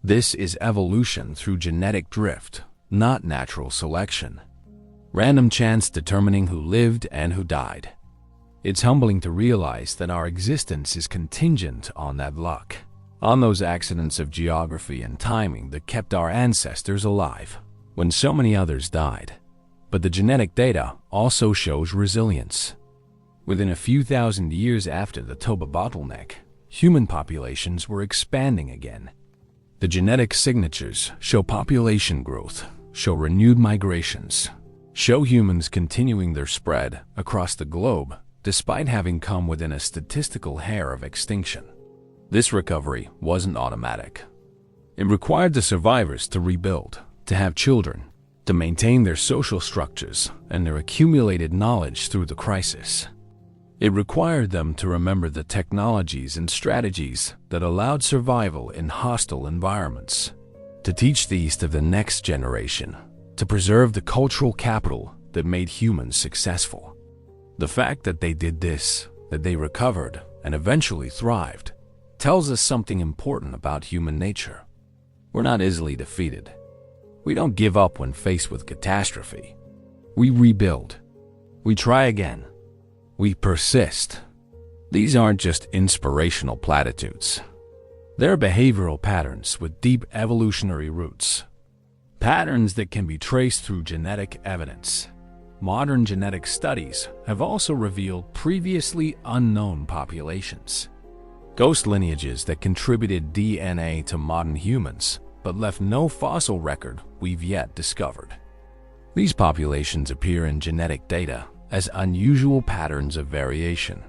Speaker 1: This is evolution through genetic drift, not natural selection. Random chance determining who lived and who died. It's humbling to realize that our existence is contingent on that luck, on those accidents of geography and timing that kept our ancestors alive when so many others died. But the genetic data also shows resilience. Within a few thousand years after the Toba bottleneck, human populations were expanding again. The genetic signatures show population growth, show renewed migrations, show humans continuing their spread across the globe despite having come within a statistical hair of extinction. This recovery wasn't automatic. It required the survivors to rebuild, to have children, to maintain their social structures and their accumulated knowledge through the crisis. It required them to remember the technologies and strategies that allowed survival in hostile environments, to teach these to the next generation, to preserve the cultural capital that made humans successful. The fact that they did this, that they recovered and eventually thrived, tells us something important about human nature. We're not easily defeated. We don't give up when faced with catastrophe. We rebuild. We try again. We persist. These aren't just inspirational platitudes. They're behavioral patterns with deep evolutionary roots. Patterns that can be traced through genetic evidence. Modern genetic studies have also revealed previously unknown populations. Ghost lineages that contributed DNA to modern humans, but left no fossil record we've yet discovered. These populations appear in genetic data as unusual patterns of variation,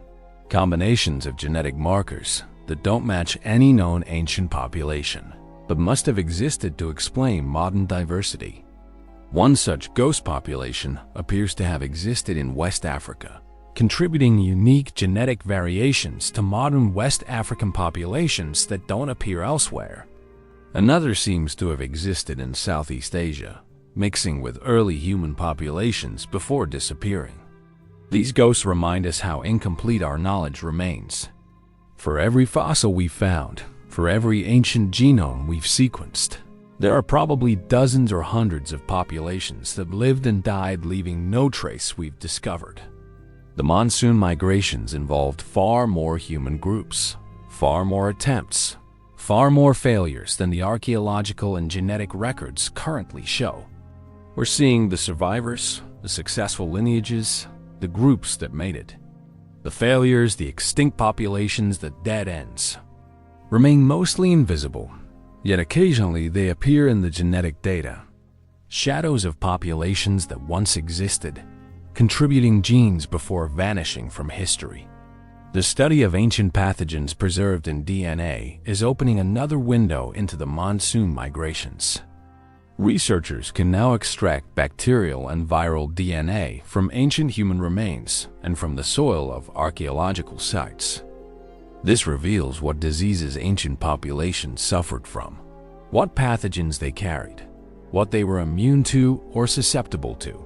Speaker 1: combinations of genetic markers that don't match any known ancient population, but must have existed to explain modern diversity. One such ghost population appears to have existed in West Africa, contributing unique genetic variations to modern West African populations that don't appear elsewhere. Another seems to have existed in Southeast Asia, mixing with early human populations before disappearing. These ghosts remind us how incomplete our knowledge remains. For every fossil we've found, for every ancient genome we've sequenced, there are probably dozens or hundreds of populations that lived and died, leaving no trace we've discovered. The monsoon migrations involved far more human groups, far more attempts, far more failures than the archaeological and genetic records currently show. We're seeing the survivors, the successful lineages, the groups that made it. The failures, the extinct populations, the dead ends, remain mostly invisible, yet occasionally they appear in the genetic data. Shadows of populations that once existed, contributing genes before vanishing from history. The study of ancient pathogens preserved in DNA is opening another window into the monsoon migrations. Researchers can now extract bacterial and viral DNA from ancient human remains and from the soil of archaeological sites. This reveals what diseases ancient populations suffered from, what pathogens they carried, what they were immune to or susceptible to.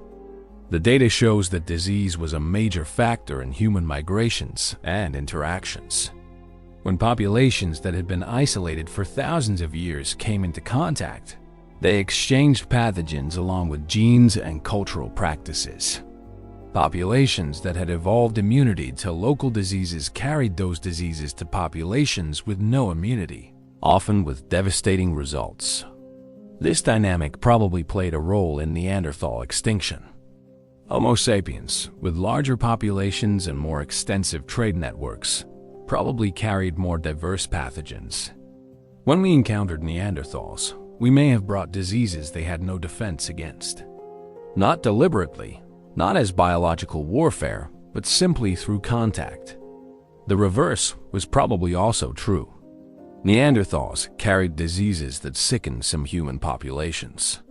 Speaker 1: The data shows that disease was a major factor in human migrations and interactions. When populations that had been isolated for thousands of years came into contact, they exchanged pathogens along with genes and cultural practices. Populations that had evolved immunity to local diseases carried those diseases to populations with no immunity, often with devastating results. This dynamic probably played a role in Neanderthal extinction. Homo sapiens, with larger populations and more extensive trade networks, probably carried more diverse pathogens. When we encountered Neanderthals, we may have brought diseases they had no defense against. Not deliberately, not as biological warfare, but simply through contact. The reverse was probably also true. Neanderthals carried diseases that sickened some human populations.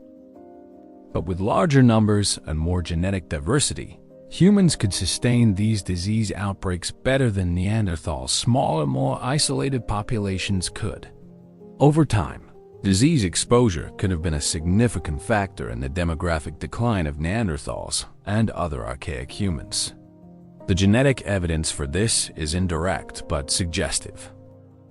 Speaker 1: But with larger numbers and more genetic diversity, humans could sustain these disease outbreaks better than Neanderthals' smaller, more isolated populations could. Over time, disease exposure could have been a significant factor in the demographic decline of Neanderthals and other archaic humans. The genetic evidence for this is indirect but suggestive.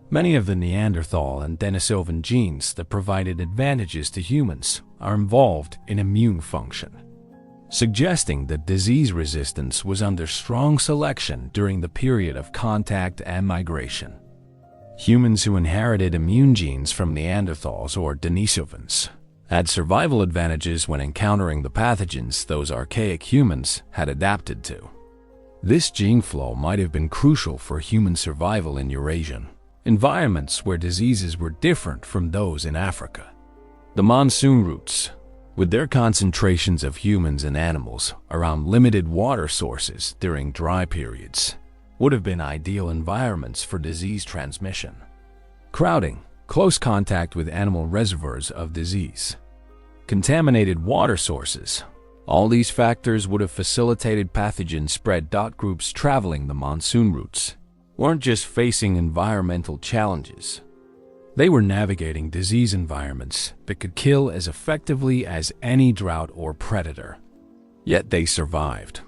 Speaker 1: Many of the Neanderthal and Denisovan genes that provided advantages to humans are involved in immune function, suggesting that disease resistance was under strong selection during the period of contact and migration. Humans who inherited immune genes from Neanderthals or Denisovans had survival advantages when encountering the pathogens those archaic humans had adapted to. This gene flow might have been crucial for human survival in Eurasian environments where diseases were different from those in Africa. The monsoon routes, with their concentrations of humans and animals around limited water sources during dry periods, would have been ideal environments for disease transmission. Crowding, close contact with animal reservoirs of disease, contaminated water sources, all these factors would have facilitated pathogen spread. Groups traveling the monsoon routes weren't just facing environmental challenges. They were navigating disease environments that could kill as effectively as any drought or predator. Yet they survived,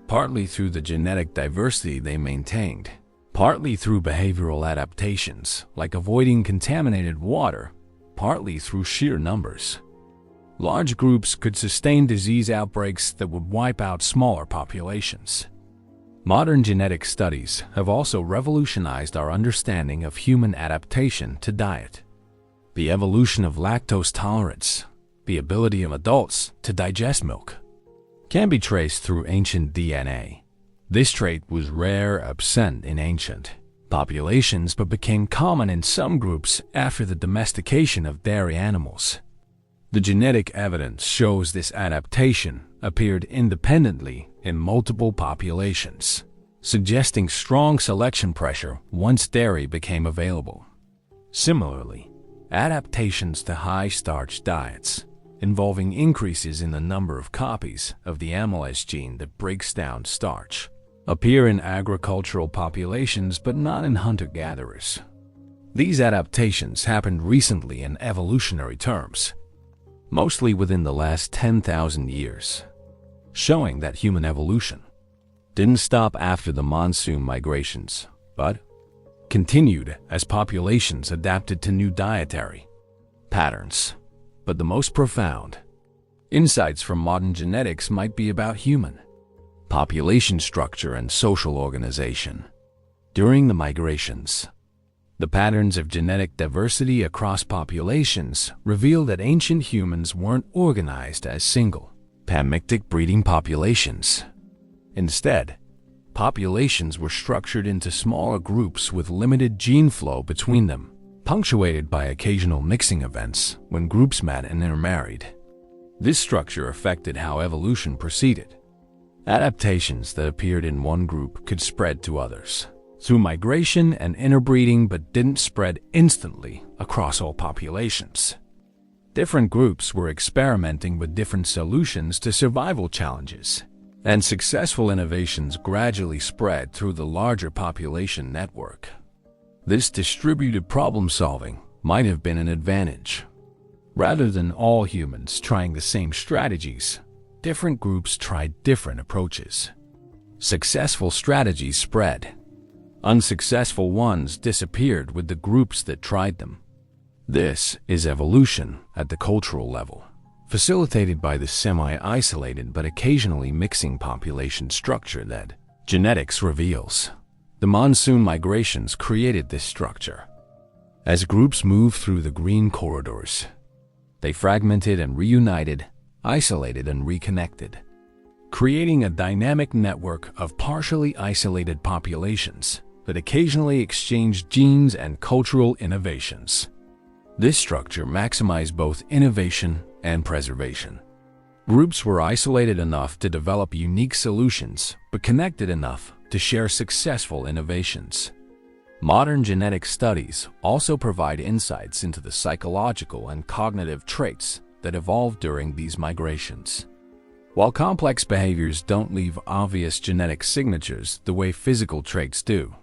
Speaker 1: partly through the genetic diversity they maintained, partly through behavioral adaptations like avoiding contaminated water, partly through sheer numbers. Large groups could sustain disease outbreaks that would wipe out smaller populations. Modern genetic studies have also revolutionized our understanding of human adaptation to diet. The evolution of lactose tolerance, the ability of adults to digest milk, can be traced through ancient DNA. This trait was rare, absent in ancient populations, but became common in some groups after the domestication of dairy animals. The genetic evidence shows this adaptation appeared independently in multiple populations, suggesting strong selection pressure once dairy became available. Similarly, adaptations to high-starch diets, involving increases in the number of copies of the amylase gene that breaks down starch, appear in agricultural populations but not in hunter-gatherers. These adaptations happened recently in evolutionary terms, mostly within the last 10,000 years, showing that human evolution didn't stop after the monsoon migrations, but continued as populations adapted to new dietary patterns. But the most profound insights from modern genetics might be about human population structure and social organization. During the migrations, the patterns of genetic diversity across populations reveal that ancient humans weren't organized as single, pamictic breeding populations. Instead, populations were structured into smaller groups with limited gene flow between them, punctuated by occasional mixing events when groups met and intermarried. This structure affected how evolution proceeded. Adaptations that appeared in one group could spread to others through migration and interbreeding, but didn't spread instantly across all populations. Different groups were experimenting with different solutions to survival challenges, and successful innovations gradually spread through the larger population network. This distributed problem-solving might have been an advantage. Rather than all humans trying the same strategies, different groups tried different approaches. Successful strategies spread. Unsuccessful ones disappeared with the groups that tried them. This is evolution at the cultural level, facilitated by the semi-isolated but occasionally mixing population structure that genetics reveals. The monsoon migrations created this structure. As groups moved through the green corridors, they fragmented and reunited, isolated and reconnected, creating a dynamic network of partially isolated populations that occasionally exchanged genes and cultural innovations. This structure maximized both innovation and preservation. Groups were isolated enough to develop unique solutions, but connected enough to share successful innovations. Modern genetic studies also provide insights into the psychological and cognitive traits that evolved during these migrations. While complex behaviors don't leave obvious genetic signatures the way physical traits do,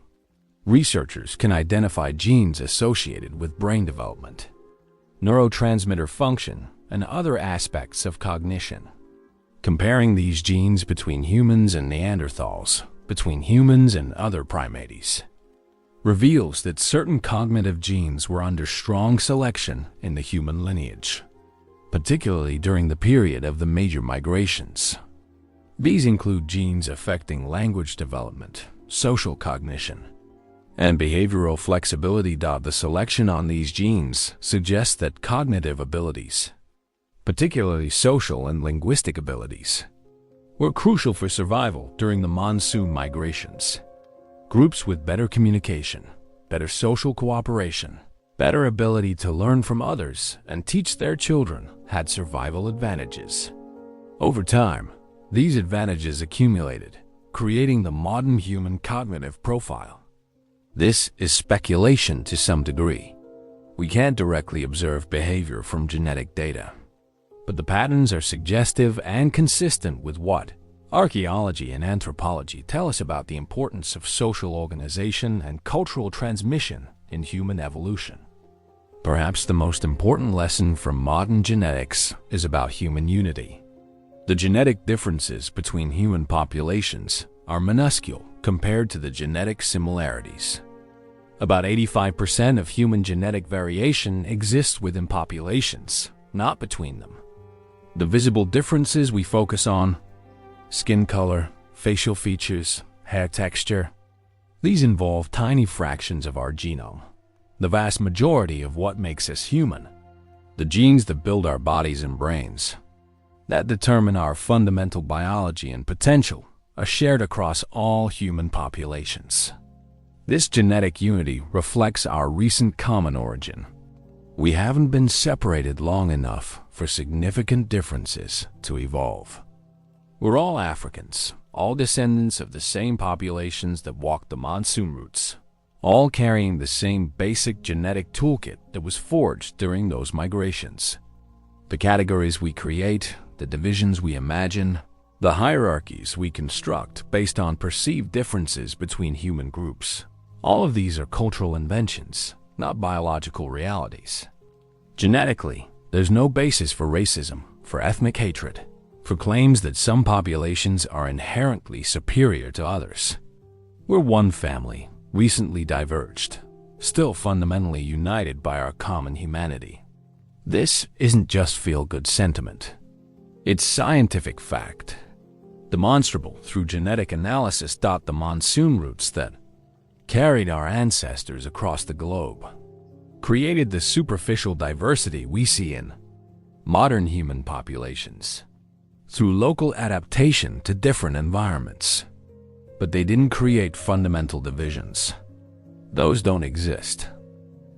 Speaker 1: researchers can identify genes associated with brain development, neurotransmitter function, and other aspects of cognition. Comparing these genes between humans and Neanderthals, between humans and other primates, reveals that certain cognitive genes were under strong selection in the human lineage, particularly during the period of the major migrations. These include genes affecting language development, social cognition, and behavioral flexibility. The selection on these genes suggests that cognitive abilities, particularly social and linguistic abilities, were crucial for survival during the monsoon migrations. Groups with better communication, better social cooperation, better ability to learn from others and teach their children had survival advantages. Over time, these advantages accumulated, creating the modern human cognitive profile. This is speculation to some degree. We can't directly observe behavior from genetic data, but the patterns are suggestive and consistent with what archaeology and anthropology tell us about the importance of social organization and cultural transmission in human evolution. Perhaps the most important lesson from modern genetics is about human unity. The genetic differences between human populations are minuscule compared to the genetic similarities. About 85% of human genetic variation exists within populations, not between them. The visible differences we focus on: skin color, facial features, hair texture. These involve tiny fractions of our genome, the vast majority of what makes us human. The genes that build our bodies and brains, that determine our fundamental biology and potential, are shared across all human populations. This genetic unity reflects our recent common origin. We haven't been separated long enough for significant differences to evolve. We're all Africans, all descendants of the same populations that walked the monsoon routes, all carrying the same basic genetic toolkit that was forged during those migrations. The categories we create, the divisions we imagine, the hierarchies we construct based on perceived differences between human groups, all of these are cultural inventions, not biological realities. Genetically, there's no basis for racism, for ethnic hatred, for claims that some populations are inherently superior to others. We're one family, recently diverged, still fundamentally united by our common humanity. This isn't just feel-good sentiment. It's scientific fact. Demonstrable through genetic analysis. The monsoon routes that carried our ancestors across the globe created the superficial diversity we see in modern human populations through local adaptation to different environments. But they didn't create fundamental divisions. Those don't exist.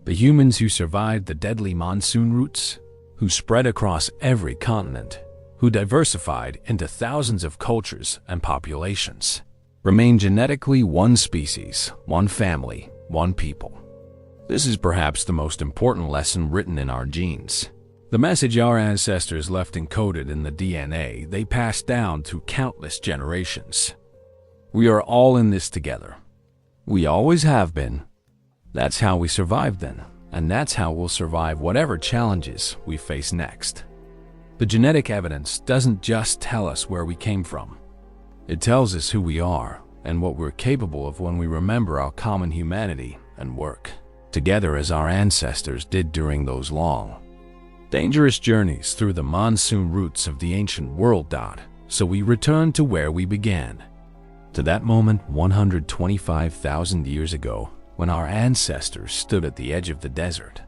Speaker 1: The humans who survived the deadly monsoon routes, who spread across every continent, who diversified into thousands of cultures and populations, remain genetically one species, one family, one people. This is perhaps the most important lesson written in our genes. The message our ancestors left encoded in the DNA they passed down through countless generations. We are all in this together. We always have been. That's how we survived then, and that's how we'll survive whatever challenges we face next. The genetic evidence doesn't just tell us where we came from. It tells us who we are and what we're capable of when we remember our common humanity and work together as our ancestors did during those long, dangerous journeys through the monsoon routes of the ancient world. So we return to where we began, to that moment 125,000 years ago when our ancestors stood at the edge of the desert,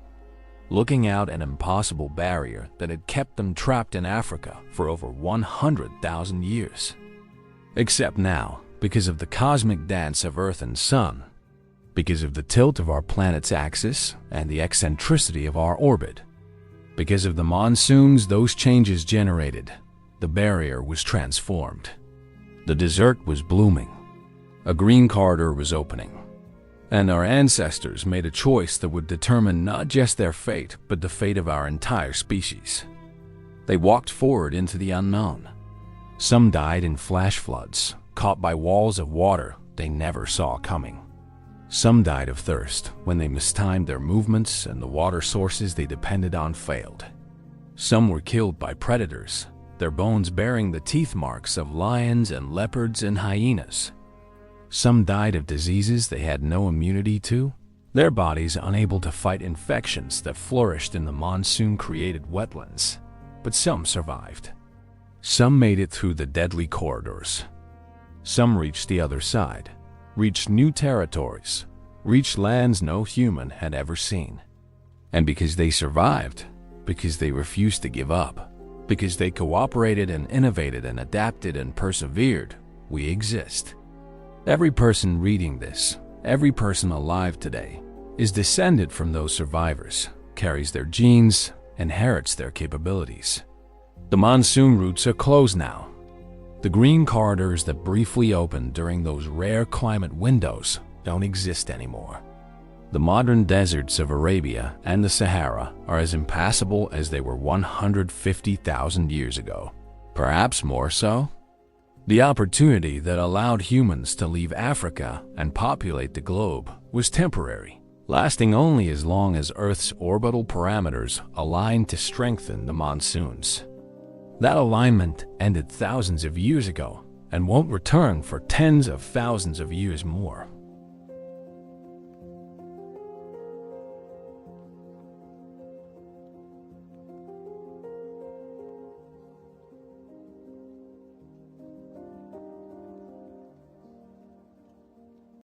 Speaker 1: looking out an impossible barrier that had kept them trapped in Africa for over 100,000 years. Except now, because of the cosmic dance of Earth and Sun, because of the tilt of our planet's axis and the eccentricity of our orbit, because of the monsoons those changes generated, the barrier was transformed. The desert was blooming. A green corridor was opening. And our ancestors made a choice that would determine not just their fate, but the fate of our entire species. They walked forward into the unknown. Some died in flash floods, caught by walls of water they never saw coming. Some died of thirst when they mistimed their movements and the water sources they depended on failed. Some were killed by predators, their bones bearing the teeth marks of lions and leopards and hyenas. Some died of diseases they had no immunity to, their bodies unable to fight infections that flourished in the monsoon-created wetlands. But some survived. Some made it through the deadly corridors. Some reached the other side, reached new territories, reached lands no human had ever seen. And because they survived, because they refused to give up, because they cooperated and innovated and adapted and persevered, we exist. Every person reading this, every person alive today, is descended from those survivors, carries their genes, inherits their capabilities. The monsoon routes are closed now. The green corridors that briefly opened during those rare climate windows don't exist anymore. The modern deserts of Arabia and the Sahara are as impassable as they were 150,000 years ago, perhaps more so. The opportunity that allowed humans to leave Africa and populate the globe was temporary, lasting only as long as Earth's orbital parameters aligned to strengthen the monsoons. That alignment ended thousands of years ago and won't return for tens of thousands of years more.